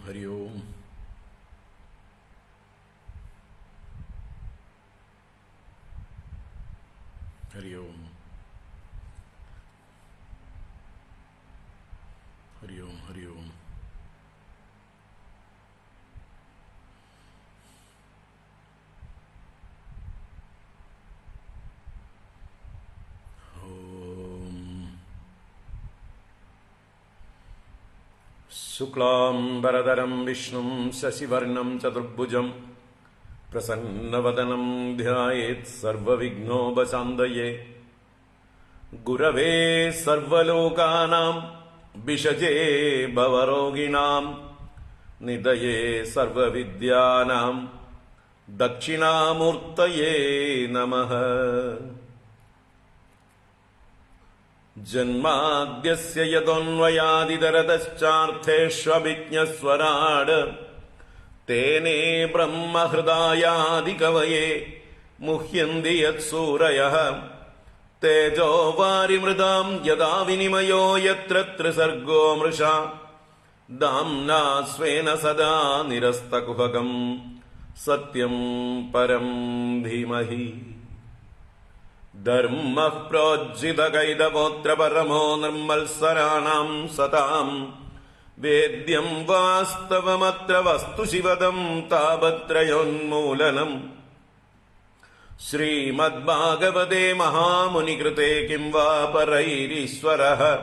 ഹരി ഓം. ഹരി ഓം. ഹരി ഓം. ഹരി ഓം. ശുക്ലാംബരധരം വിഷ്ണും ശശിവർണം ചതുർഭുജം പ്രസന്നവദനം ധ്യായേത് സർവവിഘ്നോപശാന്തയേ. ഗുരവേ സർവലോകാനാം ഭിഷജേ ഭവരോഗിണാം നിധയേ സർവവിദ്യാനാം ദക്ഷിണാമൂർത്തയേ നമഃ. ജന്മാദ്യസ്യ യതോന്വയാദിതരതശ്ചാർത്ഥേഷ്വഭിജ്ഞസ്വരാട് തേനേ ബ്രഹ്മഹൃദായാദികവയേ മുഹ്യന്തി യത്സൂരയഃ. തേജോ വാരിമൃതാം യദാ വിനിമയോ യത്ര ത്രിസർഗോ മൃഷാ ദാംനാ സ്വേന സദാ നിരസ്തകുഹകം സത്യം പരം ധീമഹി. ധർമ്മഃ പ്രോജ്ജിതകൈതപോത്ര പരമോ നിർമ്മത്സരാണാം സതാം വേദ്യം വാസ്തവമത്ര വസ്തു ശിവദം താപത്രയോന്മൂലനം. ശ്രീമദ്ഭാഗവതേ മഹാമുനികൃതേ കിം വാ പരൈരീശ്വരഃ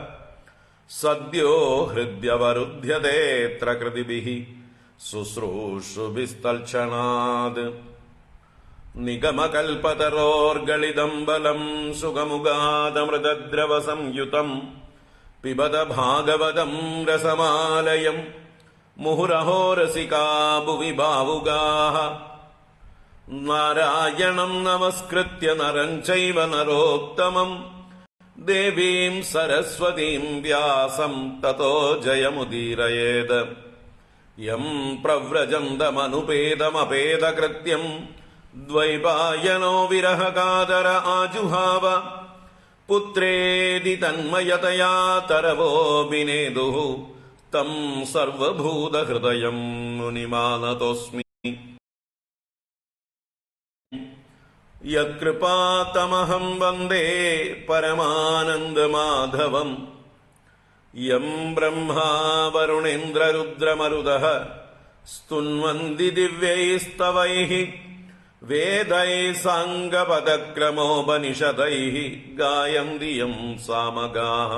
സദ്യോ ഹൃദ്യവരുധ്യതേത്ര കൃതിഭിഃ ശുശ്രൂഷുഭിസ്തൽക്ഷണാത്. നിഗമകൽപതരോർഗളിതം ബലം സുഖമുഗാദമൃതദ്രവസംയുതം പിബത ഭാഗവതം രസമാലയം മുഹുരഹോ രസികാ ഭുവി ഭാവുകാഃ. നാരായണം നമസ്കൃത്യ നരം ചൈവ നരോത്തമം ദേവീം സരസ്വതീം വ്യാസം തതോ ജയമുദീരയേത്. യം പ്രവ്രജന്തമനുപേതമപേതകൃത്യം ദ്വൈപായനോ വിരഹകാതര ആജുഹാവ. പുത്രേതി തന്മയതയാ തരവോഭിനേദുഃ തം സർവഭൂതഹൃദയം മുനിമാനതോസ്മി. യത്കൃപാതമഹം വന്ദേ പരമാനന്ദമാധവം. യം ബ്രഹ്മാ വരുണേന്ദ്രരുദ്രമരുതഃ സ്തുന്വന്തി ദിവ്യൈസ്തവൈഃ വേദൈഃ സാംഗപദക്രമോപനിഷദൈഃ ഗായന്തി യം സാമഗാഃ.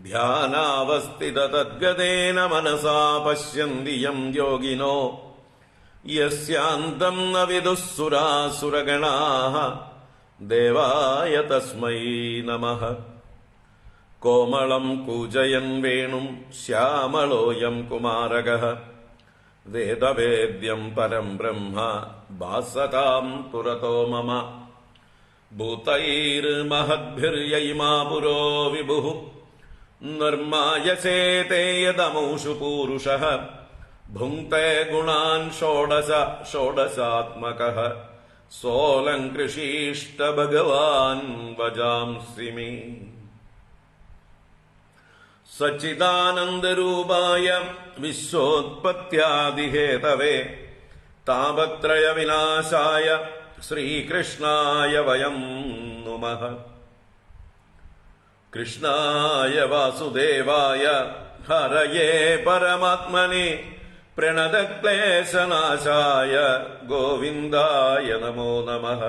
ധ്യാനാവസ്ഥിതതദ്ഗതേന മനസാ പശ്യന്തി യം യോഗിനോ യസ്യാന്തം ന വിദുഃ സുരാസുരഗണാഃ. ദേവായ തസ്മൈ നമഃ. കോമളം കൂജയൻ വേണും ശ്യാമളോയം കുമാരകഃ വേദവേദ്യം പരം ബ്രഹ്മ ഭാസതാം പുരതോ മമ. ഭൂതൈർമഹദ്ഭിർയൈമാ പുരോ വിഭുഃ നിർമായസേ തേ യദമൂഷു പൂരുഷഃ. ഭുങ്ക്തേ ഗുണാൻ ഷോഡശ ഷോഡശാത്മകഃ സോലങ്കൃഷീഷ്ട ഭഗവാൻ വജാംസി മേ. സച്ചിദാനന്ദരൂപായ വിശ്വോത്പത്യാദിഹേതവേ താപത്രയവിനാശായ ശ്രീകൃഷ്ണായ വയം നുമഃ. കൃഷ്ണായ വാസുദേവായ ഹരയേ പരമാത്മനെ പ്രണതക്ലേശനാശായ ഗോവിന്ദായ നമോ നമഃ.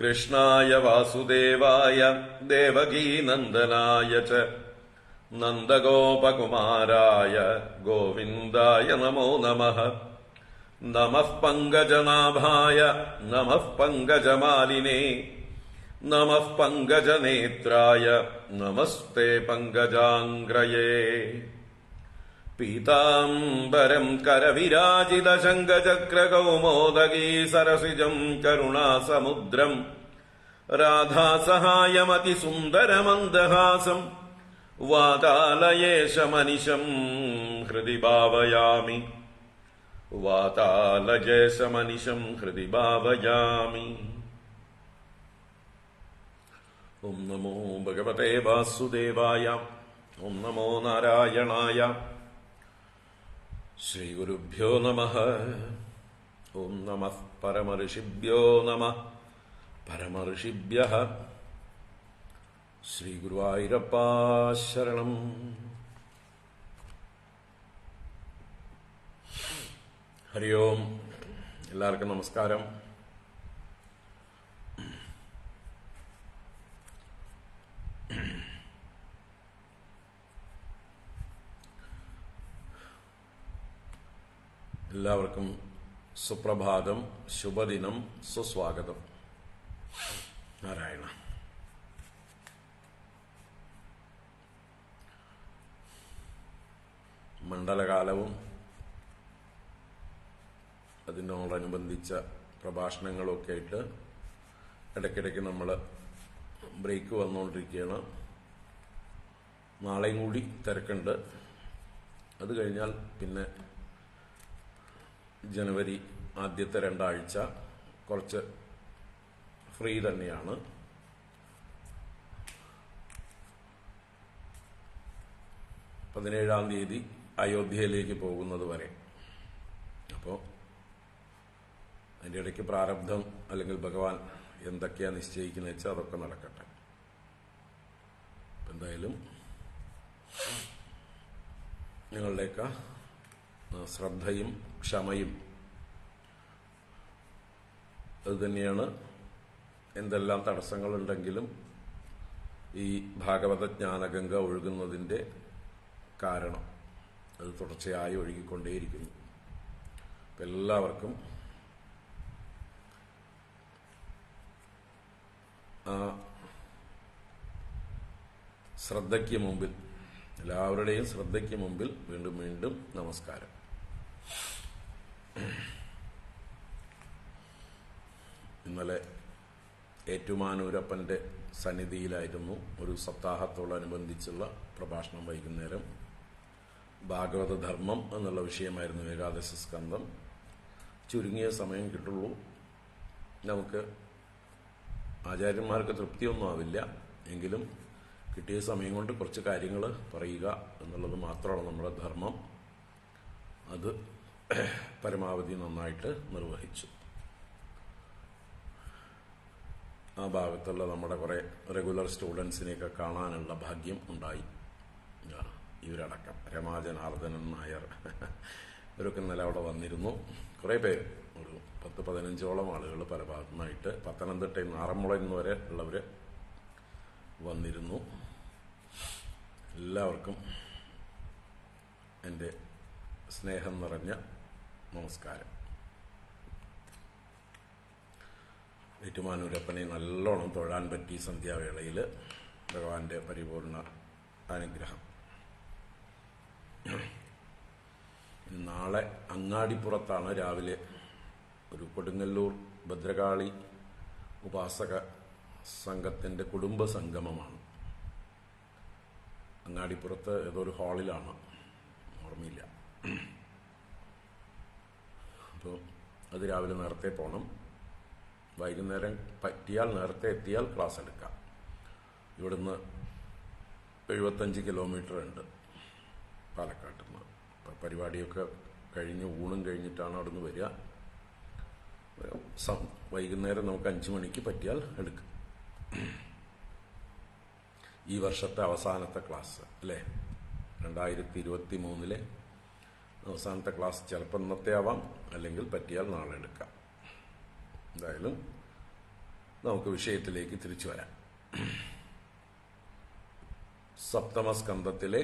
കൃഷ്ണായ വാസുദേവായ ദേവകീനന്ദനായ ച നന്ദഗോപകുമാരായ ഗോവിന്ദായ നമോ നമഃ. നമഃ പങ്കജനാഭായ നമഃ പങ്കജമാലിനേ നമഃ പങ്കജനേത്രായ നമസ്തേ പങ്കജാംഗ്രയേ. പീതാംബരം കരവിരാജിതശങ്കചക്രകൗമോദഗീ സരസിജം കരുണാസമുദ്രം രാധാസഹായമതിസുന്ദരമന്ദഹാസം വാതാലയേശമനിശം ഹൃദി ഭാവയാമി. വാതാലയേശമനിശം ഹൃദി ഭാവയാമി. ഓം നമോ ഭഗവതേ വാസുദേവായ. ഓം നമോ നാരായണായ. ശ്രീഗുരുഭ്യോ നമഃ. ഓം നമഃ പരമഋഷിഭ്യോ നമഃ. പരമഋഷിഭ്യഃ ശ്രീഗുരുവായൂരപ്പാ ശരണം. ഹരി ഓം. എല്ലാവർക്കും നമസ്കാരം. എല്ലാവർക്കും സുപ്രഭാതം, ശുഭദിനം, സുസ്വാഗതം. നാരായണ. മണ്ഡലകാലവും അതിനോടനുബന്ധിച്ച പ്രഭാഷണങ്ങളൊക്കെ ആയിട്ട് ഇടയ്ക്കിടയ്ക്ക് നമ്മൾ ബ്രേക്ക് വന്നുകൊണ്ടിരിക്കുകയാണ്. നാളെയും കൂടി തിരക്കുണ്ട്. അത് കഴിഞ്ഞാൽ പിന്നെ ജനുവരി ആദ്യത്തെ 2 ആഴ്ച കുറച്ച് ഫ്രീ തന്നെയാണ്. പതിനേഴാം തീയതി അയോധ്യയിലേക്ക് പോകുന്നത് വരെ. അപ്പോൾ അതിൻ്റെ ഇടയ്ക്ക് പ്രാരബ്ധം അല്ലെങ്കിൽ ഭഗവാൻ എന്തൊക്കെയാണ് നിശ്ചയിക്കുന്നത് വെച്ചാൽ അതൊക്കെ നടക്കട്ടെ. എന്തായാലും നിങ്ങളുടെയൊക്കെ ശ്രദ്ധയും ക്ഷമയും അതുതന്നെയാണ് എന്തെല്ലാം തടസ്സങ്ങളുണ്ടെങ്കിലും ഈ ഭാഗവത ജ്ഞാനഗംഗ ഒഴുകുന്നതിൻ്റെ കാരണം. അത് തുടർച്ചയായി ഒഴുകിക്കൊണ്ടേയിരിക്കുന്നു. എല്ലാവർക്കും ആ ശ്രദ്ധയ്ക്ക് മുമ്പിൽ, എല്ലാവരുടെയും ശ്രദ്ധയ്ക്ക് മുമ്പിൽ വീണ്ടും വീണ്ടും നമസ്കാരം. ഇന്നലെ ഏറ്റുമാനൂരപ്പൻ്റെ സന്നിധിയിലായിരുന്നു ഒരു സപ്താഹത്തോടനുബന്ധിച്ചുള്ള പ്രഭാഷണം. വൈകുന്നേരം ഭാഗവത ധർമ്മം എന്നുള്ള വിഷയമായിരുന്നു. ഏകാദശ സ്കന്ധം. ചുരുങ്ങിയ സമയം കിട്ടുള്ളൂ. നമുക്ക് ആചാര്യന്മാർക്ക് തൃപ്തിയൊന്നും ആവില്ല. എങ്കിലും കിട്ടിയ സമയം കൊണ്ട് കുറച്ച് കാര്യങ്ങൾ പറയുക എന്നുള്ളത് മാത്രമാണ് നമ്മുടെ ധർമ്മം. അത് പരമാവധി നന്നായിട്ട് നിർവഹിച്ചു. ആ ഭാഗത്തുള്ള നമ്മുടെ കുറേ റെഗുലർ സ്റ്റുഡൻസിനെയൊക്കെ കാണാനുള്ള ഭാഗ്യം ഉണ്ടായി. ഇവരടക്കം രമാജനാർദ്ദനൻ നായർ ഇവരൊക്കെ ഇന്നലെ അവിടെ വന്നിരുന്നു. കുറേ പേര്, ഒരു 10-15ഓളം ആളുകൾ പല ഭാഗത്തു നിന്നായിട്ട്, പത്തനംതിട്ടയിൽ നിന്ന് ആറന്മുളയിൽ നിന്ന് വരെ ഉള്ളവർ വന്നിരുന്നു. എല്ലാവർക്കും എൻ്റെ സ്നേഹം നിറഞ്ഞ നമസ്കാരം. ഏറ്റുമാനൂരപ്പനെ നല്ലോണം തൊഴാൻ പറ്റി സന്ധ്യാവേളയിൽ. ഭഗവാന്റെ പരിപൂർണ അനുഗ്രഹം. നാളെ അങ്ങാടിപ്പുറത്താണ് രാവിലെ ഒരു കൊടുങ്ങല്ലൂർ ഭദ്രകാളി ഉപാസക സംഘത്തിൻ്റെ കുടുംബ സംഗമമാണ്. അങ്ങാടിപ്പുറത്ത് ഏതൊരു ഹാളിലാണ്, ഓർമ്മയില്ല. അപ്പോൾ അത് രാവിലെ നേരത്തെ പോകണം. വൈകുന്നേരം പറ്റിയാൽ നേരത്തെ എത്തിയാൽ ക്ലാസ് എടുക്കാം. ഇവിടുന്ന് 75 കിലോമീറ്റർ ഉണ്ട് പാലക്കാട്ടിൽ നിന്ന്. പരിപാടിയൊക്കെ കഴിഞ്ഞ് ഊണും കഴിഞ്ഞിട്ടാണ് അവിടെ നിന്ന് വരിക. വൈകുന്നേരം നമുക്ക് 5 മണിക്ക് പറ്റിയാൽ എടുക്കാം. ഈ വർഷത്തെ അവസാനത്തെ ക്ലാസ് അല്ലേ, 2023 അവസാനത്തെ ക്ലാസ്. ചിലപ്പോൾ ഇന്നത്തെ ആവാം, അല്ലെങ്കിൽ പറ്റിയാൽ നാളെ എടുക്കാം. എന്തായാലും നമുക്ക് വിഷയത്തിലേക്ക് തിരിച്ചു വരാം. സപ്തമസ്കന്ധത്തിലെ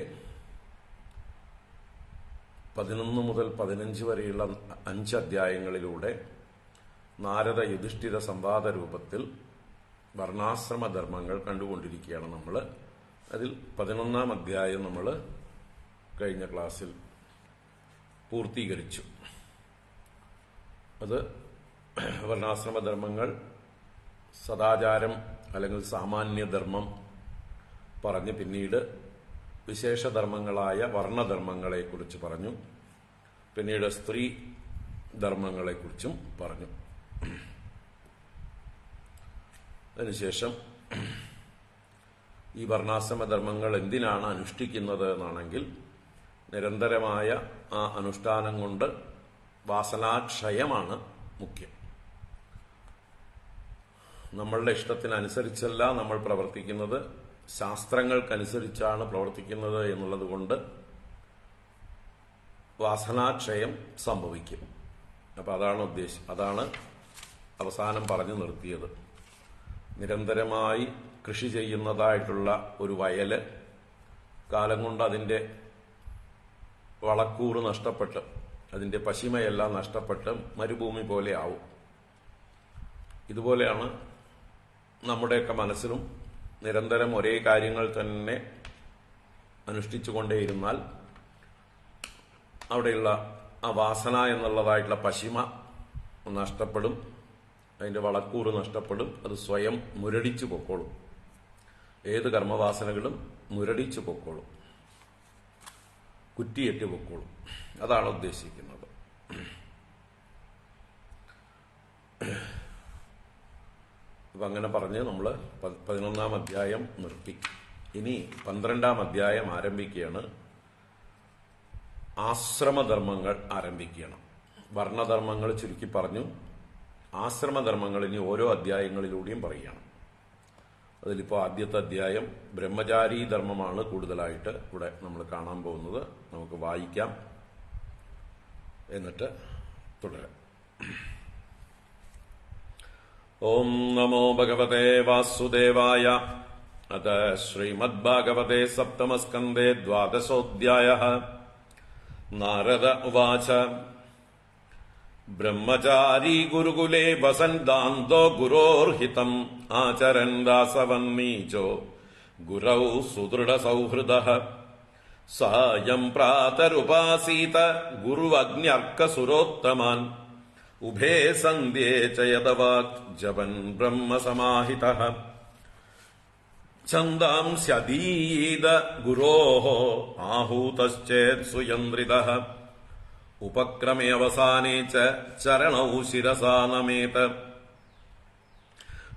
11 മുതൽ 15 വരെയുള്ള 5 അധ്യായങ്ങളിലൂടെ നാരദ യുധിഷ്ഠിര സംവാദ രൂപത്തിൽ വർണ്ണാശ്രമധർമ്മങ്ങൾ കണ്ടുകൊണ്ടിരിക്കുകയാണ് നമ്മൾ. അതിൽ 11ാം അധ്യായം നമ്മൾ കഴിഞ്ഞ ക്ലാസ്സിൽ പൂർത്തീകരിച്ചു. അത് വർണ്ണാശ്രമധർമ്മങ്ങൾ, സദാചാരം അല്ലെങ്കിൽ സാമാന്യധർമ്മം പറഞ്ഞ് പിന്നീട് വിശേഷധർമ്മങ്ങളായ വർണ്ണധർമ്മങ്ങളെക്കുറിച്ച് പറഞ്ഞു. പിന്നീട് സ്ത്രീ ധർമ്മങ്ങളെക്കുറിച്ചും പറഞ്ഞു. അതിനുശേഷം ഈ വർണ്ണാശ്രമധർമ്മങ്ങൾ എന്തിനാണ് അനുഷ്ഠിക്കുന്നത് എന്നാണെങ്കിൽ, നിരന്തരമായ ആ അനുഷ്ഠാനം കൊണ്ട് വാസനാക്ഷയമാണ് മുഖ്യം. നമ്മളുടെ ഇഷ്ടത്തിനനുസരിച്ചല്ല നമ്മൾ പ്രവർത്തിക്കുന്നത്, ശാസ്ത്രങ്ങൾക്കനുസരിച്ചാണ് പ്രവർത്തിക്കുന്നത് എന്നുള്ളത് കൊണ്ട് വാസനാക്ഷയം സംഭവിക്കും. അപ്പൊ അതാണ് അവസാനം പറഞ്ഞു നിർത്തിയത്. നിരന്തരമായി കൃഷി ചെയ്യുന്നതായിട്ടുള്ള ഒരു വയല് കാലം കൊണ്ട് അതിന്റെ വളക്കൂറ് നഷ്ടപ്പെട്ട് അതിന്റെ പശിമയെല്ലാം നഷ്ടപ്പെട്ട് മരുഭൂമി പോലെ ആവും. ഇതുപോലെയാണ് നമ്മുടെയൊക്കെ മനസ്സിലും നിരന്തരം ഒരേ കാര്യങ്ങൾ തന്നെ അനുഷ്ഠിച്ചുകൊണ്ടേയിരുന്നാൽ അവിടെയുള്ള ആ വാസന എന്നുള്ളതായിട്ടുള്ള പശിമ നഷ്ടപ്പെടും, അതിന്റെ വളക്കൂറ് നഷ്ടപ്പെടും, അത് സ്വയം മുരടിച്ചു പൊക്കോളും. ഏത് കർമ്മവാസനകളും മുരടിച്ചു പൊക്കോളും, കുറ്റിയേറ്റ് പൊക്കോളും. അതാണ് ഉദ്ദേശിക്കുന്നത്. അപ്പൊ അങ്ങനെ പറഞ്ഞ് നമ്മൾ 11-ാം അധ്യായം നിർത്തി. ഇനി 12-ാം അധ്യായം ആരംഭിക്കുകയാണ്. ആശ്രമധർമ്മങ്ങൾ ആരംഭിക്കുകയാണ്. വർണ്ണധർമ്മങ്ങൾ ചുരുക്കി പറഞ്ഞു. ആശ്രമധർമ്മങ്ങൾ ഇനി ഓരോ അധ്യായങ്ങളിലൂടെയും പറയുകയാണ്. അതിലിപ്പോൾ ആദ്യത്തെ അധ്യായം ബ്രഹ്മചാരി ധർമ്മമാണ് കൂടുതലായിട്ട് ഇവിടെ നമ്മൾ കാണാൻ പോകുന്നത്. നമുക്ക് വായിക്കാം, എന്നിട്ട് തുടരാം. ഓം നമോ ഭഗവതേ വാസുദേവായ. അത ശ്രീമദ്ഭാഗവതേ സപ്തമസ്കന്ധേ 12-ഓധ്യായഃ. നാരദ ഉവാച. ബ്രഹ്മചാരി ഗുരുകുലേ വസന്താന്തോ ഗുരോർഹിതം ആചരൻ ദാസവന്നീചോ ഗുരൗ സുദൃഢസൗഹൃദഃ. സായം പ്രാതരുപാസീത ഗുരുവഗ്ന്യർക്കസുരോത്തമാൻ ഉഭേ സന്ധ്യേ ച യദവാക് ജപൻ ബ്രഹ്മസമാഹിതഃ. ഛന്ദാംസ്യധീത ഗുരോഃ ആഹൂതശ്ചേത് സുയന്ത്രിതഃ. ഉപക്രമേ അവസാനേ ച ചരണൗ ശിരസാ നമേത്.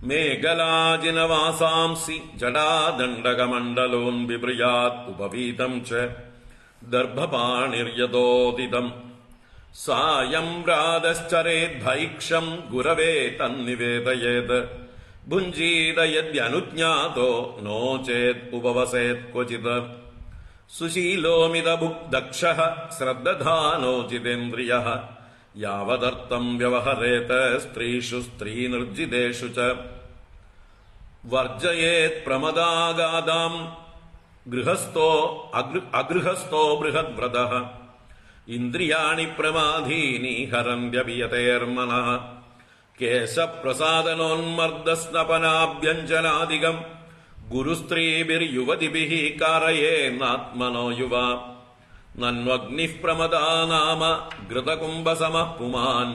മേഖലാജിനവാസാംസി ജടാദണ്ഡകമണ്ഡലോൻ ബിഭ്രയാത് ഉപവീതം ച ദർഭപാണിര്യതോദിതം. സായം വ്രാതശ്ചരേദ്ഭൈക്ഷം ഗുരവേ തന്നിവേദയേത്. ഭുഞ്ജീത യദ്യനുജ്ഞാതോ നോ ചേത് ഉപവസേത് ക്വചിത്. സുശീലോമിത ദക്ഷഃ ശ്രദ്ധാനോ ജിതേന്ദ്രിയഃ. യാവദർത്ഥം വ്യവഹരേത് സ്ത്രീഷു സ്ത്രീനിർജിതേഷു ച. വർജയേത് പ്രമദാഗാദാം ഗൃഹസ്ഥോ അഗൃഹസ്ഥോ ബൃഹദ്വ്രതഃ. ഇന്ദ്രിയാണി പ്രമാധീനി ഹരന്ത്യപിയതേർമനഃ. കേശപ്രസാദനോന്മർദ്ദസ്നപനാഭ്യഞ്ജനാദികം ഗുരുസ്ത്രീഭിർയുവതിഭിഃ കാരയേന്നാത്മനോ യുവ. നന്വഗ്നിഃ പ്രമദാ നാമ ഘൃതകുംഭസമഃ പുമാൻ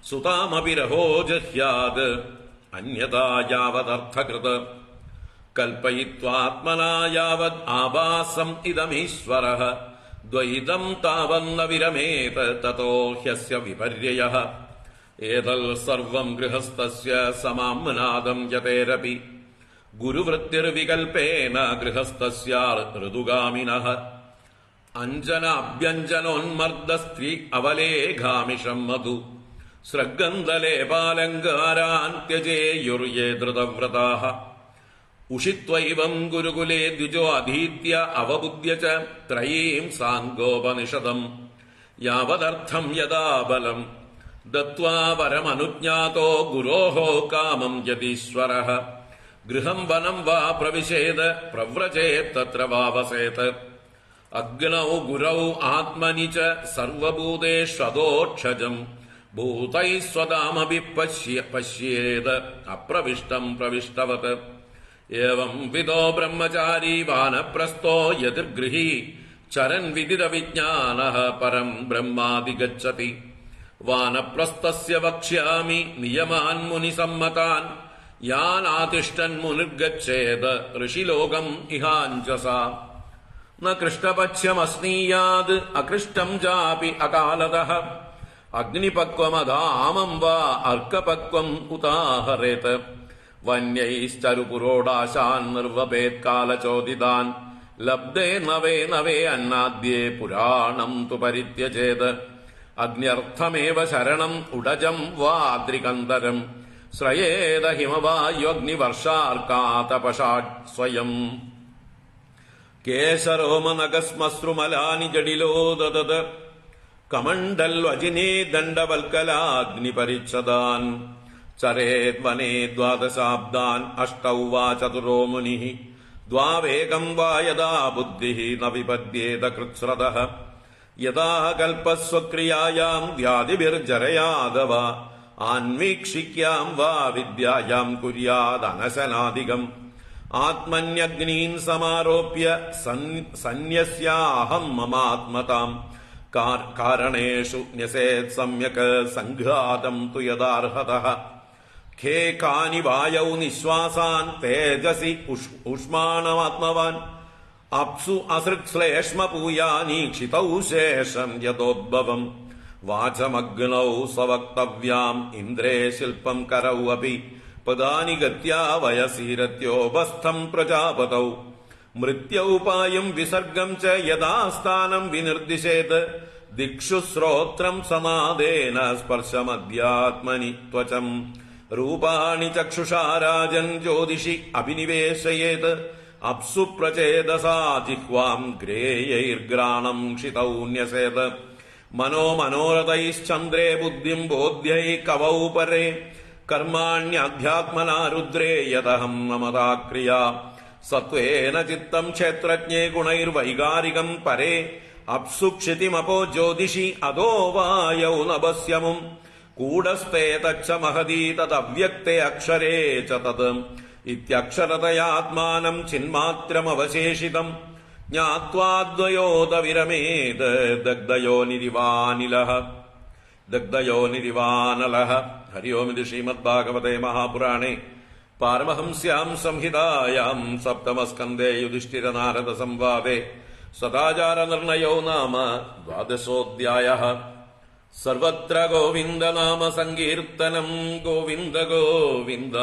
സുതാമപി രഹോ ജഹ്യാത് അന്യഥാ യാവദർത്ഥകൃത്. കൽപ്പയിത്വാത്മനാ യാവദ് ആഭാസം ഇദമീശ്വരഃ. ദ്വൈതം താവന്ന വിരമേത് തതോ ഹ്യസ്യ വിപര്യയഃ. ഏതൽ സർവം ഗൃഹസ്ഥസ്യ സമാമ്നാദം യതേരപി. ഗുരുവൃത്തിർവികൽപേന ഗൃഹസ്ഥസ്യ ഋതുഗാമിനഃ. അഞ്ജനാഭ്യഞ്ജനോന്മർദ്ദ സ്ത്രീ അവലേഘാമിഷം മധു. സൃഗന്ധലേപാലങ്കാരാൻ ത്യജേയുർയേ ധൃതവ്രതാഃ. ഉഷിത്വൈവം ഗുരുകുലേ ദ്വിജോ അധീത്യ അവബുദ്ധ്യ ച ത്രയീം സാംഗോപനിഷദം. യാവദർത്ഥം യദാ ബലം ദത്വാ വരമനുജ്ഞാതോ ഗുരോഃ കാമം യതീശ്വരഃ. ഗൃഹം വനം വാ പ്രവിശേത് പ്രവ്രജേത് തത്ര വാവസേത്. അഗ്നൗ ഗുരൗ ആത്മനി ച സർവഭൂതേഷ്വദോക്ഷജം. ഭൂതൈഃ സ്വതാമപി പശ്യേത് അപ്രവിഷ്ടം പ്രവിഷ്ടവത്. ഏവം വിദോ ബ്രഹ്മചാരി വാനപ്രസ്ഥോ യതിർഗൃഹീ ചരൻ വിദിത വിജ്ഞാനഃ പരം ബ്രഹ്മാധിഗച്ഛതി. വാനപ്രസ്ഥസ്യ വക്ഷ്യാമി നിയമാൻ മുനിസമ്മതാൻ. യാനാതിഷ്ഠൻ മുനിർഗച്ഛേത് ഋഷിലോകം ഇഹാഞ്ജസാ. ന കൃഷ്ണപക്ഷ്യമസ്നീയാത് അകൃഷ്ടം ചാപി അകാലതഃ. അഗ്നിപക്വമധാമം വാ അർക്കപക്വം ഉദാഹരേത്. വന്യൈശ്ചരുപുരോടാശാൻ നിർവപേത് കാലചോദിതാൻ. ലബ്ധേ നവേ നവേ അന്നാദ്യേ പുരാണം തു പരിത്യജേത് അഗ്ന്യർത്ഥമേവ ശരണം ഉടജം വാദ്രികന്തരം ശ്രയേത ഹിമവായുഗ്നിവർഷാർക്കാതപഷാട് സ്വയം കേശരോമനഗസ്മശ്രുമലാനി ജഡിലോ ദദത് കമണ്ഡൽവജിനേ ദണ്ഡവൽക്കലാഗ്നിപരിച്ഛദാൻ ചരേത് വനേ ദ്വാദശാബ്ദാൻ അഷ്ടൗ വാ ചതുരോ മുനിഃ ദ്വാവേകം വാ യദാ ബുദ്ധിഃ ന വിപദ്യേത കൃത്സ്രതഃ യഥാ കൽപസ്വക്രിയായാം വ്യാധിഭിർജരയാദവ ആൻവീക്ഷിക്യാം വാ വിദ്യായാം കുര്യാദനശനാധികം ആത്മന്യഗ്നീൻ സമാരോപ്യ സന്യസ്യാഹം മമാത്മതാം കാരണേഷു ന്യസേത് സമ്യക് സംഘാതം തു യഥാർഹതഃ ഖേ കാനി വായൗ നിശ്വാസാൻ തേജസി ഉഷ്മാണമാത്മവാൻ അപ്സു അസൃക്ശ്ലേഷ്മപൂയാനി ക്ഷിതൗ ശേഷം യഥോദ്ഭവം വാചമഗ്നൗ സ്വവക്തവ്യാം ഇന്ദ്രേ ശില്പം കരൗ അപി പദാനി ഗത്യാ വയസീരത്യോപസ്ഥം പ്രജാപതൗ മൃത്യൂപായം വിസർഗം ച യഥാസ്ഥാനം വിനിർദിശേത് ദിക്ഷു ശ്രോത്രം സനാദേന സ്പർശമധ്യാത്മനി ത്വചം രൂപാണി ചക്ഷുഷാ രാജൻ ജ്യോതിഷി അഭിനിവേശയേത് അപ്സു പ്രചേതസാ ജിഹ്വാം ഗ്രേയൈർഗ്രാണം ക്ഷിതൗ ന്യസേത് മനോമനോരഥൈശ്ചന്ദ്രേ ബുദ്ധിം ബോധ്യൈ കവൗ പരേ കർമാണ്യധ്യാത്മനാ രുദ്രേ യതഹം നമതാ ക്രിയാ സത്വേന ചിത്തം ക്ഷേത്രജ്ഞേ ഗുണൈർവൈകാരികം പരേ അപ്സു ക്ഷിതിമപോ ജ്യോതിഷി അധോ വായൗ നഭസ്യമും കൂടസ്ഥേ തച്ച മഹതീ തദവ്യക്തേ അക്ഷരേ ച തത് ഇത്യക്ഷരതയാത്മാനം ചിന്മാത്രമവശേഷിതം ജ്ഞാത്വാദ്വയോത വിരമേത് ദഗ്ധയോനിരിവാനലഃ. ഹരി ഓം. ഇത് ശ്രീമദ്ഭാഗവതേ മഹാപുരാണേ പാരമഹംസ്യാം സംഹിതായാം സപ്തമസ്കന്ധേ യുധിഷ്ഠിരനാരദ സംവാദേ സദാചാരനിർണയോ നാമ ദ്വാദശോऽധ്യായഃ. സർവത്ര ഗോവിന്ദനാമ സങ്കീർത്തനം. ഗോവിന്ദ ഗോവിന്ദ.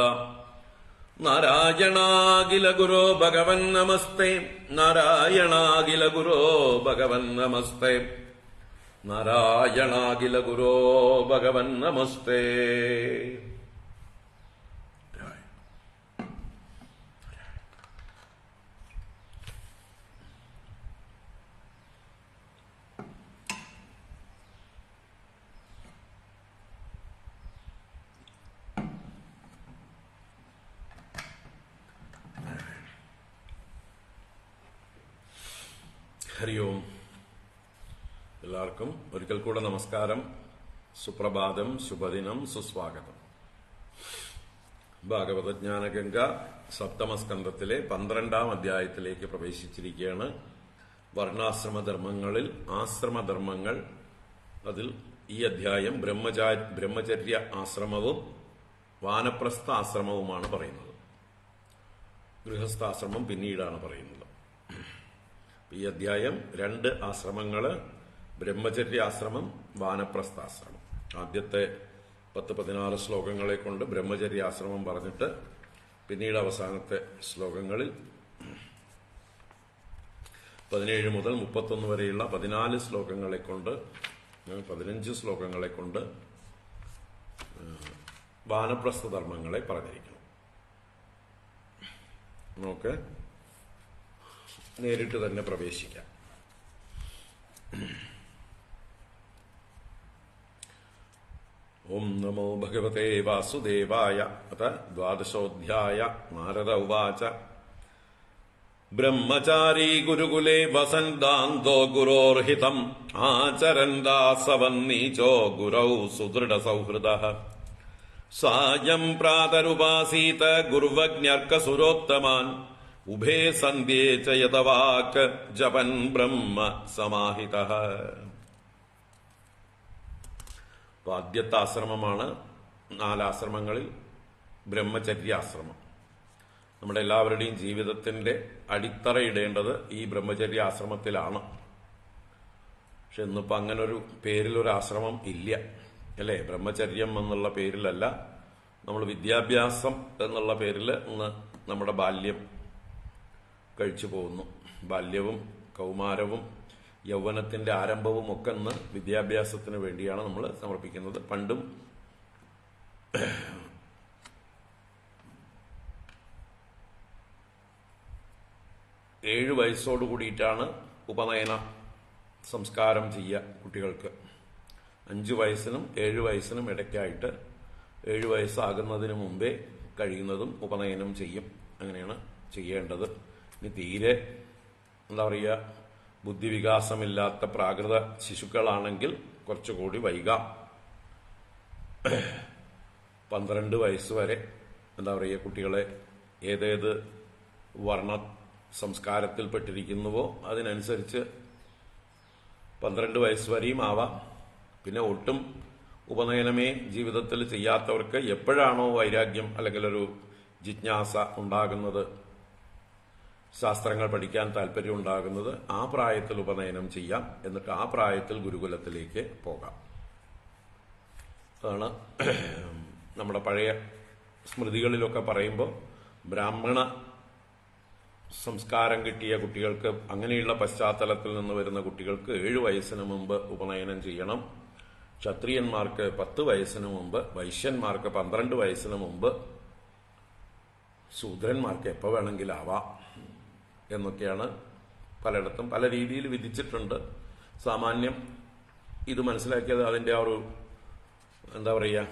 നാരായണാഖില ഗുരോ ഭഗവൻ നമസ്തേ. നാരായണാഖില ഗുരോ ഭഗവൻ നമസ്തേ. നാരായണാഖില ഗുരോ ഭഗവൻ നമസ്തേ. ഹരി ഓം. എല്ലാവർക്കും ഒരിക്കൽ കൂടെ നമസ്കാരം, സുപ്രഭാതം, ശുഭദിനം, സുസ്വാഗതം. ഭാഗവതജ്ഞാനഗംഗ സപ്തമസ്കന്ധത്തിലെ 12-ാം അധ്യായത്തിലേക്ക് പ്രവേശിച്ചിരിക്കുകയാണ്. വർണ്ണാശ്രമധർമ്മങ്ങളിൽ ആശ്രമധർമ്മങ്ങൾ, അതിൽ ഈ അധ്യായം ബ്രഹ്മചര്യ ആശ്രമവും വാനപ്രസ്ഥ ആശ്രമവുമാണ് പറയുന്നത്. ഗൃഹസ്ഥാശ്രമം പിന്നീടാണ് പറയുന്നത്. ഈ അധ്യായം 2 ആശ്രമങ്ങള്, ബ്രഹ്മചര്യാശ്രമം, വാനപ്രസ്ഥാശ്രമം. ആദ്യത്തെ 10-14 ശ്ലോകങ്ങളെ കൊണ്ട് ബ്രഹ്മചര്യാശ്രമം പറഞ്ഞിട്ട് പിന്നീട് അവസാനത്തെ ശ്ലോകങ്ങളിൽ 17 മുതൽ 31 വരെയുള്ള 14 ശ്ലോകങ്ങളെ കൊണ്ട് 15 ശ്ലോകങ്ങളെ കൊണ്ട് വാനപ്രസ്ഥ ധർമ്മങ്ങളെ പറഞ്ഞിരിക്കണം. നമുക്ക് നേരിട്ട് തന്നെ പ്രവേശിക്കാം. ഓം നമോ ഭഗവതേ വാസുദേവായ. അത 12-ോऽധ്യായ. നാരദ ഉവാച. ബ്രഹ്മചാരീ ഗുരുകുലേ വസന്താന്തോ ഗുരോർഹിതം ആചരന്ദാസവന്നീചോ ഗുരൗ സുദൃഢസൗഹൃദഃ സായം പ്രാതരുപാസീത ഗുർവജ്ഞർക്കസുരോത്തമാൻ ഉഭേ സന്ധ്യേ ച യതവാക് ജപൻ ബ്രഹ്മ സമാഹിതഃ. ആദ്യത്തെ ആശ്രമമാണ് 4 ആശ്രമങ്ങളിൽ ബ്രഹ്മചര്യാശ്രമം. നമ്മുടെ എല്ലാവരുടെയും ജീവിതത്തിന്റെ അടിത്തറയിടേണ്ടത് ഈ ബ്രഹ്മചര്യാശ്രമത്തിലാണ്. പക്ഷെ ഇന്നിപ്പോൾ അങ്ങനൊരു പേരിലൊരു ആശ്രമം ഇല്ല, അല്ലേ? ബ്രഹ്മചര്യം എന്നുള്ള പേരിലല്ല, നമ്മൾ വിദ്യാഭ്യാസം എന്നുള്ള പേരിൽ ഇന്ന് നമ്മുടെ ബാല്യം കഴിച്ചു പോകുന്നു. ബാല്യവും കൗമാരവും യൗവനത്തിന്റെ ആരംഭവും ഒക്കെ ഇന്ന് വിദ്യാഭ്യാസത്തിന് വേണ്ടിയാണ് നമ്മൾ സമർപ്പിക്കുന്നത്. പണ്ടും 7 വയസ്സോട് കൂടിയിട്ടാണ് ഉപനയന സംസ്കാരം ചെയ്യുക കുട്ടികൾക്ക്. 5 വയസ്സിനും 7 വയസ്സിനും ഇടയ്ക്കായിട്ട് 7 വയസ്സാകുന്നതിന് മുമ്പേ കഴിയുന്നതും ഉപനയനം ചെയ്യും. അങ്ങനെയാണ് ചെയ്യേണ്ടത്. ഇനി തീരെ എന്താ പറയുക, ബുദ്ധിവികാസമില്ലാത്ത പ്രാകൃത ശിശുക്കളാണെങ്കിൽ കുറച്ചുകൂടി വൈകാം. 12 വയസ്സ് വരെ എന്താ പറയുക, കുട്ടികളെ ഏതേത് വർണ്ണ സംസ്കാരത്തിൽപ്പെട്ടിരിക്കുന്നുവോ അതിനനുസരിച്ച് 12 വയസ്സ് വരെയും ആവാം. പിന്നെ ഒട്ടും ഉപനയനമേ ജീവിതത്തിൽ ചെയ്യാത്തവർക്ക് എപ്പോഴാണോ വൈരാഗ്യം അല്ലെങ്കിൽ ഒരു ജിജ്ഞാസ ഉണ്ടാകുന്നത്, ശാസ്ത്രങ്ങൾ പഠിക്കാൻ താല്പര്യം ഉണ്ടാകുന്നത്, ആ പ്രായത്തിൽ ഉപനയനം ചെയ്യാം. എന്നിട്ട് ആ പ്രായത്തിൽ ഗുരുകുലത്തിലേക്ക് പോകാം. അതാണ് നമ്മുടെ പഴയ സ്മൃതികളിലൊക്കെ പറയുമ്പോൾ ബ്രാഹ്മണ സംസ്കാരം കിട്ടിയ കുട്ടികൾക്ക്, അങ്ങനെയുള്ള പശ്ചാത്തലത്തിൽ നിന്ന് വരുന്ന കുട്ടികൾക്ക് 7 വയസ്സിന് മുമ്പ് ഉപനയനം ചെയ്യണം. ക്ഷത്രിയന്മാർക്ക് 10 വയസ്സിന് മുമ്പ്, വൈശ്യന്മാർക്ക് 12 വയസ്സിന് മുമ്പ്, ശൂദ്രന്മാർക്ക് എപ്പോൾ വേണമെങ്കിലാവാം എന്നൊക്കെയാണ് പലയിടത്തും പല രീതിയിൽ വിധിച്ചിട്ടുണ്ട്. സാമാന്യം ഇത് മനസ്സിലാക്കിയത് അതിൻ്റെ ആ ഒരു എന്താ പറയുക,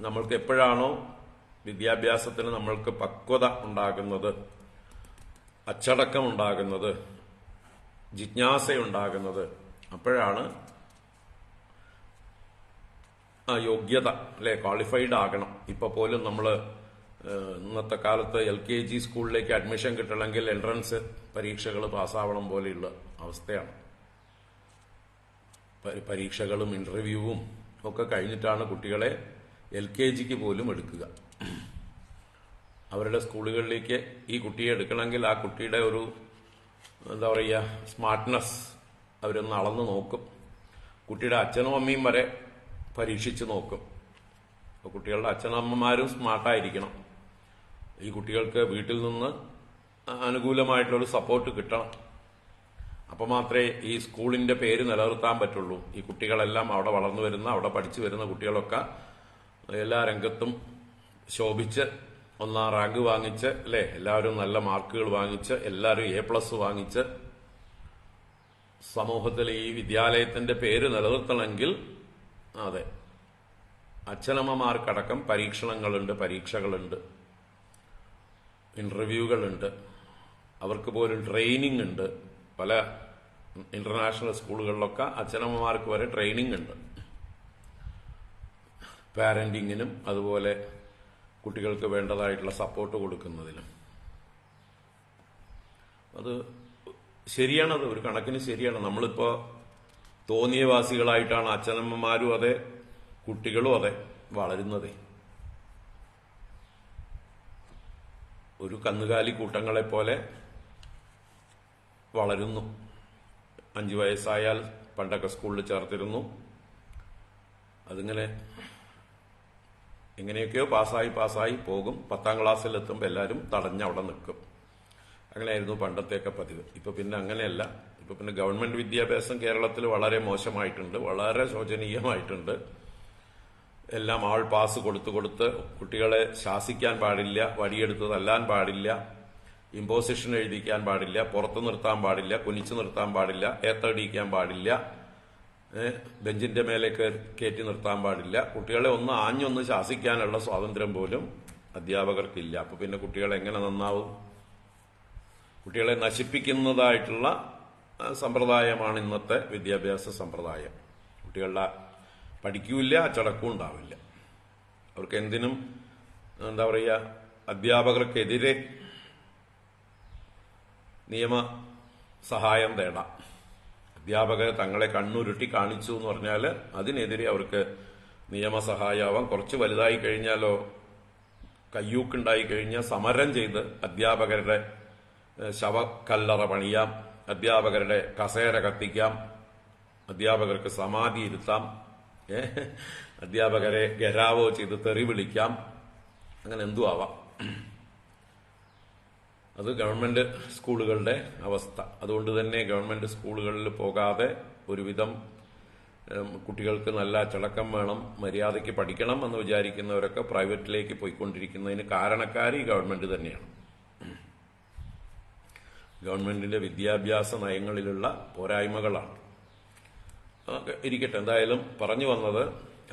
നമ്മൾക്ക് എപ്പോഴാണോ വിദ്യാഭ്യാസത്തിന് നമ്മൾക്ക് പക്വത ഉണ്ടാകുന്നത്, അച്ചടക്കം ഉണ്ടാകുന്നത്, ജിജ്ഞാസയുണ്ടാകുന്നത്, അപ്പോഴാണ് ആ യോഗ്യത അല്ലെ, ക്വാളിഫൈഡ് ആകണം. ഇപ്പൊ പോലും നമ്മൾ ഇന്നത്തെ കാലത്ത് LKG സ്കൂളിലേക്ക് അഡ്മിഷൻ കിട്ടണമെങ്കിൽ എൻട്രൻസ് പരീക്ഷകൾ പാസ്സാവണം പോലെയുള്ള അവസ്ഥയാണ്. പരീക്ഷകളും ഇന്റർവ്യൂവും ഒക്കെ കഴിഞ്ഞിട്ടാണ് കുട്ടികളെ LKGക്ക് പോലും എടുക്കുക. അവരുടെ സ്കൂളുകളിലേക്ക് ഈ കുട്ടിയെ എടുക്കണമെങ്കിൽ ആ കുട്ടിയുടെ ഒരു എന്താ പറയുക സ്മാർട്ട്നെസ് അവരൊന്ന് അളന്ന് നോക്കും. കുട്ടിയുടെ അച്ഛനും അമ്മയും വരെ പരീക്ഷിച്ച് നോക്കും. അപ്പോൾ കുട്ടികളുടെ അച്ഛനമ്മമാരും സ്മാർട്ടായിരിക്കണം. ഈ കുട്ടികൾക്ക് വീട്ടിൽ നിന്ന് അനുകൂലമായിട്ടുള്ളൊരു സപ്പോർട്ട് കിട്ടണം. അപ്പോൾ മാത്രമേ ഈ സ്കൂളിന്റെ പേര് നിലനിർത്താൻ പറ്റുള്ളൂ. ഈ കുട്ടികളെല്ലാം അവിടെ വളർന്നു വരുന്ന, അവിടെ പഠിച്ചു വരുന്ന കുട്ടികളൊക്കെ എല്ലാ രംഗത്തും ശോഭിച്ച് 1ാം റാങ്ക് വാങ്ങിച്ച് അല്ലെ, എല്ലാവരും നല്ല മാർക്കുകൾ വാങ്ങിച്ച്, എല്ലാവരും A+ വാങ്ങിച്ച് സമൂഹത്തിൽ ഈ വിദ്യാലയത്തിന്റെ പേര് നിലനിർത്തണമെങ്കിൽ അതെ അച്ഛനമ്മമാർക്കടക്കം പരീക്ഷണങ്ങളുണ്ട്, പരീക്ഷകളുണ്ട്, ഇന്റർവ്യൂകളുണ്ട്, അവർക്ക് പോലും ട്രെയിനിങ് ഉണ്ട്. പല ഇന്റർനാഷണൽ സ്കൂളുകളിലൊക്കെ അച്ഛനമ്മമാർക്ക് വരെ ട്രെയിനിങ് ഉണ്ട്, പാരന്റിങ്ങിനും അതുപോലെ കുട്ടികൾക്ക് വേണ്ടതായിട്ടുള്ള സപ്പോർട്ട് കൊടുക്കുന്നതിലും. അത് ശരിയാണത്, ഒരു കണക്കിന് ശരിയാണ്. നമ്മളിപ്പോ തോന്നിയവാസികളായിട്ടാണ് അച്ഛനമ്മമാരും അതെ കുട്ടികളും അതെ വളരുന്നത്. ഒരു കന്നുകാലി കൂട്ടങ്ങളെ പോലെ വളരുന്നു. 5 വയസ്സായാൽ പണ്ടൊക്കെ സ്കൂളിൽ ചേർത്തിരുന്നു. അതിങ്ങനെ എങ്ങനെയൊക്കെയോ പാസ്സായി പോകും. 10ാം ക്ലാസ്സിലെത്തുമ്പോൾ എല്ലാവരും തടഞ്ഞവിടെ നിൽക്കും. അങ്ങനെയായിരുന്നു പണ്ടത്തെയൊക്കെ പതിവ്. ഇപ്പൊ പിന്നെ അങ്ങനെയല്ല. ഇപ്പൊ പിന്നെ ഗവൺമെന്റ് വിദ്യാഭ്യാസം കേരളത്തിൽ വളരെ മോശമായിട്ടുണ്ട്, വളരെ ശോചനീയമായിട്ടുണ്ട്. എല്ലാം ആൾ പാസ് കൊടുത്ത് കുട്ടികളെ ശാസിക്കാൻ പാടില്ല, വടിയെടുത്ത് തല്ലാൻ പാടില്ല, ഇമ്പോസിഷൻ എഴുതിക്കാൻ പാടില്ല, പുറത്തു നിർത്താൻ പാടില്ല, കുനിച്ചു നിർത്താൻ പാടില്ല, ഏത്തടിക്കാൻ പാടില്ല, ബെഞ്ചിന്റെ മേലെ കയറ്റി നിർത്താൻ പാടില്ല. കുട്ടികളെ ഒന്ന് ആഞ്ഞൊന്ന് ശാസിക്കാനുള്ള സ്വാതന്ത്ര്യം പോലും അധ്യാപകർക്കില്ല. അപ്പൊ പിന്നെ കുട്ടികളെ എങ്ങനെ നന്നാവും? കുട്ടികളെ നശിപ്പിക്കുന്നതായിട്ടുള്ള സമ്പ്രദായമാണ് ഇന്നത്തെ വിദ്യാഭ്യാസ സമ്പ്രദായം. കുട്ടികളുടെ പഠിക്കൂല, അച്ചടക്കവും ഉണ്ടാവില്ല. അവർക്ക് എന്തിനും എന്താ പറയുക, അധ്യാപകർക്കെതിരെ നിയമ സഹായം തേടാം. അധ്യാപകർ തങ്ങളെ കണ്ണുരുട്ടി കാണിച്ചു എന്ന് പറഞ്ഞാൽ അതിനെതിരെ അവർക്ക് നിയമസഹായമാവാം. കുറച്ച് വലുതായി കഴിഞ്ഞാലോ, കയ്യൂക്കുണ്ടായി കഴിഞ്ഞാൽ സമരം ചെയ്ത് അധ്യാപകരുടെ ശവക്കല്ലറ പണിയാം, അധ്യാപകരുടെ കസേര കത്തിക്കാം, അധ്യാപകർക്ക് സമാധി ഇരുത്താം, അധ്യാപകരെ ഗരാവോ ചെയ്ത് തെറി വിളിക്കാം, അങ്ങനെ എന്തു ആവാം. അത് ഗവൺമെന്റ് സ്കൂളുകളുടെ അവസ്ഥ. അതുകൊണ്ട് തന്നെ ഗവൺമെന്റ് സ്കൂളുകളിൽ പോകാതെ ഒരുവിധം കുട്ടികൾക്ക് നല്ല അച്ചടക്കം വേണം, മര്യാദയ്ക്ക് പഠിക്കണം എന്ന് വിചാരിക്കുന്നവരൊക്കെ പ്രൈവറ്റിലേക്ക് പോയിക്കൊണ്ടിരിക്കുന്നതിന് കാരണക്കാരി ഗവൺമെന്റ് തന്നെയാണ്. ഗവൺമെന്റിന്റെ വിദ്യാഭ്യാസ നയങ്ങളിലുള്ള പോരായ്മകളാണ്. ഇരിക്കട്ടെ, എന്തായാലും പറഞ്ഞു വന്നത്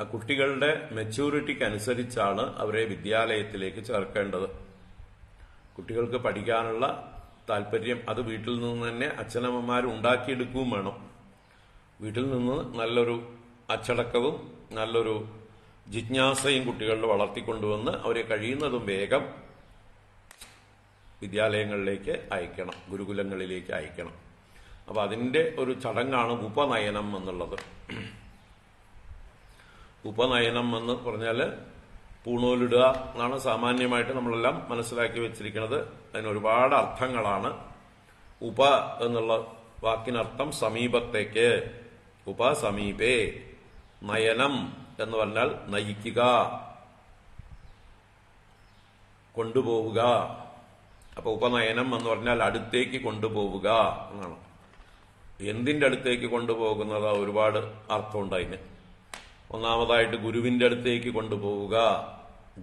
ആ കുട്ടികളുടെ മെച്യൂരിറ്റിക്ക് അനുസരിച്ചാണ് അവരെ വിദ്യാലയത്തിലേക്ക് ചേർക്കേണ്ടത്. കുട്ടികൾക്ക് പഠിക്കാനുള്ള താല്പര്യം അത് വീട്ടിൽ നിന്ന് തന്നെ അച്ഛനമ്മമാർ ഉണ്ടാക്കിയെടുക്കുകയും വേണം. വീട്ടിൽ നിന്ന് നല്ലൊരു അച്ചടക്കവും നല്ലൊരു ജിജ്ഞാസയും കുട്ടികളിൽ വളർത്തിക്കൊണ്ടുവന്ന് അവരെ കഴിയുന്നതും വേഗം വിദ്യാലയങ്ങളിലേക്ക് അയക്കണം, ഗുരുകുലങ്ങളിലേക്ക് അയക്കണം. അപ്പൊ അതിന്റെ ഒരു ചടങ്ങാണ് ഉപനയനം എന്നുള്ളത്. ഉപനയനം എന്ന് പറഞ്ഞാല് പൂണൂലിടുക എന്നാണ് സാമാന്യമായിട്ട് നമ്മളെല്ലാം മനസ്സിലാക്കി വെച്ചിരിക്കുന്നത്. അതിന് ഒരുപാട് അർത്ഥങ്ങളാണ്. ഉപ എന്നുള്ള വാക്കിനർത്ഥം സമീപത്തേക്ക്, ഉപസമീപേ. നയനം എന്ന് പറഞ്ഞാൽ നയിക്കുക, കൊണ്ടുപോവുക. അപ്പൊ ഉപനയനം എന്ന് പറഞ്ഞാൽ അടുത്തേക്ക് കൊണ്ടുപോവുക എന്നാണ്. എന്തിന്റെ അടുത്തേക്ക് കൊണ്ടുപോകുന്നത് ഒരുപാട് അർത്ഥമുണ്ട് അതിന്. ഒന്നാമതായിട്ട് ഗുരുവിന്റെ അടുത്തേക്ക് കൊണ്ടുപോവുക,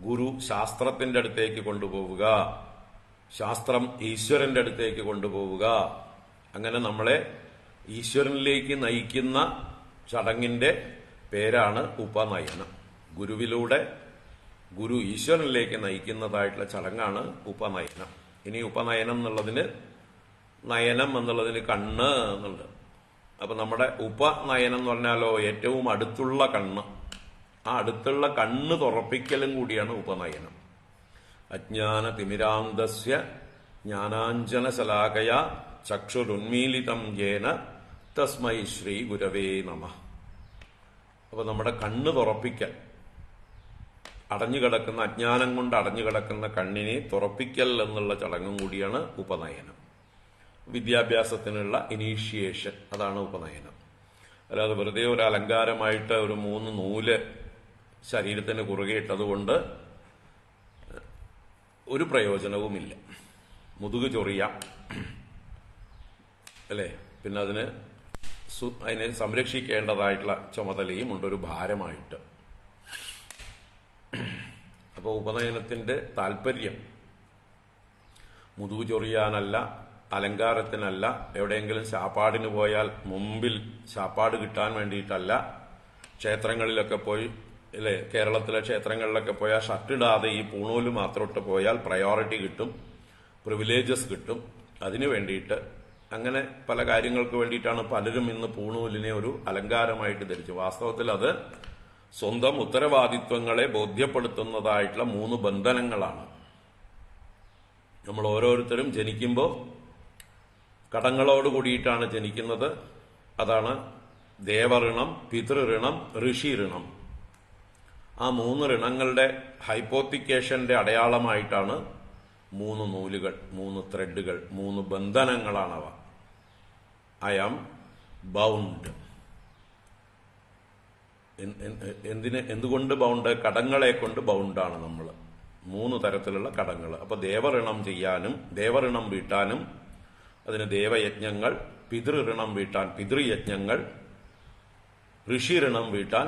ഗുരു ശാസ്ത്രത്തിന്റെ അടുത്തേക്ക് കൊണ്ടുപോവുക, ശാസ്ത്രം ഈശ്വരന്റെ അടുത്തേക്ക് കൊണ്ടുപോവുക. അങ്ങനെ നമ്മളെ ഈശ്വരനിലേക്ക് നയിക്കുന്ന ചടങ്ങിന്റെ പേരാണ് ഉപനയനം. ഗുരുവിലൂടെ ഗുരു ഈശ്വരനിലേക്ക് നയിക്കുന്നതായിട്ടുള്ള ചടങ്ങാണ് ഉപനയനം. ഇനി ഉപനയനം എന്നുള്ളതിന്, നയനം എന്നുള്ളതിന് കണ്ണ് എന്നുണ്ട്. അപ്പൊ നമ്മുടെ ഉപനയനം എന്ന് പറഞ്ഞാലോ ഏറ്റവും അടുത്തുള്ള കണ്ണ്, ആ അടുത്തുള്ള കണ്ണ് തുറപ്പിക്കലും കൂടിയാണ് ഉപനയനം. അജ്ഞാന തിമിരാന്തസ്യ ജ്ഞാനാഞ്ജന ശലാകയ ചക്ഷുരുന്മീലിതം യേന തസ്മൈ ശ്രീ ഗുരവേ നമഃ. അപ്പൊ നമ്മുടെ കണ്ണ് തുറപ്പിക്കൽ, അടഞ്ഞുകിടക്കുന്ന അജ്ഞാനം കൊണ്ട് അടഞ്ഞുകിടക്കുന്ന കണ്ണിനെ തുറപ്പിക്കൽ എന്നുള്ള ചടങ്ങും കൂടിയാണ് ഉപനയനം. വിദ്യാഭ്യാസത്തിനുള്ള ഇനീഷ്യേഷൻ, അതാണ് ഉപനയനം. അല്ലാതെ വെറുതെ ഒരു അലങ്കാരമായിട്ട് ഒരു 3 നൂല് ശരീരത്തിന് കുറുകെ ഇട്ടതുകൊണ്ട് ഒരു പ്രയോജനവുമില്ല. മുതുക് ചൊറിയാം അല്ലേ, പിന്നെ അതിനെ സംരക്ഷിക്കേണ്ടതായിട്ടുള്ള ചുമതലയും ഉണ്ട്, ഒരു ഭാരമായിട്ട്. അപ്പോൾ ഉപനയനത്തിന്റെ താല്പര്യം മുതുകു ചൊറിയാനല്ല, അലങ്കാരത്തിനല്ല, എവിടെയെങ്കിലും ശാപ്പാടിന് പോയാൽ മുമ്പിൽ ശാപ്പാട് കിട്ടാൻ വേണ്ടിയിട്ടല്ല. ക്ഷേത്രങ്ങളിലൊക്കെ പോയി അല്ലേ, കേരളത്തിലെ ക്ഷേത്രങ്ങളിലൊക്കെ പോയാൽ ഷർട്ടിടാതെ ഈ പൂണൂല് മാത്രം ഇട്ട് പോയാൽ പ്രയോറിറ്റി കിട്ടും, പ്രിവിലേജസ് കിട്ടും. അതിനു വേണ്ടിയിട്ട്, അങ്ങനെ പല കാര്യങ്ങൾക്ക് വേണ്ടിയിട്ടാണ് പലരും ഇന്ന് പൂണൂലിനെ ഒരു അലങ്കാരമായിട്ട് ധരിച്ചു. വാസ്തവത്തിൽ അത് സ്വന്തം ഉത്തരവാദിത്വങ്ങളെ ബോധ്യപ്പെടുത്തുന്നതായിട്ടുള്ള 3 ബന്ധനങ്ങളാണ്. നമ്മൾ ഓരോരുത്തരും ജനിക്കുമ്പോൾ കടങ്ങളോട് കൂടിയിട്ടാണ് ജനിക്കുന്നത്. അതാണ് ദേവഋണം, പിതൃഋണം, ഋഷിഋണം. ആ 3 ഋണങ്ങളുടെ ഹൈപ്പോത്തിക്കേഷന്റെ അടയാളമായിട്ടാണ് 3 നൂലുകൾ, 3 ത്രെഡുകൾ, 3 ബന്ധനങ്ങളാണവ. I am bound. എന്തുകൊണ്ട് ബൗണ്ട്? കടങ്ങളെ കൊണ്ട് ബൗണ്ടാണ് നമ്മൾ. 3 തരത്തിലുള്ള കടങ്ങൾ. അപ്പൊ ദേവഋണം ചെയ്യാനും ദേവഋണം വീട്ടാനും അതിന് ദേവയജ്ഞങ്ങൾ, പിതൃഋണം വീട്ടാൻ പിതൃയജ്ഞങ്ങൾ, ഋഷിഋണം വീട്ടാൻ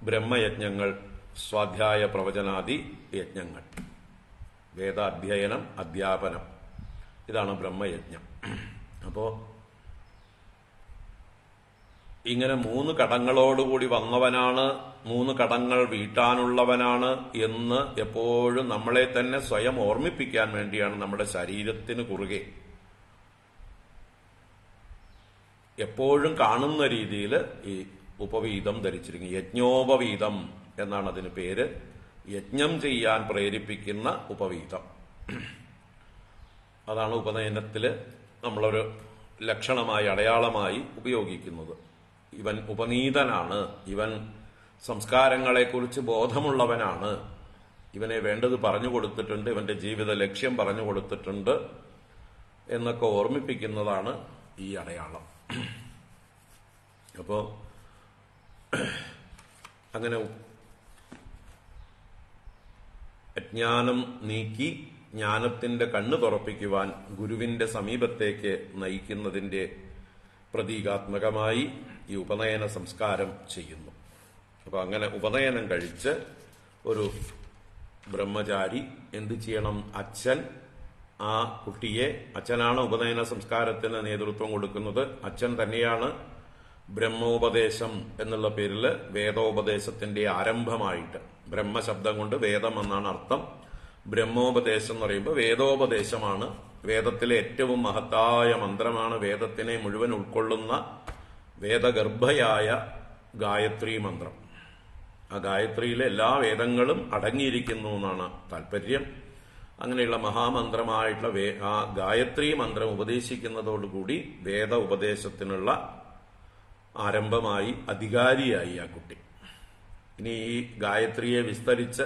ബ്രഹ്മയജ്ഞങ്ങൾ, സ്വാധ്യായ പ്രവചനാദി യജ്ഞങ്ങൾ, വേദാധ്യയനം, അധ്യാപനം, ഇതാണ് ബ്രഹ്മയജ്ഞം. അപ്പോ ഇങ്ങനെ 3 കടങ്ങളോടുകൂടി വന്നവനാണ്, 3 കടങ്ങൾ വീട്ടാനുള്ളവനാണ് എന്ന് എപ്പോഴും നമ്മളെ തന്നെ സ്വയം ഓർമ്മിപ്പിക്കാൻ വേണ്ടിയാണ് നമ്മുടെ ശരീരത്തിന് കുറുകെ എപ്പോഴും കാണുന്ന രീതിയിൽ ഈ ഉപവീതം ധരിച്ചിരിക്കും. യജ്ഞോപവീതം എന്നാണ് അതിന് പേര്. യജ്ഞം ചെയ്യാൻ പ്രേരിപ്പിക്കുന്ന ഉപവീതം. അതാണ് ഉപനയനത്തില് നമ്മളൊരു ലക്ഷണമായി, അടയാളമായി ഉപയോഗിക്കുന്നത്. ഇവൻ ഉപനീതനാണ്, ഇവൻ സംസ്കാരങ്ങളെക്കുറിച്ച് ബോധമുള്ളവനാണ്, ഇവനെ വേണ്ടത് പറഞ്ഞു കൊടുത്തിട്ടുണ്ട്, ഇവന്റെ ജീവിത ലക്ഷ്യം പറഞ്ഞു കൊടുത്തിട്ടുണ്ട് എന്നൊക്കെ ഓർമ്മിപ്പിക്കുന്നതാണ് ഈ അടയാളം. അപ്പോ അങ്ങനെ അജ്ഞാനം നീക്കി ജ്ഞാനത്തിന്റെ കണ്ണ് തുറപ്പിക്കുവാൻ ഗുരുവിന്റെ സമീപത്തേക്ക് നയിക്കുന്നതിന്റെ പ്രതീകാത്മകമായി ഈ ഉപനയന സംസ്കാരം ചെയ്യുന്നു. അപ്പൊ അങ്ങനെ ഉപനയനം കഴിച്ച് ഒരു ബ്രഹ്മചാരി എന്ത് ചെയ്യണം? അച്ഛൻ ആ കുട്ടിയെ, അച്ഛനാണ് ഉപനയന സംസ്കാരത്തിന് നേതൃത്വം കൊടുക്കുന്നത്. അച്ഛൻ തന്നെയാണ് ബ്രഹ്മോപദേശം എന്നുള്ള പേരിൽ വേദോപദേശത്തിന്റെ ആരംഭമായിട്ട്, ബ്രഹ്മശബ്ദം കൊണ്ട് വേദം എന്നാണ് അർത്ഥം. ബ്രഹ്മോപദേശം എന്ന് പറയുമ്പോൾ വേദോപദേശമാണ്. വേദത്തിലെ ഏറ്റവും മഹത്തായ മന്ത്രമാണ്, വേദത്തിനെ മുഴുവൻ ഉൾക്കൊള്ളുന്ന വേദഗർഭയായ ഗായത്രി മന്ത്രം. ആ ഗായത്രിയിലെ എല്ലാ വേദങ്ങളും അടങ്ങിയിരിക്കുന്നു എന്നാണ് താല്പര്യം. അങ്ങനെയുള്ള മഹാമന്ത്രമായിട്ടുള്ള ആ ഗായത്രി മന്ത്രം ഉപദേശിക്കുന്നതോടുകൂടി വേദ ഉപദേശത്തിനുള്ള ആരംഭമായി, അധികാരിയായി ആ കുട്ടി. ഇനി ഈ ഗായത്രിയെ വിസ്തരിച്ച്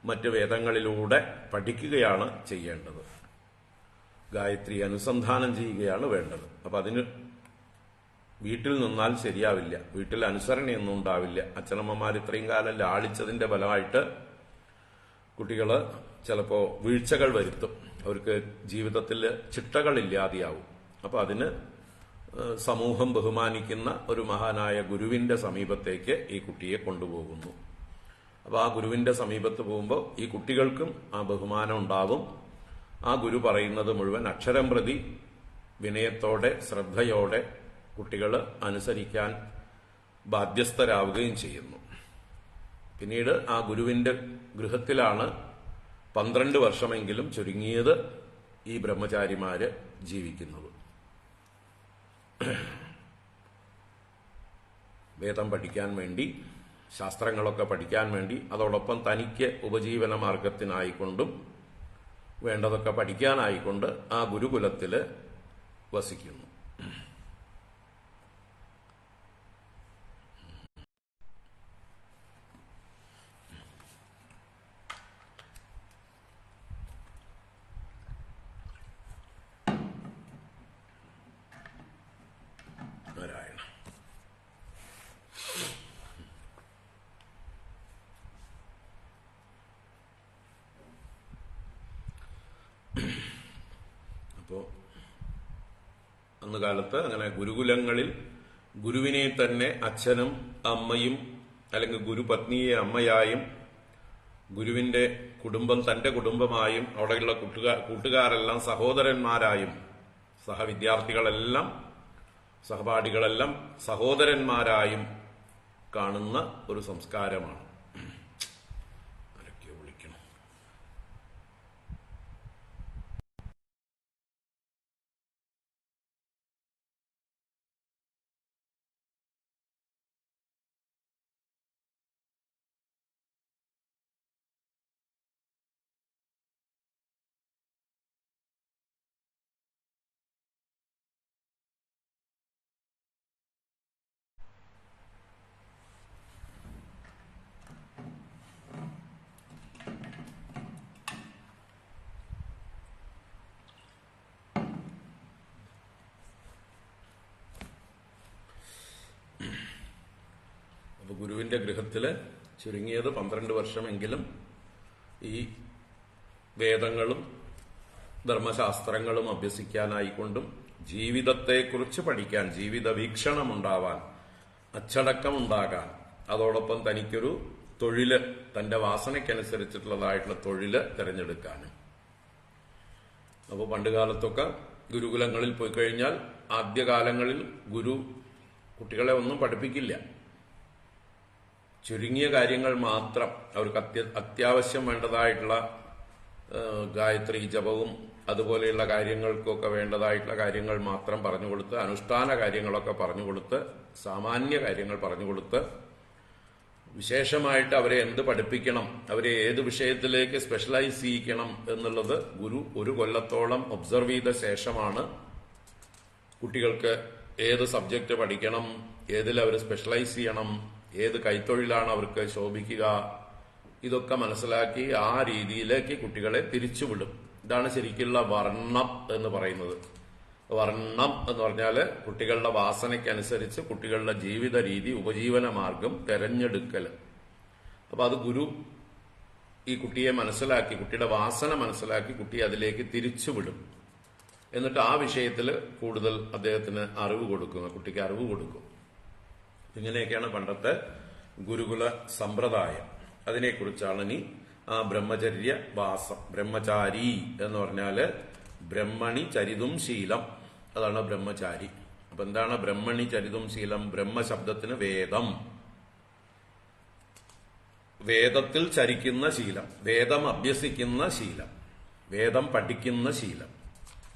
മറ്റ് വേദങ്ങളിലൂടെ പഠിക്കുകയാണ് ചെയ്യേണ്ടത്. ഗായത്രി അനുസന്ധാനം ചെയ്യുകയാണ് വേണ്ടത്. അപ്പൊ അതിന് വീട്ടിൽ നിന്നാൽ ശരിയാവില്ല, വീട്ടിൽ അനുസരണയൊന്നും ഉണ്ടാവില്ല. അച്ഛനമ്മമാർ ഇത്രയും കാലം ലാളിച്ചതിന്റെ ഫലമായിട്ട് കുട്ടികള് ചിലപ്പോ വീഴ്ചകൾ വരുത്തും, അവർക്ക് ജീവിതത്തിൽ ചിട്ടകളില്ലാതെയാവും. അപ്പൊ അതിന് സമൂഹം ബഹുമാനിക്കുന്ന ഒരു മഹാനായ ഗുരുവിന്റെ സമീപത്തേക്ക് ഈ കുട്ടിയെ കൊണ്ടുപോകുന്നു. അപ്പൊ ആ ഗുരുവിന്റെ സമീപത്ത് പോകുമ്പോൾ ഈ കുട്ടികൾക്കും ആ ബഹുമാനം ഉണ്ടാവും. ആ ഗുരു പറയുന്നത് മുഴുവൻ അക്ഷരം പ്രതി വിനയത്തോടെ ശ്രദ്ധയോടെ കുട്ടികൾ അനുസരിക്കാൻ ബാധ്യസ്ഥരാവുകയും ചെയ്യുന്നു. പിന്നീട് ആ ഗുരുവിന്റെ ഗൃഹത്തിലാണ് 12 വർഷമെങ്കിലും ചുരുങ്ങിയത് ഈ ബ്രഹ്മചാരിമാര് ജീവിക്കുന്നത്. വേദം പഠിക്കാൻ വേണ്ടി, ശാസ്ത്രങ്ങളൊക്കെ പഠിക്കാൻ വേണ്ടി, അതോടൊപ്പം തനിക്ക് ഉപജീവന മാർഗത്തിനായിക്കൊണ്ടും വേണ്ടതൊക്കെ പഠിക്കാനായിക്കൊണ്ട് ആ ഗുരുകുലത്തില് വസിക്കുന്നു. അപ്പോ അന്ന് കാലത്ത് അങ്ങനെ ഗുരുകുലങ്ങളിൽ ഗുരുവിനെ തന്നെ അച്ഛനും അമ്മയും, അല്ലെങ്കിൽ ഗുരുപത്നിയെ അമ്മയായും, ഗുരുവിന്റെ കുടുംബം തന്റെ കുടുംബമായും, അവിടെയുള്ള കൂട്ടുകാരെല്ലാം സഹോദരന്മാരായും, സഹവിദ്യാർത്ഥികളെല്ലാം സഹപാഠികളെല്ലാം സഹോദരന്മാരായും കാണുന്ന ഒരു സംസ്കാരമാണ്. ഗുരുവിന്റെ ഗൃഹത്തില് ചുരുങ്ങിയത് 12 വർഷമെങ്കിലും ഈ വേദങ്ങളും ധർമ്മശാസ്ത്രങ്ങളും അഭ്യസിക്കാനായിക്കൊണ്ടും ജീവിതത്തെക്കുറിച്ച് പഠിക്കാൻ, ജീവിത വീക്ഷണമുണ്ടാവാൻ, അച്ചടക്കമുണ്ടാകാൻ, അതോടൊപ്പം തനിക്കൊരു തൊഴില്, തന്റെ വാസനയ്ക്കനുസരിച്ചിട്ടുള്ളതായിട്ടുള്ള തൊഴില് തിരഞ്ഞെടുക്കാനും. അപ്പോൾ പണ്ടുകാലത്തൊക്കെ ഗുരുകുലങ്ങളിൽ പോയി കഴിഞ്ഞാൽ ആദ്യകാലങ്ങളിൽ ഗുരു കുട്ടികളെ ഒന്നും പഠിപ്പിക്കില്ല. ചുരുങ്ങിയ കാര്യങ്ങൾ മാത്രം, അവർക്ക് അത്യാവശ്യം വേണ്ടതായിട്ടുള്ള ഗായത്രി ജപവും അതുപോലെയുള്ള കാര്യങ്ങൾക്കൊക്കെ വേണ്ടതായിട്ടുള്ള കാര്യങ്ങൾ മാത്രം പറഞ്ഞുകൊടുത്ത്, അനുഷ്ഠാന കാര്യങ്ങളൊക്കെ പറഞ്ഞുകൊടുത്ത്, സാമാന്യ കാര്യങ്ങൾ പറഞ്ഞുകൊടുത്ത്, വിശേഷമായിട്ട് അവരെ എന്ത് പഠിപ്പിക്കണം, അവരെ ഏത് വിഷയത്തിലേക്ക് സ്പെഷ്യലൈസ് ചെയ്യിക്കണം എന്നുള്ളത് ഗുരു 1 കൊല്ലത്തോളം ഒബ്സർവ് ചെയ്ത ശേഷമാണ് കുട്ടികൾക്ക് ഏത് സബ്ജക്റ്റ് പഠിക്കണം, ഏതിൽ അവർ സ്പെഷ്യലൈസ് ചെയ്യണം, ഏത് കൈത്തൊഴിലാണ് അവർക്ക് ശോഭിക്കുക, ഇതൊക്കെ മനസ്സിലാക്കി ആ രീതിയിലേക്ക് കുട്ടികളെ തിരിച്ചുവിടും. ഇതാണ് ശരിക്കുള്ള വർണ്ണം എന്ന് പറയുന്നത്. വർണ്ണം എന്ന് പറഞ്ഞാല് കുട്ടികളുടെ വാസനയ്ക്കനുസരിച്ച് കുട്ടികളുടെ ജീവിത രീതി, ഉപജീവന മാർഗം തെരഞ്ഞെടുക്കൽ. അപ്പൊ അത് ഗുരു ഈ കുട്ടിയെ മനസ്സിലാക്കി, കുട്ടിയുടെ വാസന മനസ്സിലാക്കി കുട്ടിയെ അതിലേക്ക് തിരിച്ചുവിടും. എന്നിട്ട് ആ വിഷയത്തിൽ കൂടുതൽ അദ്ദേഹത്തിന് അറിവ് കൊടുക്കും, കുട്ടിക്ക് അറിവ് കൊടുക്കും. ഇങ്ങനെയൊക്കെയാണ് പണ്ടത്തെ ഗുരുകുല സമ്പ്രദായം. അതിനെക്കുറിച്ചാണ് ഇനി ആ ബ്രഹ്മചര്യ വാസം. ബ്രഹ്മചാരി എന്ന് പറഞ്ഞാല് ബ്രഹ്മണി ചരിതും ശീലം, അതാണ് ബ്രഹ്മചാരി. അപ്പൊ എന്താണ് ബ്രഹ്മണി ചരിതും ശീലം? ബ്രഹ്മശബ്ദത്തിന് വേദം, വേദത്തിൽ ചരിക്കുന്ന ശീലം, വേദം അഭ്യസിക്കുന്ന ശീലം, വേദം പഠിക്കുന്ന ശീലം,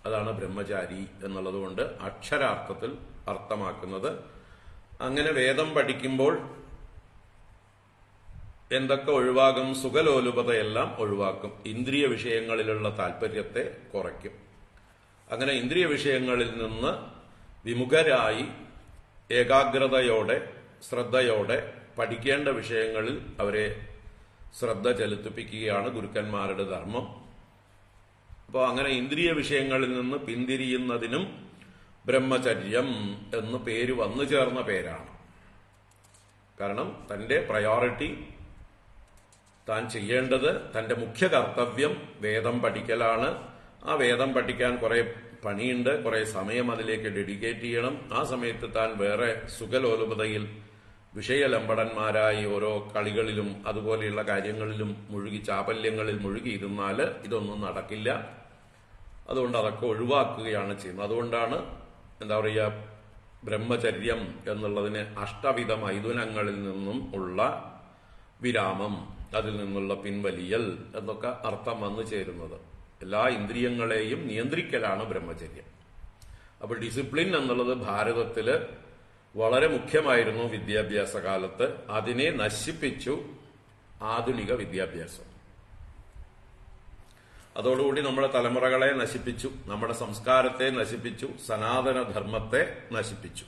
അതാണ് ബ്രഹ്മചാരി എന്നുള്ളത് കൊണ്ട് അക്ഷരാർത്ഥത്തിൽ അർത്ഥമാക്കുന്നത്. അങ്ങനെ വേദം പഠിക്കുമ്പോൾ എന്തൊക്കെ ഒഴിവാകും? സുഖലോലുപതയെല്ലാം ഒഴിവാക്കും, ഇന്ദ്രിയ വിഷയങ്ങളിലുള്ള താല്പര്യത്തെ കുറയ്ക്കും. അങ്ങനെ ഇന്ദ്രിയ വിഷയങ്ങളിൽ നിന്ന് വിമുഖരായി ഏകാഗ്രതയോടെ ശ്രദ്ധയോടെ പഠിക്കേണ്ട വിഷയങ്ങളിൽ അവരെ ശ്രദ്ധ ചെലുത്തിപ്പിക്കുകയാണ് ഗുരുക്കന്മാരുടെ ധർമ്മം. അപ്പോൾ അങ്ങനെ ഇന്ദ്രിയ വിഷയങ്ങളിൽ നിന്ന് പിന്തിരിയുന്നതിനും ബ്രഹ്മചര്യം എന്ന് പേര് വന്നു ചേർന്ന പേരാണ്. കാരണം തന്റെ പ്രയോറിറ്റി, താൻ ചെയ്യേണ്ടത്, തന്റെ മുഖ്യ കർത്തവ്യം വേദം പഠിക്കലാണ്. ആ വേദം പഠിക്കാൻ കുറെ പണിയുണ്ട്, കുറെ സമയം അതിലേക്ക് ഡെഡിക്കേറ്റ് ചെയ്യണം. ആ സമയത്ത് താൻ വേറെ സുഖലോലുപതയിൽ വിഷയലമ്പടന്മാരായി ഓരോ കളികളിലും അതുപോലെയുള്ള കാര്യങ്ങളിലും മുഴുകി, ചാപല്യങ്ങളിൽ മുഴുകിയിരുന്നാൽ ഇതൊന്നും നടക്കില്ല. അതുകൊണ്ട് അതൊക്കെ ഒഴിവാക്കുകയാണ് ചെയ്യുന്നത്. അതുകൊണ്ടാണ് എന്താ പറയുക, ബ്രഹ്മചര്യം എന്നുള്ളതിന് അഷ്ടവിധ മൈഥുനങ്ങളിൽ നിന്നും ഉള്ള വിരാമം, അതിൽ നിന്നുള്ള പിൻവലിയൽ എന്നൊക്കെ അർത്ഥം വന്നു ചേരുന്നത്. എല്ലാ ഇന്ദ്രിയങ്ങളെയും നിയന്ത്രിക്കലാണ് ബ്രഹ്മചര്യം. അപ്പൊ ഡിസിപ്ലിൻ എന്നുള്ളത് ഭാരതത്തില് വളരെ മുഖ്യമായിരുന്നു വിദ്യാഭ്യാസ കാലത്ത്. അതിനെ നശിപ്പിച്ചു ആധുനിക വിദ്യാഭ്യാസം. അതോടുകൂടി നമ്മുടെ തലമുറകളെ നശിപ്പിച്ചു, നമ്മുടെ സംസ്കാരത്തെ നശിപ്പിച്ചു, സനാതനധർമ്മത്തെ നശിപ്പിച്ചു.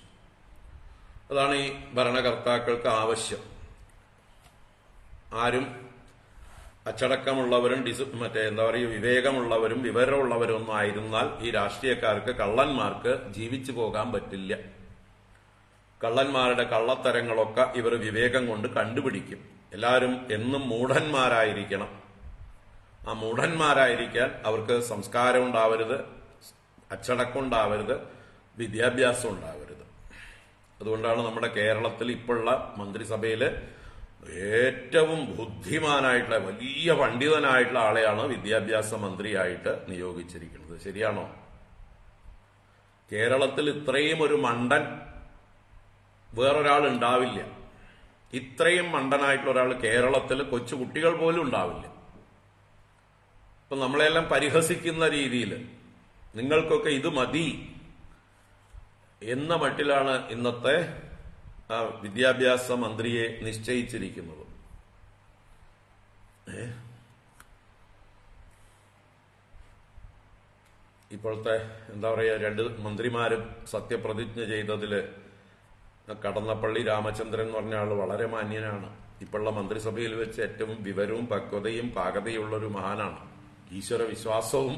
അതാണ് ഈ ഭരണകർത്താക്കൾക്ക് ആവശ്യം. ആരും അച്ചടക്കമുള്ളവരും എന്താ പറയുക, വിവേകമുള്ളവരും വിവരമുള്ളവരും ഒന്നും ആയിരുന്നാൽ ഈ രാഷ്ട്രീയക്കാർക്ക്, കള്ളന്മാർക്ക് ജീവിച്ചു പോകാൻ പറ്റില്ല. കള്ളന്മാരുടെ കള്ളത്തരങ്ങളൊക്കെ ഇവർ വിവേകം കൊണ്ട് കണ്ടുപിടിക്കും. എല്ലാവരും എന്നും മൂഢന്മാരായിരിക്കണം. ആ മൂഢന്മാരായിരിക്കാൻ അവർക്ക് സംസ്കാരം ഉണ്ടാവരുത്, അച്ചടക്കം ഉണ്ടാവരുത്, വിദ്യാഭ്യാസം ഉണ്ടാവരുത്. അതുകൊണ്ടാണ് നമ്മുടെ കേരളത്തിൽ ഇപ്പോഴുള്ള മന്ത്രിസഭയില് ഏറ്റവും ബുദ്ധിമാനായിട്ടുള്ള വലിയ പണ്ഡിതനായിട്ടുള്ള ആളെയാണ് വിദ്യാഭ്യാസ മന്ത്രിയായിട്ട് നിയോഗിച്ചിരിക്കുന്നത്. ശരിയാണോ? കേരളത്തിൽ ഇത്രയും ഒരു മണ്ടൻ വേറൊരാൾ ഉണ്ടാവില്ല. ഇത്രയും മണ്ടനായിട്ടുള്ള ഒരാൾ കേരളത്തിൽ കൊച്ചുകുട്ടികൾ പോലും ഉണ്ടാവില്ല. അപ്പൊ നമ്മളെല്ലാം പരിഹസിക്കുന്ന രീതിയിൽ നിങ്ങൾക്കൊക്കെ ഇത് മതി എന്ന മട്ടിലാണ് ഇന്നത്തെ വിദ്യാഭ്യാസ മന്ത്രിയെ നിശ്ചയിച്ചിരിക്കുന്നത്. ഇപ്പോഴത്തെ എന്താ പറയുക, 2 മന്ത്രിമാരും സത്യപ്രതിജ്ഞ ചെയ്തതില് കടന്നപ്പള്ളി രാമചന്ദ്രൻ എന്ന് പറഞ്ഞ ആള് വളരെ മാന്യനാണ്. ഇപ്പോഴുള്ള മന്ത്രിസഭയിൽ വെച്ച് ഏറ്റവും വിവരവും പക്വതയും പാകതയുള്ളൊരു മഹാനാണ്. ഈശ്വര വിശ്വാസവും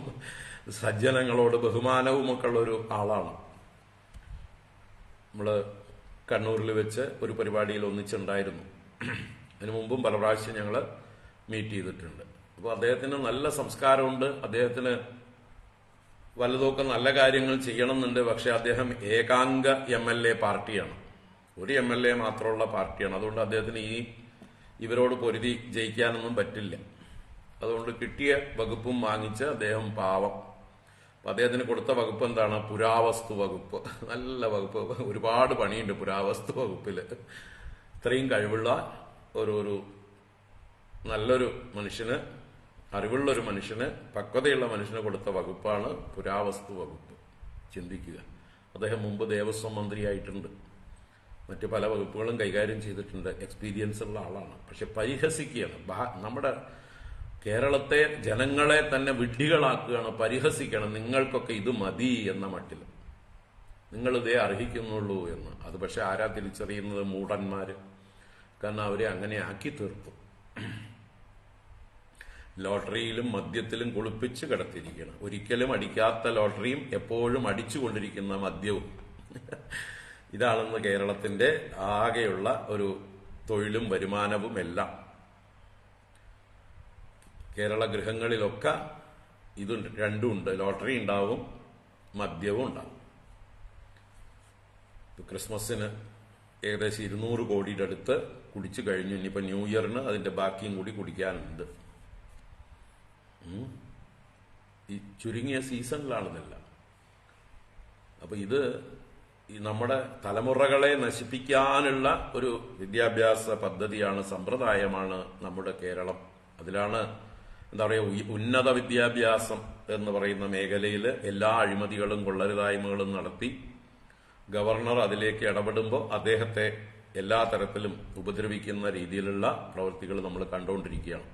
സജ്ജനങ്ങളോട് ബഹുമാനവും ഒക്കെ ഉള്ളൊരു ആളാണ്. നമ്മള് കണ്ണൂരിൽ വെച്ച് ഒരു പരിപാടിയിൽ ഒന്നിച്ചുണ്ടായിരുന്നു. അതിനു മുമ്പും പല പ്രാവശ്യം ഞങ്ങള് മീറ്റ് ചെയ്തിട്ടുണ്ട്. അപ്പോൾ അദ്ദേഹത്തിന് നല്ല സംസ്കാരമുണ്ട്, അദ്ദേഹത്തിന് വലുതൊക്കെ നല്ല കാര്യങ്ങൾ ചെയ്യണമെന്നുണ്ട്. പക്ഷെ അദ്ദേഹം ഏകാംഗ MLA പാർട്ടിയാണ്, ഒരു MLA മാത്രമുള്ള പാർട്ടിയാണ്. അതുകൊണ്ട് അദ്ദേഹത്തിന് ഇവരോട് പൊരുതി ജയിക്കാനൊന്നും പറ്റില്ല. അതുകൊണ്ട് കിട്ടിയ വകുപ്പും വാങ്ങിച്ച് അദ്ദേഹം പാവം. അപ്പൊ അദ്ദേഹത്തിന് കൊടുത്ത വകുപ്പ് എന്താണ്? പുരാവസ്തു വകുപ്പ്. നല്ല വകുപ്പ്, ഒരുപാട് പണിയുണ്ട് പുരാവസ്തു വകുപ്പില്. ഇത്രയും കഴിവുള്ള ഒരു നല്ലൊരു മനുഷ്യന്, അറിവുള്ളൊരു മനുഷ്യന്, പക്വതയുള്ള മനുഷ്യന് കൊടുത്ത വകുപ്പാണ് പുരാവസ്തു വകുപ്പ്. ചിന്തിക്കുക. അദ്ദേഹം മുമ്പ് ദേവസ്വം മന്ത്രിയായിട്ടുണ്ട്, മറ്റു പല വകുപ്പുകളും കൈകാര്യം ചെയ്തിട്ടുണ്ട്, എക്സ്പീരിയൻസ് ഉള്ള ആളാണ്. പക്ഷെ പരിഹസിക്കുകയാണ്. നമ്മുടെ കേരളത്തെ, ജനങ്ങളെ തന്നെ വിഡ്ഢികളാക്കുകയാണ്, പരിഹസിക്കണം. നിങ്ങൾക്കൊക്കെ ഇത് മതി എന്ന മട്ടിൽ, നിങ്ങൾ ഇതേ അർഹിക്കുന്നുള്ളൂ എന്ന്. അത് പക്ഷെ ആരാ തിരിച്ചറിയുന്നത്? മൂഢന്മാര്. കാരണം അവരെ അങ്ങനെ ആക്കി തീർത്തു. ലോട്ടറിയിലും മദ്യത്തിലും കുളിപ്പിച്ച് കിടത്തിയിരിക്കണം. ഒരിക്കലും അടിക്കാത്ത ലോട്ടറിയും എപ്പോഴും അടിച്ചുകൊണ്ടിരിക്കുന്ന മദ്യവും. ഇതാണെന്ന് കേരളത്തിന്റെ ആകെയുള്ള ഒരു തൊഴിലും വരുമാനവും എല്ലാം. കേരള ഗൃഹങ്ങളിലൊക്കെ ഇത് രണ്ടും ഉണ്ട്. ലോട്ടറി ഉണ്ടാവും, മദ്യവും ഉണ്ടാവും. ക്രിസ്മസിന് ഏകദേശം 200 കോടിയുടെ അടുത്ത് കുടിച്ചു കഴിഞ്ഞു. ഇനിയിപ്പോൾ ന്യൂ ഇയറിന് അതിന്റെ ബാക്കിയും കൂടി കുടിക്കാനുണ്ട്. ഈ ചുരുങ്ങിയ സീസണിലാണിതല്ല. അപ്പൊ ഇത് നമ്മുടെ തലമുറകളെ നശിപ്പിക്കാനുള്ള ഒരു വിദ്യാഭ്യാസ പദ്ധതിയാണ്, സമ്പ്രദായമാണ് നമ്മുടെ കേരളം. അതിലാണ് എന്താ പറയുക, ഉന്നത വിദ്യാഭ്യാസം എന്ന് പറയുന്ന മേഖലയിൽ എല്ലാ അഴിമതികളും കൊള്ളരുതായ്മകളും നടത്തി ഗവർണർ അതിലേക്ക് ഇടപെടുമ്പോൾ അദ്ദേഹത്തെ എല്ലാ തരത്തിലും ഉപദ്രവിക്കുന്ന രീതിയിലുള്ള പ്രവൃത്തികൾ നമ്മൾ കണ്ടുകൊണ്ടിരിക്കുകയാണ്.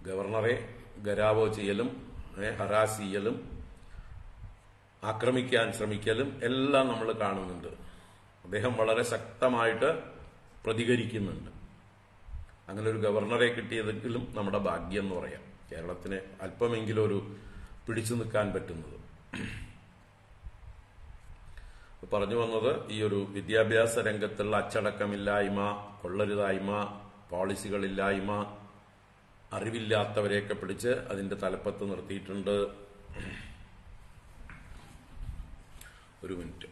ഗവർണറെ ഗരാവോ ചെയ്യലും ഹരാസ് ചെയ്യലും ആക്രമിക്കാൻ ശ്രമിക്കലും എല്ലാം നമ്മൾ കാണുന്നുണ്ട്. അദ്ദേഹം വളരെ ശക്തമായിട്ട് പ്രതികരിക്കുന്നുണ്ട്. അങ്ങനെ ഒരു ഗവർണറെ കിട്ടിയതെങ്കിലും നമ്മുടെ ഭാഗ്യം എന്ന് പറയാം. കേരളത്തിന് അല്പമെങ്കിലും ഒരു പിടിച്ചു നിൽക്കാൻ പറ്റുന്നത്. പറഞ്ഞു വന്നത് ഈ ഒരു വിദ്യാഭ്യാസ രംഗത്തുള്ള അച്ചടക്കമില്ലായ്മ, കൊള്ളരുതായ്മ, പോളിസികളില്ലായ്മ, അറിവില്ലാത്തവരെയൊക്കെ പിടിച്ച് അതിന്റെ തലപ്പത്ത് നിർത്തിയിട്ടുണ്ട്. ഒരു മിനിറ്റ്.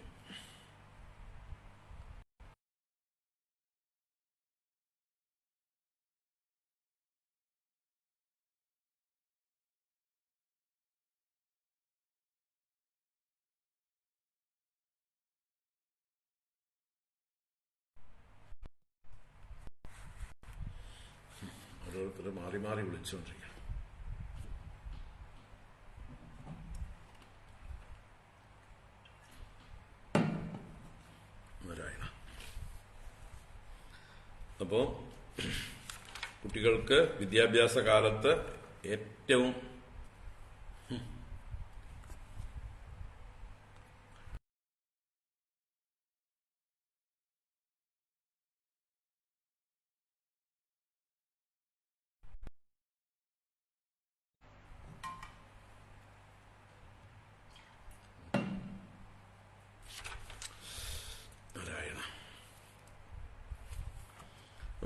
ഓരോരുത്തർ മാറി മാറി വിളിച്ചുകൊണ്ടിരിക്കണം. അപ്പോ കുട്ടികൾക്ക് വിദ്യാഭ്യാസ കാലത്ത് ഏറ്റവും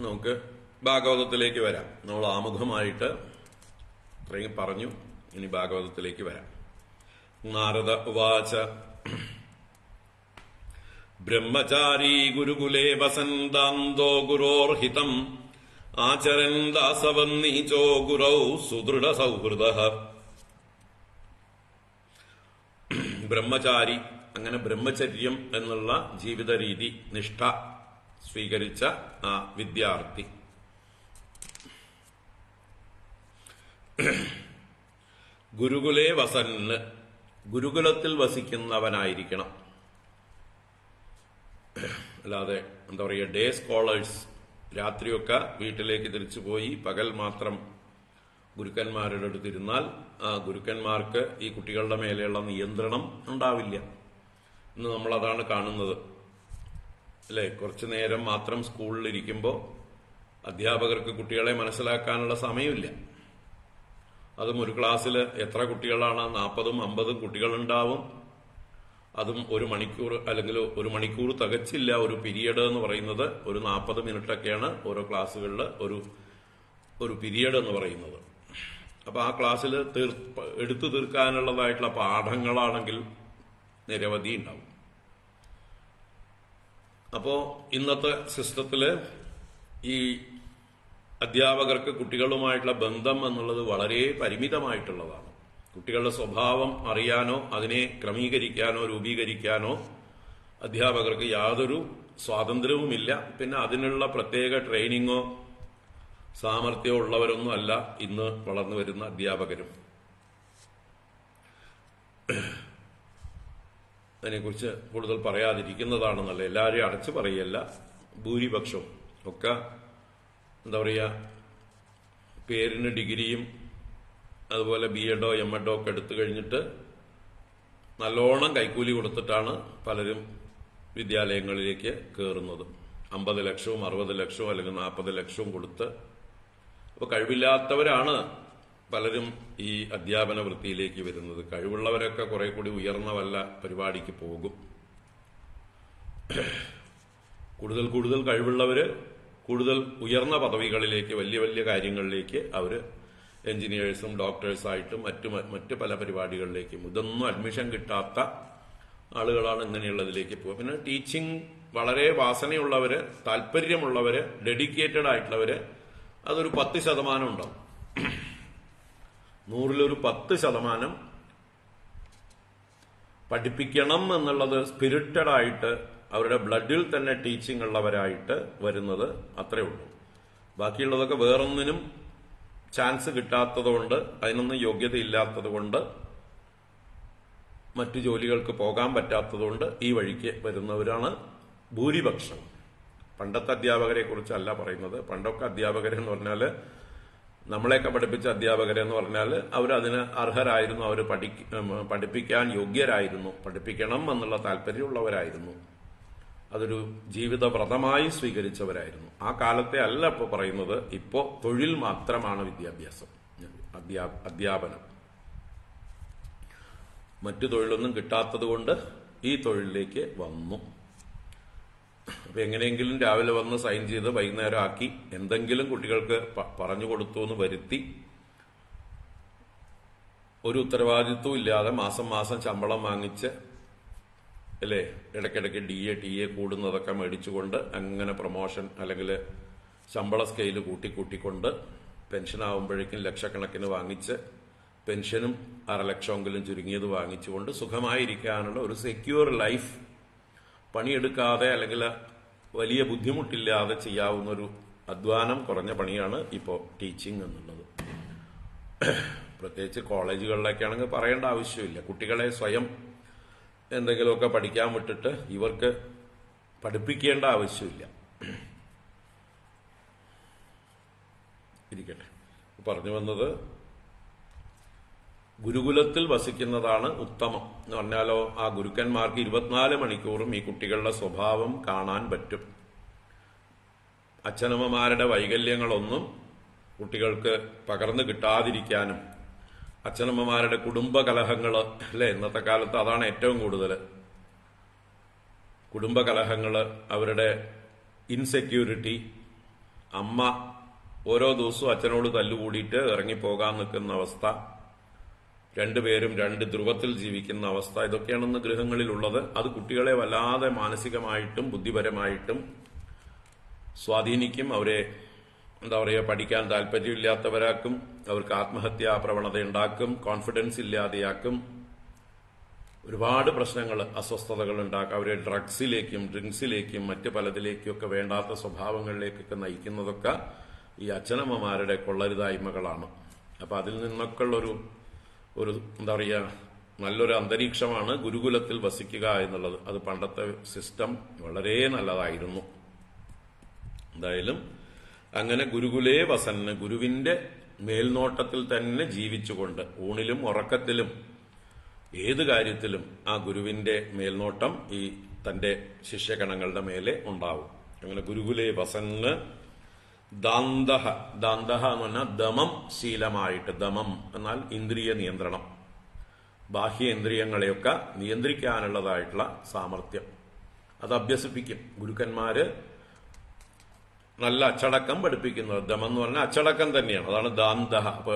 നമുക്ക് ഭാഗവതത്തിലേക്ക് വരാം. നമ്മൾ ആമുഖമായിട്ട് ഇത്രയും പറഞ്ഞു. ഇനി ഭാഗവതത്തിലേക്ക് വരാം. നാരദ ഉവാച ബ്രഹ്മചാരീ ഗുരുകുലേ വസന്താന്തോ ഗുരോർഹിതം ആചരൻ ദാസവന്നീചോ ഗുരൗ സുദൃഢ സൗഹൃദഃ. ബ്രഹ്മചാരി, അങ്ങനെ ബ്രഹ്മചര്യം എന്നുള്ള ജീവിത രീതി, നിഷ്ഠ സ്വീകരിച്ച ആ വിദ്യാർത്ഥി ഗുരുകുലേ വസന്, ഗുരുകുലത്തിൽ വസിക്കുന്നവനായിരിക്കണം. അല്ലാതെ എന്താ പറയുക, ഡേ സ്കോളേഴ്സ് രാത്രിയൊക്കെ വീട്ടിലേക്ക് തിരിച്ചുപോയി പകൽ മാത്രം ഗുരുക്കന്മാരുടെ അടുത്തിരുന്നാൽ ആ ഗുരുക്കന്മാർക്ക് ഈ കുട്ടികളുടെ മേലെയുള്ള നിയന്ത്രണം ഉണ്ടാവില്ല. ഇന്ന് നമ്മളതാണ് കാണുന്നത് അല്ലെ. കുറച്ചു നേരം മാത്രം സ്കൂളിലിരിക്കുമ്പോൾ അധ്യാപകർക്ക് കുട്ടികളെ മനസ്സിലാക്കാനുള്ള സമയമില്ല. അതും ഒരു ക്ലാസ്സിൽ എത്ര കുട്ടികളാണ്? 40ഉം 50ഉം കുട്ടികളുണ്ടാവും. അതും ഒരു മണിക്കൂർ അല്ലെങ്കിൽ ഒരു മണിക്കൂർ തികച്ചില്ല ഒരു പീരിയഡ് എന്ന് പറയുന്നത്. ഒരു 40 മിനിറ്റൊക്കെയാണ് ഓരോ ക്ലാസ്സുകളിൽ ഒരു പീരിയഡ് എന്ന് പറയുന്നത്. അപ്പൊ ആ ക്ലാസ്സിൽ എടുത്തു തീർക്കാനുള്ളതായിട്ടുള്ള പാഠങ്ങളാണെങ്കിൽ നിരവധി ഉണ്ടാവും. അപ്പോ ഇന്നത്തെ സിസ്റ്റത്തില് ഈ അധ്യാപകർക്ക് കുട്ടികളുമായിട്ടുള്ള ബന്ധം എന്നുള്ളത് വളരെ പരിമിതമായിട്ടുള്ളതാണ്. കുട്ടികളുടെ സ്വഭാവം അറിയാനോ അതിനെ ക്രമീകരിക്കാനോ രൂപീകരിക്കാനോ അധ്യാപകർക്ക് യാതൊരു സ്വാതന്ത്ര്യവുമില്ല. പിന്നെ അതിനുള്ള പ്രത്യേക ട്രെയിനിങ്ങോ സാമർഥ്യമോ ഉള്ളവരൊന്നും അല്ല ഇന്ന് വളർന്നു വരുന്ന അധ്യാപകരും. അതിനെക്കുറിച്ച് കൂടുതൽ പറയാതിരിക്കുന്നതാണെന്നല്ല, എല്ലാവരെയും അടച്ചു പറയല്ല. ഭൂരിപക്ഷവും ഒക്കെ എന്താ പറയുക, പേരിന് ഡിഗ്രിയും അതുപോലെ BEdോ MEdോ ഒക്കെ എടുത്തു കഴിഞ്ഞിട്ട് നല്ലോണം കൈക്കൂലി കൊടുത്തിട്ടാണ് പലരും വിദ്യാലയങ്ങളിലേക്ക് കയറുന്നത്. 50 ലക്ഷവും 60 ലക്ഷവും അല്ലെങ്കിൽ 40 ലക്ഷവും കൊടുത്ത്. അപ്പോൾ കഴിവില്ലാത്തവരാണ് പലരും ഈ അധ്യാപന വൃത്തിയിലേക്ക് വരുന്നത്. കഴിവുള്ളവരൊക്കെ കുറെ കൂടി ഉയർന്ന വല്ല പരിപാടിക്ക് പോകും. കൂടുതൽ കൂടുതൽ കഴിവുള്ളവര് കൂടുതൽ ഉയർന്ന പദവികളിലേക്ക്, വലിയ വലിയ കാര്യങ്ങളിലേക്ക് അവര് എഞ്ചിനീയേഴ്സും ഡോക്ടേഴ്സായിട്ടും മറ്റു പല പരിപാടികളിലേക്കും. ഇതൊന്നും അഡ്മിഷൻ കിട്ടാത്ത ആളുകളാണ് ഇങ്ങനെയുള്ളതിലേക്ക് പോകുക. പിന്നെ ടീച്ചിങ് വളരെ വാസനയുള്ളവര്, താല്പര്യമുള്ളവര്, ഡെഡിക്കേറ്റഡ് ആയിട്ടുള്ളവര് അതൊരു 10% ഉണ്ടാവും. 100-ൽ 10% പഠിപ്പിക്കണം എന്നുള്ളത് സ്പിരിറ്റഡ് ആയിട്ട് അവരുടെ ബ്ലഡിൽ തന്നെ ടീച്ചിങ് ഉള്ളവരായിട്ട് വരുന്നത് അത്രേ ഉള്ളൂ. ബാക്കിയുള്ളതൊക്കെ വേറൊന്നിനും ചാൻസ് കിട്ടാത്തതുകൊണ്ട്, അതിനൊന്നും യോഗ്യത ഇല്ലാത്തത് കൊണ്ട്, മറ്റു ജോലികൾക്ക് പോകാൻ പറ്റാത്തതുകൊണ്ട് ഈ വഴിക്ക് വരുന്നവരാണ് ഭൂരിപക്ഷം. പണ്ടത്തെ അധ്യാപകരെ കുറിച്ചല്ല പറയുന്നത്. പണ്ടൊക്കെ അധ്യാപകരെന്ന് പറഞ്ഞാൽ, നമ്മളെയൊക്കെ പഠിപ്പിച്ച അധ്യാപകരെന്ന് പറഞ്ഞാൽ അവരതിന് അർഹരായിരുന്നു, അവർ പഠിപ്പിക്കാൻ യോഗ്യരായിരുന്നു, പഠിപ്പിക്കണം എന്നുള്ള താല്പര്യമുള്ളവരായിരുന്നു, അതൊരു ജീവിതവ്രതമായി സ്വീകരിച്ചവരായിരുന്നു. ആ കാലത്തെ അല്ല ഇപ്പോൾ പറയുന്നത്. ഇപ്പോൾ തൊഴിൽ മാത്രമാണ് വിദ്യാഭ്യാസം, അധ്യാപനം. മറ്റു തൊഴിലൊന്നും കിട്ടാത്തത് കൊണ്ട് ഈ തൊഴിലിലേക്ക് വന്നു. അപ്പൊ എങ്ങനെയെങ്കിലും രാവിലെ വന്ന് സൈൻ ചെയ്ത് വൈകുന്നേരം ആക്കി എന്തെങ്കിലും കുട്ടികൾക്ക് പറഞ്ഞു കൊടുത്തു എന്ന് വരുത്തി, ഒരു ഉത്തരവാദിത്വം ഇല്ലാതെ മാസം മാസം ശമ്പളം വാങ്ങിച്ച്, അല്ലേ, ഇടയ്ക്കിടയ്ക്ക് DA കൂടുന്നതൊക്കെ മേടിച്ചുകൊണ്ട് അങ്ങനെ പ്രൊമോഷൻ അല്ലെങ്കിൽ ശമ്പള സ്കെയിൽ കൂട്ടിക്കൊണ്ട് പെൻഷൻ ആവുമ്പോഴേക്കും ലക്ഷക്കണക്കിന് വാങ്ങിച്ച്, പെൻഷനും 1/2 ലക്ഷമെങ്കിലും ചുരുങ്ങിയത് വാങ്ങിച്ചുകൊണ്ട് സുഖമായിരിക്കാനുള്ള ഒരു സെക്യൂർ ലൈഫ്, പണിയെടുക്കാതെ അല്ലെങ്കിൽ വലിയ ബുദ്ധിമുട്ടില്ലാതെ ചെയ്യാവുന്നൊരു അധ്വാനം കുറഞ്ഞ പണിയാണ് ഇപ്പോൾ ടീച്ചിങ് എന്നുള്ളത്. പ്രത്യേകിച്ച് കോളേജുകളിലൊക്കെ ആണെങ്കിൽ പറയേണ്ട ആവശ്യമില്ല. കുട്ടികളെ സ്വയം എന്തെങ്കിലുമൊക്കെ പഠിക്കാൻ വിട്ടിട്ട് ഇവർക്ക് പഠിപ്പിക്കേണ്ട ആവശ്യമില്ല. ഇരിക്കട്ടെ, പറഞ്ഞു വന്നത് ഗുരുകുലത്തിൽ വസിക്കുന്നതാണ് ഉത്തമം എന്ന് പറഞ്ഞാലോ, ആ ഗുരുക്കന്മാർക്ക് 24 മണിക്കൂറും ഈ കുട്ടികളുടെ സ്വഭാവം കാണാൻ പറ്റും. അച്ഛനമ്മമാരുടെ വൈകല്യങ്ങളൊന്നും കുട്ടികൾക്ക് പകർന്നു കിട്ടാതിരിക്കാനും, അച്ഛനമ്മമാരുടെ കുടുംബകലഹങ്ങൾ, അല്ലെ, ഇന്നത്തെ കാലത്ത് അതാണ് ഏറ്റവും കൂടുതൽ. കുടുംബകലഹങ്ങൾ, അവരുടെ ഇൻസെക്യൂരിറ്റി, അമ്മ ഓരോ ദിവസവും അച്ഛനോട് തല്ലുകൂടിയിട്ട് ഇറങ്ങിപ്പോകാൻ നിൽക്കുന്ന അവസ്ഥ, രണ്ടുപേരും 2 ധ്രുവത്തിൽ ജീവിക്കുന്ന അവസ്ഥ, ഇതൊക്കെയാണ് ഇന്ന് ഗൃഹങ്ങളിലുള്ളത്. അത് കുട്ടികളെ വല്ലാതെ മാനസികമായിട്ടും ബുദ്ധിപരമായിട്ടും സ്വാധീനിക്കും. അവരെ എന്താ പറയുക, പഠിക്കാൻ താല്പര്യമില്ലാത്തവരാക്കും, അവർക്ക് ആത്മഹത്യാ പ്രവണത ഉണ്ടാക്കും, കോൺഫിഡൻസ് ഇല്ലാതെയാക്കും, ഒരുപാട് പ്രശ്നങ്ങൾ, അസ്വസ്ഥതകൾ ഉണ്ടാക്കും. അവരെ ഡ്രിങ്ക്സിലേക്കും മറ്റ് പലതിലേക്കൊക്കെ വേണ്ടാത്ത സ്വഭാവങ്ങളിലേക്കൊക്കെ നയിക്കുന്നതൊക്കെ ഈ അച്ഛനമ്മമാരുടെ കൊള്ളരുതായ്മകളാണ്. അപ്പൊ അതിൽ നിന്നൊക്കെ ഉള്ളൊരു എന്താ പറയുക, നല്ലൊരു അന്തരീക്ഷമാണ് ഗുരുകുലത്തിൽ വസിക്കുക എന്നുള്ളത്. അത് പണ്ടത്തെ സിസ്റ്റം വളരെ നല്ലതായിരുന്നു. എന്തായാലും അങ്ങനെ ഗുരുകുലേ വസന്ന്, ഗുരുവിന്റെ മേൽനോട്ടത്തിൽ തന്നെ ജീവിച്ചുകൊണ്ട്, ഊണിലും ഉറക്കത്തിലും ഏത് കാര്യത്തിലും ആ ഗുരുവിന്റെ മേൽനോട്ടം ഈ തന്റെ ശിഷ്യഗണങ്ങളുടെ മേലെ ഉണ്ടാവും. അങ്ങനെ ഗുരുകുലേ വസന്ന് ദാന്തഹ, ദാന്തഹ എന്ന് പറഞ്ഞാൽ ദമം ശീലമായിട്ട്, ദമം എന്നാൽ ഇന്ദ്രിയ നിയന്ത്രണം, ബാഹ്യേന്ദ്രിയങ്ങളെയൊക്കെ നിയന്ത്രിക്കാനുള്ളതായിട്ടുള്ള സാമർഥ്യം, അത് അഭ്യസിപ്പിക്കും ഗുരുക്കന്മാര്. നല്ല അച്ചടക്കം പഠിപ്പിക്കുന്നത്, ദമം എന്ന് പറഞ്ഞാൽ അച്ചടക്കം തന്നെയാണ്, അതാണ് ദാന്തഹ. അപ്പൊ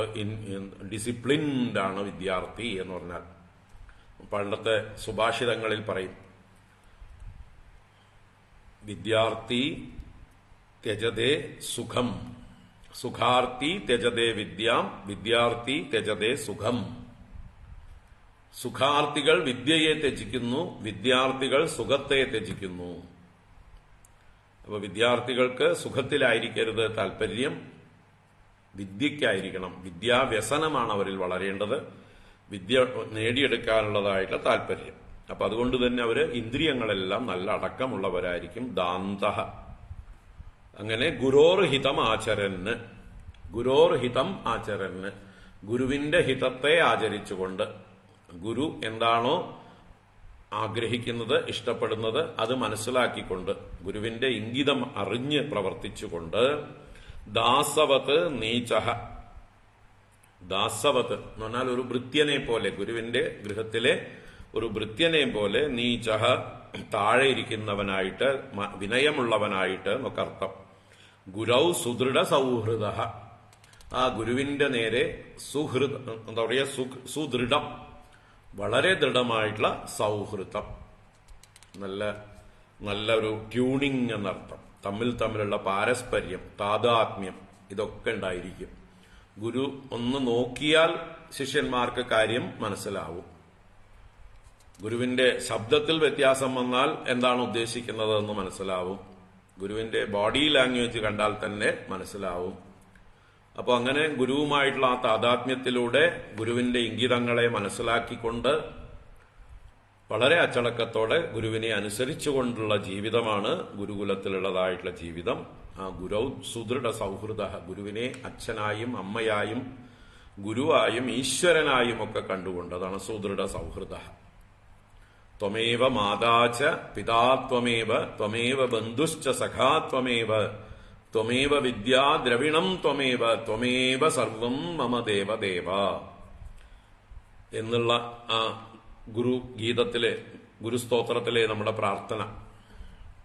ഡിസിപ്ലിൻഡ് ആണ് വിദ്യാർത്ഥി എന്ന് പറഞ്ഞാൽ. പണ്ടത്തെ സുഭാഷിതങ്ങളിൽ പറയും, വിദ്യാർത്ഥി ത്യജതേ സുഖം, സുഖാർത്ഥി ത്യജതേ വിദ്യാം, വിദ്യാർത്ഥി ത്യജതേ സുഖം. സുഖാർത്ഥികൾ വിദ്യയെ ത്യജിക്കുന്നു, വിദ്യാർത്ഥികൾ സുഖത്തെ ത്യജിക്കുന്നു. അപ്പൊ വിദ്യാർത്ഥികൾക്ക് സുഖത്തിലായിരിക്കരുത് താല്പര്യം, വിദ്യയ്ക്കായിരിക്കണം. വിദ്യാവ്യസനമാണ് അവരിൽ വളരേണ്ടത്, വിദ്യ നേടിയെടുക്കാനുള്ളതായിട്ടുള്ള താല്പര്യം. അപ്പൊ അതുകൊണ്ട് തന്നെ അവര് ഇന്ദ്രിയങ്ങളെല്ലാം നല്ല അടക്കമുള്ളവരായിരിക്കും. ദാന്തഹ. അങ്ങനെ ഗുരോർഹിതം ആചരന്, ഗുരോർഹിതം ആചരന്, ഗുരുവിന്റെ ഹിതത്തെ ആചരിച്ചുകൊണ്ട്, ഗുരു എന്താണോ ആഗ്രഹിക്കുന്നത്, ഇഷ്ടപ്പെടുന്നത്, അത് മനസ്സിലാക്കിക്കൊണ്ട്, ഗുരുവിന്റെ ഇംഗിതം അറിഞ്ഞ് പ്രവർത്തിച്ചുകൊണ്ട്, ദാസവത് നീചഹ, ദാസവത് എന്ന് പറഞ്ഞാൽ ഒരു ഭൃത്യനെ പോലെ, ഗുരുവിന്റെ ഗൃഹത്തിലെ ഒരു ഭൃത്യനെ പോലെ, നീചഹ താഴെ ഇരിക്കുന്നവനായിട്ട്, വിനയമുള്ളവനായിട്ട് എന്നൊക്കെ അർത്ഥം. ഗുരൗ സുദൃഢ സൗഹൃദ, ആ ഗുരുവിന്റെ നേരെ എന്താ പറയുക, സുദൃഢം, വളരെ ദൃഢമായിട്ടുള്ള സൗഹൃദം, നല്ലൊരു ട്യൂണിങ് എന്നർത്ഥം, തമ്മിലുള്ള പാരസ്പര്യം, താദാത്മ്യം, ഇതൊക്കെ ഉണ്ടായിരിക്കും. ഗുരു ഒന്ന് നോക്കിയാൽ ശിഷ്യന്മാർക്ക് കാര്യം മനസ്സിലാവും. ഗുരുവിന്റെ ശബ്ദത്തിൽ വ്യത്യാസം വന്നാൽ എന്താണ് ഉദ്ദേശിക്കുന്നത് എന്ന് മനസ്സിലാവും. ഗുരുവിന്റെ ബോഡി ലാംഗ്വേജ് കണ്ടാൽ തന്നെ മനസ്സിലാവും. അപ്പോൾ അങ്ങനെ ഗുരുവുമായിട്ടുള്ള ആ താദാത്മ്യത്തിലൂടെ ഗുരുവിന്റെ ഇംഗിതങ്ങളെ മനസ്സിലാക്കിക്കൊണ്ട് വളരെ അച്ചടക്കത്തോടെ ഗുരുവിനെ അനുസരിച്ചുകൊണ്ടുള്ള ജീവിതമാണ് ഗുരുകുലത്തിലുള്ളതായിട്ടുള്ള ജീവിതം. ആ ഗുരൗ സുദൃഢ സൗഹൃദ, ഗുരുവിനെ അച്ഛനായും അമ്മയായും ഗുരുവായും ഈശ്വരനായും ഒക്കെ കണ്ടുകൊണ്ട്, അതാണ് സുദൃഢ സൗഹൃദ. ത്വമേവ മാതാച പിതാ ത്വമേവ, ത്വമേവ ബന്ധുശ്ച സഖാ ത്വമേവ, ത്വമേവ വിദ്യാ ദ്രവിണം ത്വമേവ, ത്വമേവ സർവം മമ ദേവദേവ എന്നുള്ള ആ ഗുരുഗീതത്തിലെ, ഗുരുസ്തോത്രത്തിലെ നമ്മുടെ പ്രാർത്ഥന,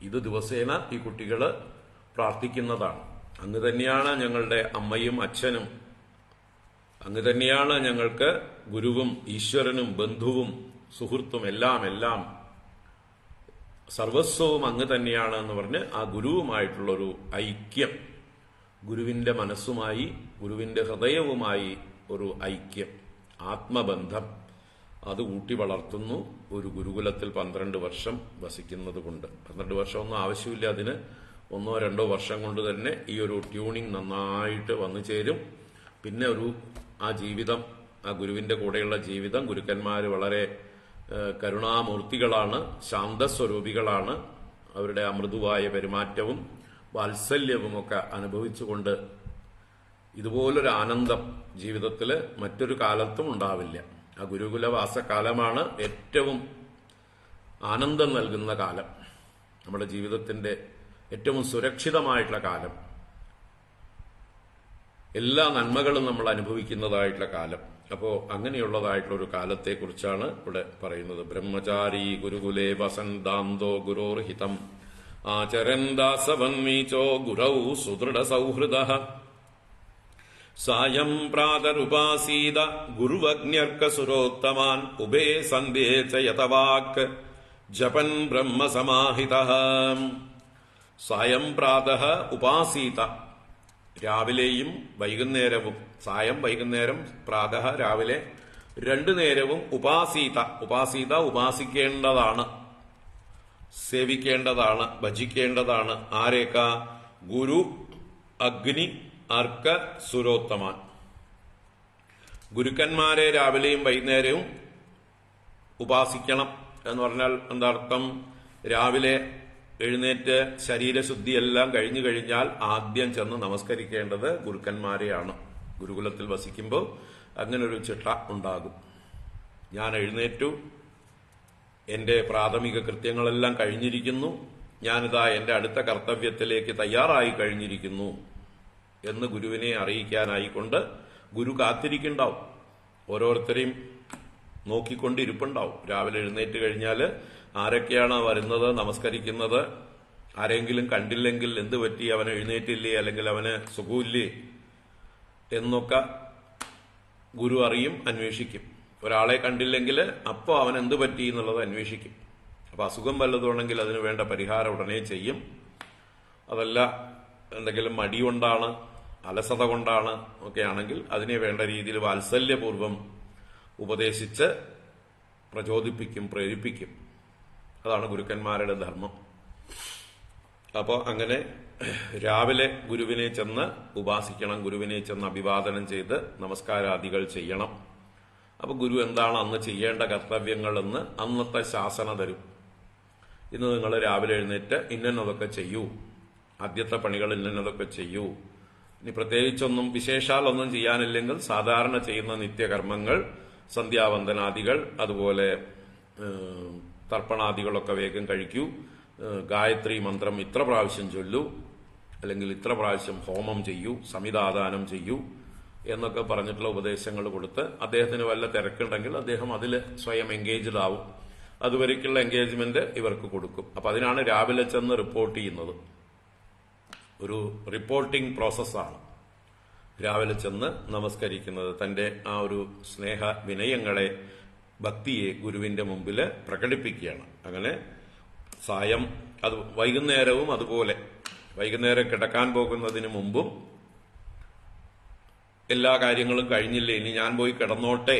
ഇത് ദിവസേന ഈ കുട്ടികള് പ്രാർത്ഥിക്കുന്നതാണ്. അങ്ങ് തന്നെയാണ് ഞങ്ങളുടെ അമ്മയും അച്ഛനും, അങ്ങ് തന്നെയാണ് ഞങ്ങൾക്ക് ഗുരുവും ഈശ്വരനും ബന്ധുവും സുഹൃത്തും എല്ലാം സർവസ്വവും അങ്ങ് തന്നെയാണ് എന്ന് പറഞ്ഞ് ആ ഗുരുവുമായിട്ടുള്ളൊരു ഐക്യം, ഗുരുവിന്റെ മനസ്സുമായി ഗുരുവിന്റെ ഹൃദയവുമായി ഒരു ഐക്യം, ആത്മബന്ധം, അത് ഊട്ടി വളർത്തുന്നു ഒരു ഗുരുകുലത്തിൽ 12 വർഷം വസിക്കുന്നത് കൊണ്ട്. 12 വർഷമൊന്നും ആവശ്യമില്ല, അതിന് 1-2 വർഷം കൊണ്ട് തന്നെ ഈ ഒരു ട്യൂണിങ് നന്നായിട്ട് വന്നു ചേരും. പിന്നെ ആ ജീവിതം, ആ ഗുരുവിന്റെ കൂടെയുള്ള ജീവിതം, ഗുരുക്കന്മാർ വളരെ കരുണാമൂർത്തികളാണ്, ശാന്തസ്വരൂപികളാണ്. അവരുടെ അമൃതുവായ പെരുമാറ്റവും വാത്സല്യവും ഒക്കെ അനുഭവിച്ചുകൊണ്ട് ഇതുപോലൊരു ആനന്ദം ജീവിതത്തിൽ മറ്റൊരു കാലത്തും ഉണ്ടാവില്ല. ആ ഗുരുകുലവാസകാലമാണ് ഏറ്റവും ആനന്ദം നൽകുന്ന കാലം, നമ്മുടെ ജീവിതത്തിന്റെ ഏറ്റവും സുരക്ഷിതമായിട്ടുള്ള കാലം, എല്ലാ നന്മകളും നമ്മൾ അനുഭവിക്കുന്നതായിട്ടുള്ള കാലം. അപ്പോ അങ്ങനെയുള്ളതായിട്ടുള്ള ഒരു കാലത്തെക്കുറിച്ചാണ് ഇവിടെ പറയുന്നത്. ബ്രഹ്മചാരി ഗുരുകുലേ വസന്താന്തോ ഗുരോർഹിതം ആചരൻ ദാസവന്മീചോ ഗുരൗ സുദൃഢ സൗഹൃദ സായം പ്രാതരുപാസീത ഗുരുവഗ്ന്യർക്ക സുരോത്തമാൻ ഉഭേ സന്ധ്യേ ച യതവാക് ജപൻ ബ്രഹ്മസമാഹിതഃ. സായം പ്രാതഃ ഉപാസീത, രാവിലെയും വൈകുന്നേരവും, സായം വൈകുന്നേരം, പ്രാതഃ രാവിലെ, 2 നേരവും ഉപാസീത, ഉപാസിക്കേണ്ടതാണ്, സേവിക്കേണ്ടതാണ്, ഭജിക്കേണ്ടതാണ്. ആരേക്ക? ഗുരു, അഗ്നി, അർക്ക, സുരോത്തമാൻ. ഗുരുക്കന്മാരെ രാവിലെയും വൈകുന്നേരവും ഉപാസിക്കണം എന്ന് പറഞ്ഞാൽ എന്താർത്ഥം? രാവിലെ എഴുന്നേറ്റ് ശരീരശുദ്ധിയെല്ലാം കഴിഞ്ഞു കഴിഞ്ഞാൽ ആദ്യം ചെന്ന് നമസ്കരിക്കേണ്ടത് ഗുരുക്കന്മാരെയാണ്. ഗുരുകുലത്തിൽ വസിക്കുമ്പോൾ അങ്ങനൊരു ചിട്ട ഉണ്ടാകും. ഞാൻ എഴുന്നേറ്റു, എന്റെ പ്രാഥമിക കൃത്യങ്ങളെല്ലാം കഴിഞ്ഞിരിക്കുന്നു, ഞാനിതാ എന്റെ അടുത്ത കർത്തവ്യത്തിലേക്ക് തയ്യാറായി കഴിഞ്ഞിരിക്കുന്നു എന്ന് ഗുരുവിനെ അറിയിക്കാനായിക്കൊണ്ട് ഗുരു കാത്തിരിക്കുന്നുണ്ടാവും. ഓരോരുത്തരെയും നോക്കിക്കൊണ്ടിരിപ്പുണ്ടാവും. രാവിലെ എഴുന്നേറ്റ് കഴിഞ്ഞാൽ ആരൊക്കെയാണ് വരുന്നത്, നമസ്കരിക്കുന്നത്, ആരെങ്കിലും കണ്ടില്ലെങ്കിൽ എന്ത് പറ്റി, അവൻ എഴുന്നേറ്റില്ലേ, അല്ലെങ്കിൽ അവന് സുഖമില്ലേ എന്നൊക്കെ ഗുരു അറിയും, അന്വേഷിക്കും. ഒരാളെ കണ്ടില്ലെങ്കിൽ അപ്പോൾ അവൻ എന്ത് പറ്റി എന്നുള്ളത് അന്വേഷിക്കും. അപ്പൊ അസുഖം വല്ലതുണ്ടെങ്കിൽ അതിന് വേണ്ട പരിഹാരം ഉടനെ ചെയ്യും. അതല്ല എന്തെങ്കിലും മടി കൊണ്ടാണ്, അലസത കൊണ്ടാണ് ഒക്കെ ആണെങ്കിൽ അതിനെ വേണ്ട രീതിയിൽ വാത്സല്യപൂർവം ഉപദേശിച്ച് പ്രചോദിപ്പിക്കും, പ്രേരിപ്പിക്കും. അതാണ് ഗുരുക്കന്മാരുടെ ധർമ്മം. അപ്പോൾ അങ്ങനെ രാവിലെ ഗുരുവിനെ ചെന്ന് ഉപാസിക്കണം, ഗുരുവിനെ ചെന്ന് അഭിവാദനം ചെയ്ത് നമസ്കാരാദികൾ ചെയ്യണം. അപ്പൊ ഗുരു എന്താണ് അന്ന് ചെയ്യേണ്ട കർത്തവ്യങ്ങൾ എന്ന് അന്നത്തെ ശാസന തരും. ഇന്ന് നിങ്ങൾ രാവിലെ എഴുന്നേറ്റ് ഇന്നതൊക്കെ ചെയ്യൂ, ആദ്യത്തെ പണികൾ ഇന്നതൊക്കെ ചെയ്യൂ. ഇനി പ്രത്യേകിച്ചൊന്നും വിശേഷാലൊന്നും ചെയ്യാനില്ലെങ്കിൽ സാധാരണ ചെയ്യുന്ന നിത്യകർമ്മങ്ങൾ, സന്ധ്യാവന്ദനാദികൾ, അതുപോലെ തർപ്പണാദികളൊക്കെ വേഗം കഴിക്കൂ, ഗായത്രി മന്ത്രം ഇത്ര പ്രാവശ്യം ചൊല്ലൂ, അല്ലെങ്കിൽ ഇത്ര പ്രാവശ്യം ഹോമം ചെയ്യൂ, സമിതാദാനം ചെയ്യൂ എന്നൊക്കെ പറഞ്ഞിട്ടുള്ള ഉപദേശങ്ങൾ കൊടുത്ത് അദ്ദേഹത്തിന് വല്ല തിരക്കുണ്ടെങ്കിൽ അദ്ദേഹം അതിൽ സ്വയം എൻഗേജ്ഡ് ആവും. അതുവരേക്കുള്ള എൻഗേജ്മെന്റ് ഇവർക്ക് കൊടുക്കും. അപ്പൊ അതിനാണ് രാവിലെ ചെന്ന് റിപ്പോർട്ട് ചെയ്യുന്നത്. ഒരു റിപ്പോർട്ടിംഗ് പ്രോസസ്സാണ്. രാവിലെ ചെന്ന് നമസ്കരിക്കുന്നത് തന്റെ ആ ഒരു സ്നേഹ വിനയങ്ങളെ, ഭക്തിയെ ഗുരുവിന്റെ മുമ്പിൽ പ്രകടിപ്പിക്കുകയാണ്. അങ്ങനെ സായം, അത് വൈകുന്നേരവും അതുപോലെ, വൈകുന്നേരം കിടക്കാൻ പോകുന്നതിന് മുമ്പും എല്ലാ കാര്യങ്ങളും കഴിഞ്ഞില്ലേ, ഇനി ഞാൻ പോയി കിടന്നോട്ടെ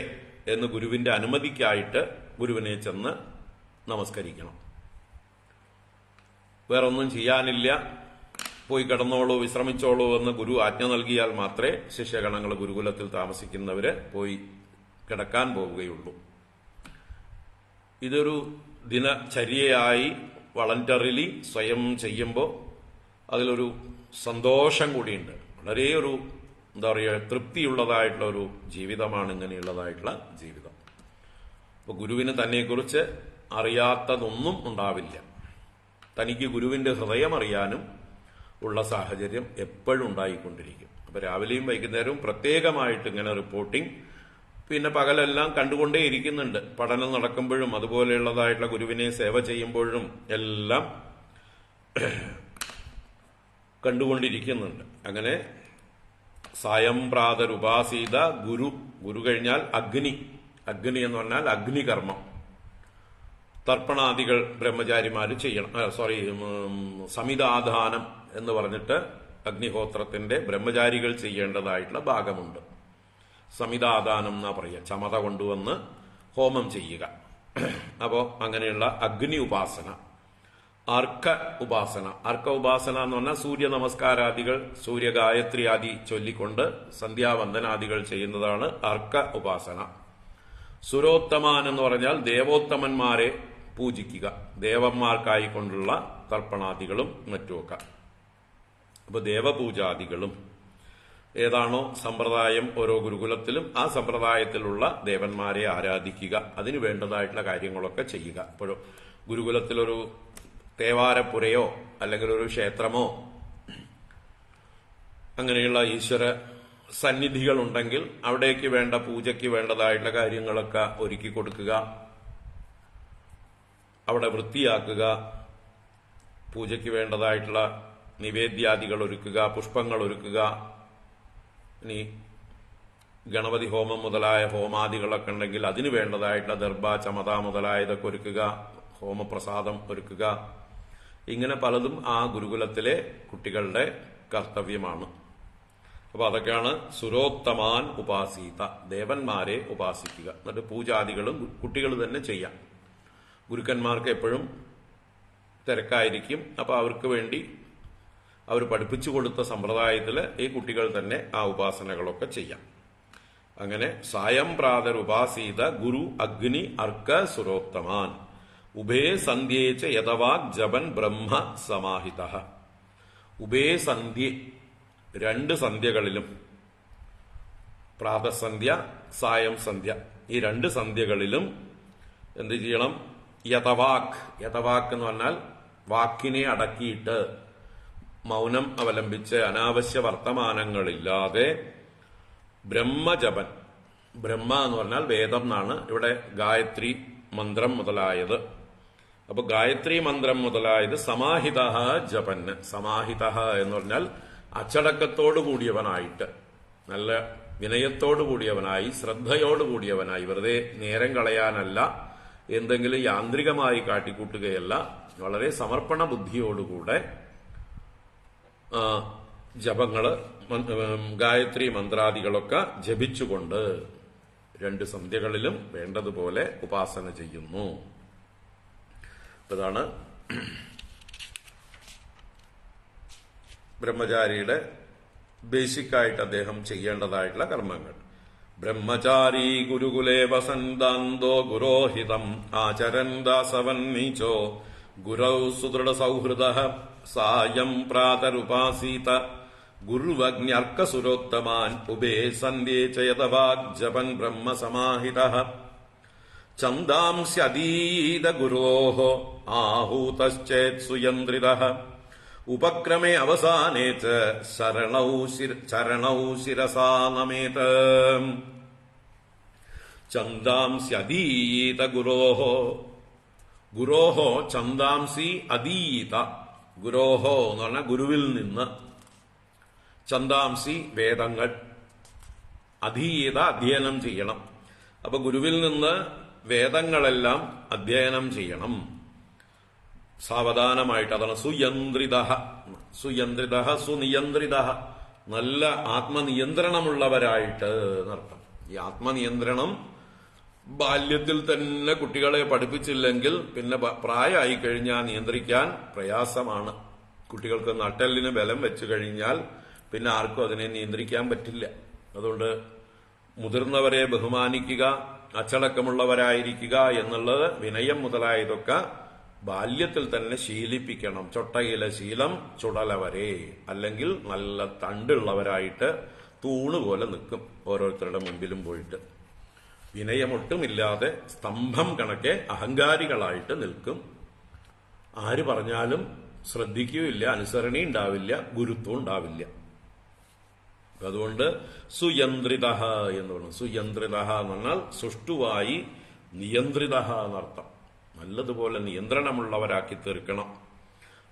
എന്ന് ഗുരുവിന്റെ അനുമതിക്കായിട്ട് ഗുരുവിനെ ചെന്ന് നമസ്കരിക്കണം. വേറൊന്നും ചെയ്യാനില്ല, പോയി കിടന്നോളൂ, വിശ്രമിച്ചോളൂ എന്ന് ഗുരു ആജ്ഞ നൽകിയാൽ മാത്രമേ ശിഷ്യഗണങ്ങൾ, ഗുരുകുലത്തിൽ താമസിക്കുന്നവര് പോയി കിടക്കാൻ പോവുകയുള്ളൂ. ഇതൊരു ദിനചര്യയായി വളണ്ടറിലി സ്വയം ചെയ്യുമ്പോൾ അതിലൊരു സന്തോഷം കൂടിയുണ്ട്. വളരെ ഒരു എന്താ പറയുക, തൃപ്തിയുള്ളതായിട്ടുള്ള ഒരു ജീവിതമാണ് ഇങ്ങനെയുള്ളതായിട്ടുള്ള ജീവിതം. അപ്പൊ ഗുരുവിന് തന്നെക്കുറിച്ച് അറിയാത്തതൊന്നും ഉണ്ടാവില്ല. തനിക്ക് ഗുരുവിന്റെ ഹൃദയം അറിയാനും ഉള്ള സാഹചര്യം എപ്പോഴും ഉണ്ടായിക്കൊണ്ടിരിക്കും. അപ്പൊ രാവിലെയും വൈകുന്നേരവും പ്രത്യേകമായിട്ട് ഇങ്ങനെ റിപ്പോർട്ടിംഗ്, പിന്നെ പകലെല്ലാം കണ്ടുകൊണ്ടേ ഇരിക്കുന്നുണ്ട്. പഠനം നടക്കുമ്പോഴും അതുപോലെയുള്ളതായിട്ടുള്ള ഗുരുവിനെ സേവ ചെയ്യുമ്പോഴും എല്ലാം കണ്ടുകൊണ്ടിരിക്കുന്നുണ്ട്. അങ്ങനെ സായം പ്രാതരുപാസീത ഗുരു, ഗുരു കഴിഞ്ഞാൽ അഗ്നി, അഗ്നി എന്ന് പറഞ്ഞാൽ അഗ്നികർമ്മം, തർപ്പണാദികൾ ബ്രഹ്മചാരിമാര് ചെയ്യണം. സമിതാധാനം എന്ന് പറഞ്ഞിട്ട് അഗ്നിഹോത്രത്തിന്റെ ബ്രഹ്മചാരികൾ ചെയ്യേണ്ടതായിട്ടുള്ള ഭാഗമുണ്ട്. സമിതാദാനം എന്നാ പറയുക, ചമത കൊണ്ടുവന്ന് ഹോമം ചെയ്യുക. അപ്പോ അങ്ങനെയുള്ള അഗ്നി ഉപാസന. അർക്ക ഉപാസന, അർക്ക ഉപാസന എന്ന് പറഞ്ഞാൽ സൂര്യ നമസ്കാരാദികൾ, സൂര്യഗായത്രി ആദി ചൊല്ലിക്കൊണ്ട് സന്ധ്യാവന്ദനാദികൾ ചെയ്യുന്നതാണ് അർക്ക ഉപാസന. സുരോത്തമാൻ എന്ന് പറഞ്ഞാൽ ദേവോത്തമന്മാരെ പൂജിക്കുക, ദേവന്മാർക്കായിക്കൊണ്ടുള്ള തർപ്പണാദികളും മറ്റുമൊക്കെ. അപ്പൊ ദേവപൂജാദികളും ഏതാണോ സമ്പ്രദായം ഓരോ ഗുരുകുലത്തിലും, ആ സമ്പ്രദായത്തിലുള്ള ദേവന്മാരെ ആരാധിക്കുക, അതിനു വേണ്ടതായിട്ടുള്ള കാര്യങ്ങളൊക്കെ ചെയ്യുക. ഇപ്പോഴും ഗുരുകുലത്തിലൊരു തേവാരപ്പുരയോ അല്ലെങ്കിൽ ഒരു ക്ഷേത്രമോ അങ്ങനെയുള്ള ഈശ്വര സന്നിധികൾ ഉണ്ടെങ്കിൽ അവിടേക്ക് വേണ്ട പൂജയ്ക്ക് വേണ്ടതായിട്ടുള്ള കാര്യങ്ങളൊക്കെ ഒരുക്കി കൊടുക്കുക, അവിടെ വൃത്തിയാക്കുക, പൂജയ്ക്ക് വേണ്ടതായിട്ടുള്ള നിവേദ്യാദികൾ ഒരുക്കുക, പുഷ്പങ്ങൾ ഒരുക്കുക. ഇനി ഗണപതി ഹോമം മുതലായ ഹോമാദികളൊക്കെ ഉണ്ടെങ്കിൽ അതിനു വേണ്ടതായിട്ടുള്ള ദർഭ, ചമത മുതലായതൊക്കെ ഒരുക്കുക, ഹോമപ്രസാദം ഒരുക്കുക. ഇങ്ങനെ പലതും ആ ഗുരുകുലത്തിലെ കുട്ടികളുടെ കർത്തവ്യമാണ്. അപ്പൊ അതൊക്കെയാണ് സുരോത്തമാൻ ഉപാസീത, ദേവന്മാരെ ഉപാസിക്കുക. എന്നിട്ട് പൂജാദികളും കുട്ടികൾ തന്നെ ചെയ്യാം. ഗുരുക്കന്മാർക്ക് എപ്പോഴും തിരക്കായിരിക്കും. അപ്പൊ അവർക്ക് വേണ്ടി അവർ പഠിപ്പിച്ചു കൊടുത്ത സമ്പ്രദായത്തില് ഈ കുട്ടികൾ തന്നെ ആ ഉപാസനകളൊക്കെ ചെയ്യാം. അങ്ങനെ സായം പ്രാതർ ഉപാസീത ഗുരു അഗ്നി അർക്ക സുരോത്തമാൻ ഉഭേ സന്ധ്യേച്ച യഥവാക് ജപൻ ബ്രഹ്മ സമാഹിത. ഉഭേ സന്ധ്യ, രണ്ട് സന്ധ്യകളിലും, പ്രാതസന്ധ്യ, സായം സന്ധ്യ, ഈ രണ്ട് സന്ധ്യകളിലും എന്ത് ചെയ്യണം? യഥവാക്, യഥവാക്ക് എന്ന് പറഞ്ഞാൽ വാക്കിനെ അടക്കിയിട്ട് മൗനം അവലംബിച്ച് അനാവശ്യ വർത്തമാനങ്ങളില്ലാതെ ബ്രഹ്മജപൻ, ബ്രഹ്മ എന്ന് പറഞ്ഞാൽ വേദം എന്നാണ് ഇവിടെ ഗായത്രി മന്ത്രം മുതലായത്. അപ്പൊ ഗായത്രി മന്ത്രം മുതലായത് സമാഹിത ജപന്. സമാഹിത എന്ന് പറഞ്ഞാൽ അച്ചടക്കത്തോടു കൂടിയവനായിട്ട്, നല്ല വിനയത്തോടു കൂടിയവനായി, ശ്രദ്ധയോടു കൂടിയവനായി, വെറുതെ നേരം കളയാനല്ല, എന്തെങ്കിലും യാന്ത്രികമായി കാട്ടിക്കൂട്ടുകയല്ല, വളരെ സമർപ്പണ ബുദ്ധിയോടുകൂടെ ജപങ്ങള്, ഗായത്രി മന്ത്രാദികളൊക്കെ ജപിച്ചുകൊണ്ട് രണ്ട് സന്ധ്യകളിലും വേണ്ടതുപോലെ ഉപാസന ചെയ്യുന്നു. അതാണ് ബ്രഹ്മചാരിയുടെ ബേസിക്കായിട്ട് അദ്ദേഹം ചെയ്യേണ്ടതായിട്ടുള്ള കർമ്മങ്ങൾ. ബ്രഹ്മചാരി ഗുരുകുലേ വസന്താന്തോ ഗുരോഹിതം ആചരൻ ദാസവൻ നീചോ ഗുരൗ സുദൃഢ സൗഹൃദ സായം പ്രാതരുപാസീത ഗുരുവഗ്ന്യർക്കസുരോത്തമാൻ ഉഭേ സന്ധ്യേ ചയതവാഗ് ജപൻ ബ്രഹ്മ സമാഹിതഃ ഛന്ദാംസ്യതീത ഗുരോഃ ആഹൂതശ്ചേത് സുയന്ത്രിതഃ ഉപക്രമേ അവസാനേ ച ചരണൗ ശിരസാ നമേത്. ഛന്ദാംസ്യതീത ഗുരോഃ, ഗുരോഃ ഛന്ദാംസി അതീത, ഗുരോഃ എന്ന് പറഞ്ഞാൽ ഗുരുവിൽ നിന്ന്, ഛന്ദാംസി വേദങ്ങൾ, അധീയത അധ്യയനം ചെയ്യണം. അപ്പൊ ഗുരുവിൽ നിന്ന് വേദങ്ങളെല്ലാം അധ്യയനം ചെയ്യണം സാവധാനമായിട്ട്. അതാണ് സുയന്ത്രിത. സുയന്ത്രിത സുനിയന്ത്രിത, നല്ല ആത്മനിയന്ത്രണമുള്ളവരായിട്ട് എന്നർത്ഥം. ഈ ആത്മനിയന്ത്രണം ബാല്യത്തിൽ തന്നെ കുട്ടികളെ പഠിപ്പിച്ചില്ലെങ്കിൽ പിന്നെ പ്രായമായി കഴിഞ്ഞാൽ നിയന്ത്രിക്കാൻ പ്രയാസമാണ്. കുട്ടികൾക്ക് നട്ടെല്ലിന് ബലം വെച്ചു കഴിഞ്ഞാൽ പിന്നെ ആർക്കും അതിനെ നിയന്ത്രിക്കാൻ പറ്റില്ല. അതുകൊണ്ട് മുതിർന്നവരെ ബഹുമാനിക്കുക, അച്ചടക്കമുള്ളവരായിരിക്കുക എന്നുള്ളത്, വിനയം മുതലായതൊക്കെ ബാല്യത്തിൽ തന്നെ ശീലിപ്പിക്കണം. ചൊട്ടയിലെ ശീലം ചുടലവരെ, അല്ലെങ്കിൽ നല്ല തണ്ടുള്ളവരായിട്ട് തൂണുപോലെ നിൽക്കും ഓരോരുത്തരുടെ മുമ്പിലും പോയിട്ട്. വിനയമൊട്ടുമില്ലാതെ സ്തംഭം കണക്കെ അഹങ്കാരികളായിട്ട് നിൽക്കും. ആര് പറഞ്ഞാലും ശ്രദ്ധിക്കുകയില്ല, അനുസരണ ഉണ്ടാവില്ല, ഗുരുത്വം ഉണ്ടാവില്ല. അതുകൊണ്ട് സുയന്ത്രിത എന്ന് പറഞ്ഞു. സുയന്ത്രിത എന്ന് പറഞ്ഞാൽ സുഷ്ടുവായി നിയന്ത്രിത എന്നർത്ഥം. നല്ലതുപോലെ നിയന്ത്രണമുള്ളവരാക്കി തീർക്കണം.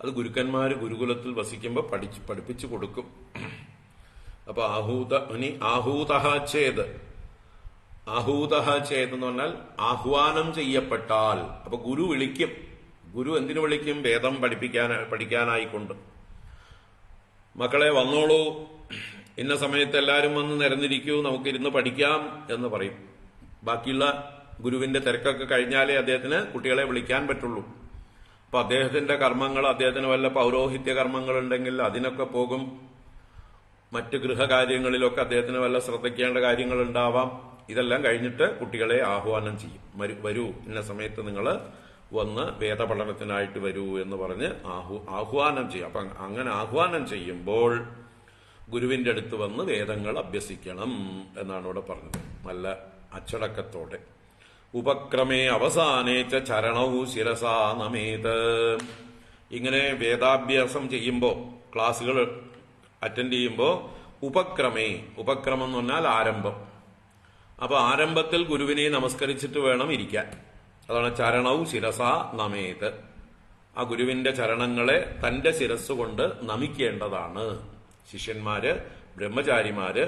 അത് ഗുരുക്കന്മാര് ഗുരുകുലത്തിൽ വസിക്കുമ്പോൾ പഠിപ്പിച്ചു കൊടുക്കും. അപ്പൊ ആഹൂതഃ ചേത്, ആഹൂതഃ ചേത് എന്ന് പറഞ്ഞാൽ ആഹ്വാനം ചെയ്യപ്പെട്ടാൽ. അപ്പൊ ഗുരു വിളിക്കും. ഗുരു എന്തിനു വിളിക്കും? വേദം പഠിക്കാനായിക്കൊണ്ട്. മക്കളെ വന്നോളൂ, ഇന്ന സമയത്ത് എല്ലാവരും വന്ന് നിരന്നിരിക്കൂ, നമുക്കിരുന്ന് പഠിക്കാം എന്ന് പറയും. ബാക്കിയുള്ള ഗുരുവിന്റെ തിരക്കൊക്കെ കഴിഞ്ഞാലേ അദ്ദേഹത്തിന് കുട്ടികളെ വിളിക്കാൻ പറ്റുള്ളൂ. അപ്പൊ അദ്ദേഹത്തിന്റെ കർമ്മങ്ങൾ, അദ്ദേഹത്തിന് വല്ല പൗരോഹിത്യ കർമ്മങ്ങൾ ഉണ്ടെങ്കിൽ അതിനൊക്കെ പോകും. മറ്റ് ഗൃഹകാര്യങ്ങളിലൊക്കെ അദ്ദേഹത്തിന് വല്ല ശ്രദ്ധിക്കേണ്ട കാര്യങ്ങൾ ഉണ്ടാവാം. ഇതെല്ലാം കഴിഞ്ഞിട്ട് കുട്ടികളെ ആഹ്വാനം ചെയ്യും. വരൂ, ഇന്ന സമയത്ത് നിങ്ങൾ വന്ന് വേദപഠനത്തിനായിട്ട് വരൂ എന്ന് പറഞ്ഞ് ആഹ്വാനം ചെയ്യും. അപ്പൊ അങ്ങനെ ആഹ്വാനം ചെയ്യുമ്പോൾ ഗുരുവിന്റെ അടുത്ത് വന്ന് വേദങ്ങൾ അഭ്യസിക്കണം എന്നാണ് ഇവിടെ പറഞ്ഞത്, നല്ല അച്ചടക്കത്തോടെ. ഉപക്രമേ അവസാനേച്ച ചരണവും ശിരസാ നമേത്. ഇങ്ങനെ വേദാഭ്യാസം ചെയ്യുമ്പോൾ, ക്ലാസ്സുകൾ അറ്റൻഡ് ചെയ്യുമ്പോൾ ഉപക്രമേ, ഉപക്രമം എന്ന് പറഞ്ഞാൽ ആരംഭം. അപ്പൊ ആരംഭത്തിൽ ഗുരുവിനെ നമസ്കരിച്ചിട്ട് വേണം ഇരിക്കാൻ. അതാണ് ചരണവും ശിരസാ നമേത്. ആ ഗുരുവിന്റെ ചരണങ്ങളെ തന്റെ ശിരസ് കൊണ്ട് നമിക്കേണ്ടതാണ്. ശിഷ്യന്മാര്, ബ്രഹ്മചാരിമാര്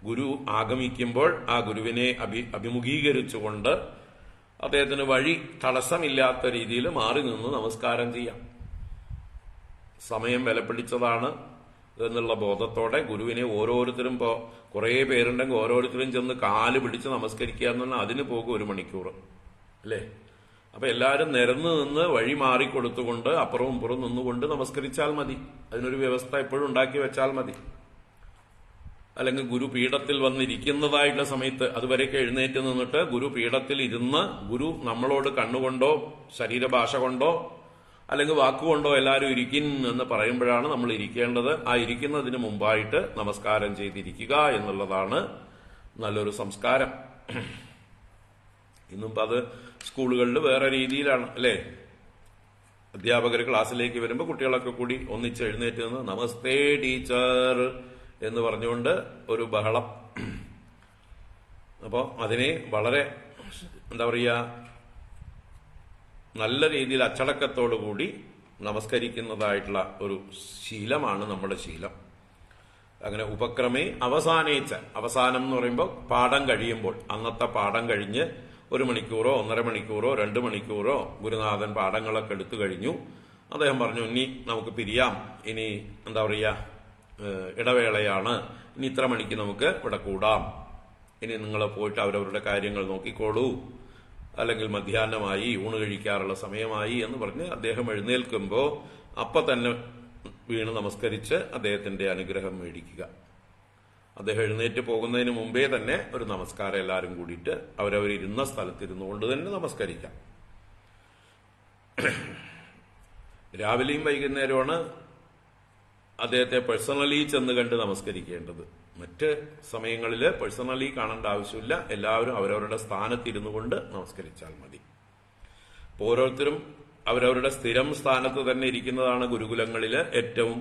ഗുരു ആഗമിക്കുമ്പോൾ ആ ഗുരുവിനെ അഭിമുഖീകരിച്ചുകൊണ്ട് അദ്ദേഹത്തിന് വഴി തടസ്സമില്ലാത്ത രീതിയിൽ മാറി നിന്ന് നമസ്കാരം ചെയ്യാം. സമയം വിലപിടിച്ചതാണ് എന്നുള്ള ബോധത്തോടെ ഗുരുവിനെ ഓരോരുത്തരും, ഇപ്പോ കുറെ പേരുണ്ടെങ്കിൽ ഓരോരുത്തരും ചെന്ന് കാല് പിടിച്ച് നമസ്കരിക്കുക എന്ന് പറഞ്ഞാൽ അതിന് പോകും 1 മണിക്കൂർ അല്ലേ. അപ്പൊ എല്ലാവരും നിരന്ന് നിന്ന് വഴി മാറിക്കൊടുത്തുകൊണ്ട് അപ്പുറവും ഇപ്പുറവും നിന്നുകൊണ്ട് നമസ്കരിച്ചാൽ മതി. അതിനൊരു വ്യവസ്ഥ എപ്പോഴും ഉണ്ടാക്കി വെച്ചാൽ മതി. അല്ലെങ്കിൽ ഗുരു പീഠത്തിൽ വന്നിരിക്കുന്നതായിട്ടുള്ള സമയത്ത് അതുവരെയൊക്കെ എഴുന്നേറ്റ് നിന്നിട്ട് ഗുരു പീഠത്തിൽ ഇരുന്ന് ഗുരു നമ്മളോട് കണ്ണുകൊണ്ടോ ശരീരഭാഷ കൊണ്ടോ അല്ലെങ്കിൽ വാക്കുകൊണ്ടോ എല്ലാവരും ഇരിക്കിൻ എന്ന് പറയുമ്പോഴാണ് നമ്മൾ ഇരിക്കേണ്ടത്. ആ ഇരിക്കുന്നതിന് മുമ്പായിട്ട് നമസ്കാരം ചെയ്തിരിക്കുക എന്നുള്ളതാണ് നല്ലൊരു സംസ്കാരം. ഇന്നിപ്പോ അത് സ്കൂളുകളിൽ വേറെ രീതിയിലാണ് അല്ലേ. അധ്യാപകർ ക്ലാസ്സിലേക്ക് വരുമ്പോൾ കുട്ടികളൊക്കെ കൂടി ഒന്നിച്ച് എഴുന്നേറ്റ് നിന്ന് നമസ്തേ ടീച്ചർ എന്ന് പറഞ്ഞുകൊണ്ട് ഒരു ബഹളം. അപ്പോൾ അതിനെ വളരെ എന്താ പറയുക, നല്ല രീതിയിൽ അച്ചടക്കത്തോടുകൂടി നമസ്കരിക്കുന്നതായിട്ടുള്ള ഒരു ശീലമാണ് നമ്മുടെ ശീലം. അങ്ങനെ ഉപക്രമേ അവസാനേച്ച, അവസാനം എന്ന് പറയുമ്പോൾ പാഠം കഴിയുമ്പോൾ, അന്നത്തെ പാഠം കഴിഞ്ഞ് 1 മണിക്കൂറോ 1.5 മണിക്കൂറോ 2 മണിക്കൂറോ ഗുരുനാഥൻ പാഠങ്ങളൊക്കെ എടുത്തു കഴിഞ്ഞു. അദ്ദേഹം പറഞ്ഞു, ഇനി നമുക്ക് പിരിയാം, ഇനി എന്താ പറയുക ഇടവേളയാണ്, ഇനി ഇത്ര മണിക്ക് നമുക്ക് ഇവിടെ കൂടാം, ഇനി നിങ്ങൾ പോയിട്ട് അവരവരുടെ കാര്യങ്ങൾ നോക്കിക്കോളൂ, അല്ലെങ്കിൽ മധ്യാഹ്നമായി ഊണ് കഴിക്കാറുള്ള സമയമായി എന്ന് പറഞ്ഞ് അദ്ദേഹം എഴുന്നേൽക്കുമ്പോൾ അപ്പൊ തന്നെ വീണ് നമസ്കരിച്ച് അദ്ദേഹത്തിന്റെ അനുഗ്രഹം മേടിക്കുക. അദ്ദേഹം എഴുന്നേറ്റ് പോകുന്നതിന് മുമ്പേ തന്നെ ഒരു നമസ്കാരം എല്ലാവരും കൂടിയിട്ട് അവരവരിരുന്ന സ്ഥലത്തിരുന്നു കൊണ്ട് തന്നെ നമസ്കരിക്കാം. രാവിലെയും വൈകുന്നേരമാണ് അദ്ദേഹത്തെ പേഴ്സണലി ചെന്ന് കണ്ട് നമസ്കരിക്കേണ്ടത്. മറ്റ് സമയങ്ങളിൽ പേഴ്സണലി കാണേണ്ട ആവശ്യമില്ല. എല്ലാവരും അവരവരുടെ സ്ഥാനത്തിരുന്നു കൊണ്ട് നമസ്കരിച്ചാൽ മതി. ഓരോരുത്തരും അവരവരുടെ സ്ഥിരം സ്ഥാനത്ത് തന്നെ ഇരിക്കുന്നതാണ് ഗുരുകുലങ്ങളിൽ ഏറ്റവും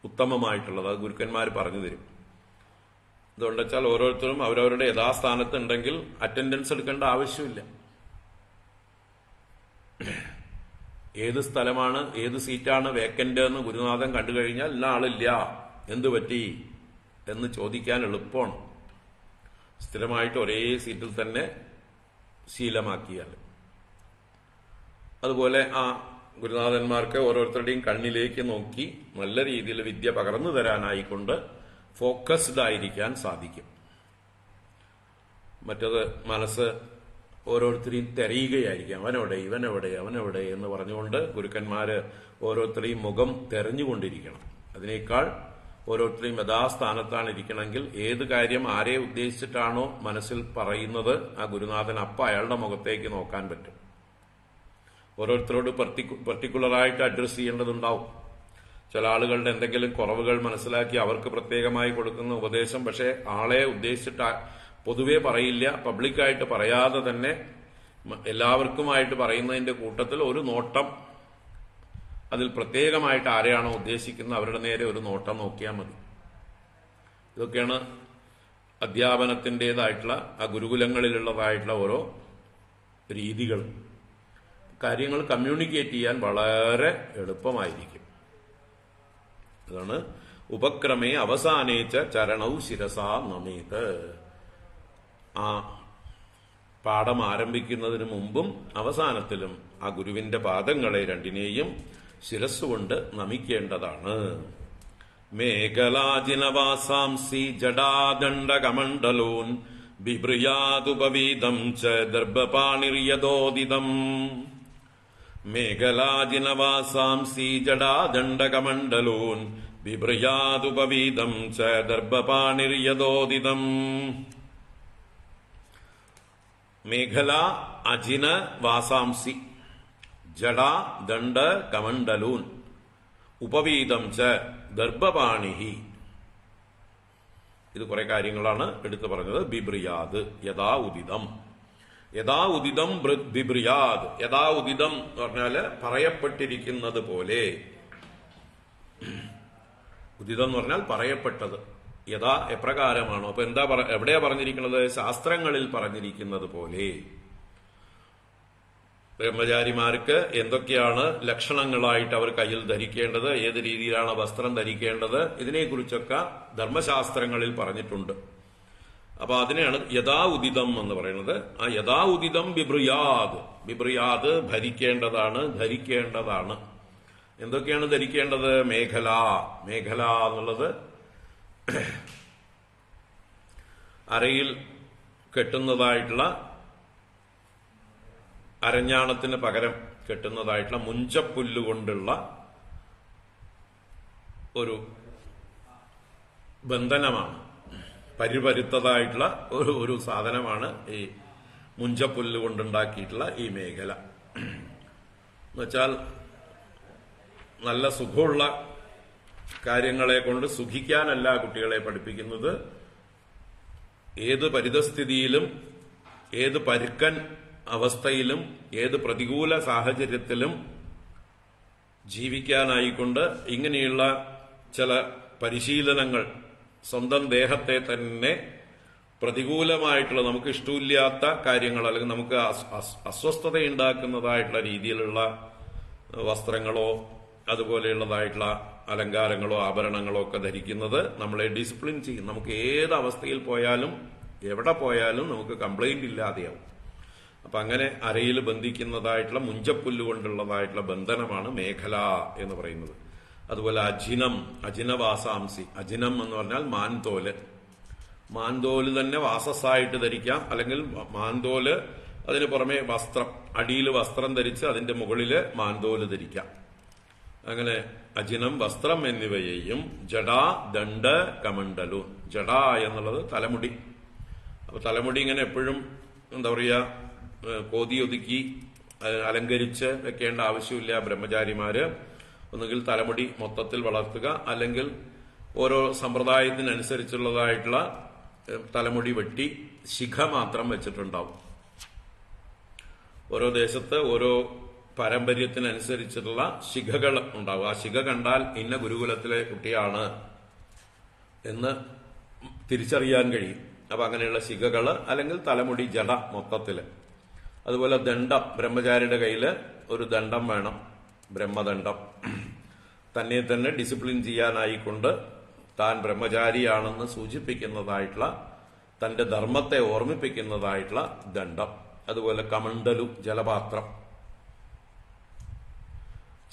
ഉത്തമമായിട്ടുള്ളത്. അത് ഗുരുക്കന്മാർ പറഞ്ഞു തരും. അതുകൊണ്ട് വെച്ചാൽ ഓരോരുത്തരും അവരവരുടെ യഥാസ്ഥാനത്ത് ഉണ്ടെങ്കിൽ അറ്റൻഡൻസ് എടുക്കേണ്ട ആവശ്യമില്ല. ഏത് സ്ഥലമാണ്, ഏത് സീറ്റാണ് വേക്കന്റ് എന്ന് ഗുരുനാഥൻ കണ്ടു കഴിഞ്ഞാൽ ഇന്ന ആളില്ല എന്തു പറ്റി എന്ന് ചോദിക്കാൻ എളുപ്പമാണ്, സ്ഥിരമായിട്ട് ഒരേ സീറ്റിൽ തന്നെ ശീലമാക്കിയാൽ. അതുപോലെ ആ ഗുരുനാഥന്മാർക്ക് ഓരോരുത്തരുടെയും കണ്ണിലേക്ക് നോക്കി നല്ല രീതിയിൽ വിദ്യ പകർന്നു തരാനായിക്കൊണ്ട് ഫോക്കസ്ഡ് ആയിരിക്കാൻ സാധിക്കും. മറ്റത് മനസ്സ് ഓരോരുത്തരെയും തെരയുകയായിരിക്കും, അവനെവിടെ ഇവനെവിടെ അവനെവിടെ എന്ന് പറഞ്ഞുകൊണ്ട് ഗുരുക്കന്മാര് ഓരോരുത്തരെയും മുഖം തെരഞ്ഞുകൊണ്ടിരിക്കണം. അതിനേക്കാൾ ഓരോരുത്തരെയും യഥാസ്ഥാനത്താണ് ഇരിക്കണമെങ്കിൽ ഏത് കാര്യം ആരെ ഉദ്ദേശിച്ചിട്ടാണോ മനസ്സിൽ പറയുന്നത് ആ ഗുരുനാഥൻ അപ്പം അയാളുടെ മുഖത്തേക്ക് നോക്കാൻ പറ്റും. ഓരോരുത്തരോട് പർട്ടിക്കുലറായിട്ട് അഡ്രസ് ചെയ്യേണ്ടതുണ്ടാവും. ചില ആളുകളുടെ എന്തെങ്കിലും കുറവുകൾ മനസ്സിലാക്കി അവർക്ക് പ്രത്യേകമായി കൊടുക്കുന്ന ഉപദേശം പക്ഷേ ആളെ ഉദ്ദേശിച്ചിട്ട് പൊതുവെ പറയില്ല, പബ്ലിക്കായിട്ട് പറയാതെ തന്നെ എല്ലാവർക്കുമായിട്ട് പറയുന്നതിന്റെ കൂട്ടത്തിൽ ഒരു നോട്ടം, അതിൽ പ്രത്യേകമായിട്ട് ആരെയാണോ ഉദ്ദേശിക്കുന്നത് അവരുടെ നേരെ ഒരു നോട്ടം നോക്കിയാൽ മതി. ഇതൊക്കെയാണ് അധ്യാപനത്തിൻ്റെതായിട്ടുള്ള ആ ഗുരുകുലങ്ങളിലുള്ളതായിട്ടുള്ള ഓരോ രീതികൾ. കാര്യങ്ങൾ കമ്മ്യൂണിക്കേറ്റ് ചെയ്യാൻ വളരെ എളുപ്പമായിരിക്കും. അതാണ് ഉപക്രമേ അവസാനേച്ച ചരണൗ ശിരസാ നമേത്. ആ പാഠം ആരംഭിക്കുന്നതിന് മുമ്പും അവസാനത്തിലും ആ ഗുരുവിന്റെ പാദങ്ങളെ രണ്ടിനെയും ശിരസ്സുകൊണ്ട് നമിക്കേണ്ടതാണ്. മേഖലാജിനവാസാംസി ജഡാദണ്ഡകമണ്ഡലോൻ ബിഭ്രയാതുപവീതം ച ദർഭപാണിര്യദോദിതം. മേഖലാജിനവാസാംസി ജഡാദണ്ഡകമണ്ഡലോൻ ബിഭ്രയാതുപവീതം ച ദർഭപാണിര്യദോദിതം. മേഖല അജിന വാസാംസി ജഡ ദണ്ഡ കമണ്ഡലൂൻ ഉപവീതം ച ദർഭപാണിഹി. ഇത് കുറെ കാര്യങ്ങളാണ് എടുത്തു പറഞ്ഞത്. ബിബ്രിയാദ് യഥാ ഉദിതം, യഥാ ഉദിതം ബിബ്രിയാദ്. യഥാ ഉദിതം എന്ന് പറഞ്ഞാല് പറയപ്പെട്ടിരിക്കുന്നത് പോലെ. ഉദിതം എന്ന് പറഞ്ഞാൽ പറയപ്പെട്ടത്. യഥാ എപ്രകാരമാണോ, അപ്പൊ എന്താ എവിടെയാ പറഞ്ഞിരിക്കുന്നത്? ശാസ്ത്രങ്ങളിൽ പറഞ്ഞിരിക്കുന്നത് പോലെ. ബ്രഹ്മചാരിമാർക്ക് എന്തൊക്കെയാണ് ലക്ഷണങ്ങളായിട്ട് അവർ കയ്യിൽ ധരിക്കേണ്ടത്, ഏത് രീതിയിലാണ് വസ്ത്രം ധരിക്കേണ്ടത്, ഇതിനെക്കുറിച്ചൊക്കെ ധർമ്മശാസ്ത്രങ്ങളിൽ പറഞ്ഞിട്ടുണ്ട്. അപ്പൊ അതിനെയാണ് യഥാ ഉദിതം എന്ന് പറയുന്നത്. ആ യഥാ ഉദിതം ബിബ്രിയാദ്. ബിബ്രിയാദ് ഭരിക്കേണ്ടതാണ്, ധരിക്കേണ്ടതാണ്. എന്തൊക്കെയാണ് ധരിക്കേണ്ടത്? മേഖല. മേഖല എന്നുള്ളത് അരയിൽ കെട്ടുന്നതായിട്ടുള്ള, അരഞ്ഞാണത്തിന് പകരം കെട്ടുന്നതായിട്ടുള്ള മുഞ്ചപ്പുല്ലുകൊണ്ടുള്ള ഒരു ബന്ധനമാണ്. പരിപരുത്തതായിട്ടുള്ള ഒരു സാധനമാണ് ഈ മുഞ്ചപ്പുല്ല് കൊണ്ടുണ്ടാക്കിയിട്ടുള്ള ഈ മേഖല. എന്നുവെച്ചാൽ നല്ല സുഖമുള്ള കാര്യങ്ങളെ കൊണ്ട് സുഖിക്കാനല്ല കുട്ടികളെ പഠിപ്പിക്കുന്നത്. ഏത് പരിതസ്ഥിതിയിലും, ഏത് പരുക്കൻ അവസ്ഥയിലും, ഏത് പ്രതികൂല സാഹചര്യത്തിലും ജീവിക്കാനായിക്കൊണ്ട് ഇങ്ങനെയുള്ള ചില പരിശീലനങ്ങൾ സ്വന്തം ദേഹത്തെ തന്നെ പ്രതികൂലമായിട്ടുള്ള, നമുക്ക് ഇഷ്ടമില്ലാത്ത കാര്യങ്ങൾ അല്ലെങ്കിൽ നമുക്ക് അസ്വസ്ഥതയുണ്ടാക്കുന്നതായിട്ടുള്ള രീതിയിലുള്ള വസ്ത്രങ്ങളോ അതുപോലെയുള്ളതായിട്ടുള്ള അലങ്കാരങ്ങളോ ആഭരണങ്ങളോ ഒക്കെ ധരിക്കുന്നത് നമ്മളെ ഡിസിപ്ലിൻ ചെയ്യും. നമുക്ക് ഏത് അവസ്ഥയിൽ പോയാലും എവിടെ പോയാലും നമുക്ക് കംപ്ലൈന്റ് ഇല്ലാതെയാവും. അപ്പൊ അങ്ങനെ അരയിൽ ബന്ധിക്കുന്നതായിട്ടുള്ള മുഞ്ചപ്പുല്ല് കൊണ്ടുള്ളതായിട്ടുള്ള ബന്ധനമാണ് മേഖല എന്ന് പറയുന്നത്. അതുപോലെ അജിനം, അജിനവാസാംസി. അജിനം എന്ന് പറഞ്ഞാൽ മാൻതോല്. മാൻതോല് തന്നെ വാസസ്സായിട്ട് ധരിക്കാം, അല്ലെങ്കിൽ മാൻതോല് അതിന് പുറമെ വസ്ത്രം, അടിയിൽ വസ്ത്രം ധരിച്ച് അതിന്റെ മുകളില് മാൻതോല് ധരിക്കാം. അങ്ങനെ അജിനം, വസ്ത്രം എന്നിവയെയും ജഡാ ദണ്ഡ കമണ്ഡലു. ജഡ എന്നുള്ളത് തലമുടി. അപ്പൊ തലമുടി ഇങ്ങനെ എപ്പോഴും എന്താ പറയുക, കോതിയൊതുക്കി അലങ്കരിച്ച് വെക്കേണ്ട ആവശ്യമില്ല. ബ്രഹ്മചാരിമാര് ഒന്നുകിൽ തലമുടി മൊത്തത്തിൽ വളർത്തുക, അല്ലെങ്കിൽ ഓരോ സമ്പ്രദായത്തിനനുസരിച്ചുള്ളതായിട്ടുള്ള തലമുടി വെട്ടി ശിഖ മാത്രം വെച്ചിട്ടുണ്ടാവും. ഓരോ ദേശത്ത് ഓരോ പാരമ്പര്യത്തിനനുസരിച്ചിട്ടുള്ള ശിഖകൾ ഉണ്ടാവും. ആ ശിഖ കണ്ടാൽ ഇന്ന ഗുരുകുലത്തിലെ കുട്ടിയാണ് എന്ന് തിരിച്ചറിയാൻ കഴിയും. അപ്പൊ അങ്ങനെയുള്ള ശിഖകള്, അല്ലെങ്കിൽ തലമുടി ജട മൊത്തത്തില്. അതുപോലെ ദണ്ഡം, ബ്രഹ്മചാരിയുടെ കയ്യില് ഒരു ദണ്ഡം വേണം, ബ്രഹ്മദണ്ഡം. തന്നെ ഡിസിപ്ലിൻ ചെയ്യാനായിക്കൊണ്ട് താൻ ബ്രഹ്മചാരിയാണെന്ന് സൂചിപ്പിക്കുന്നതായിട്ടുള്ള, തന്റെ ധർമ്മത്തെ ഓർമ്മിപ്പിക്കുന്നതായിട്ടുള്ള ദണ്ഡം. അതുപോലെ കമണ്ഡലു, ജലപാത്രം.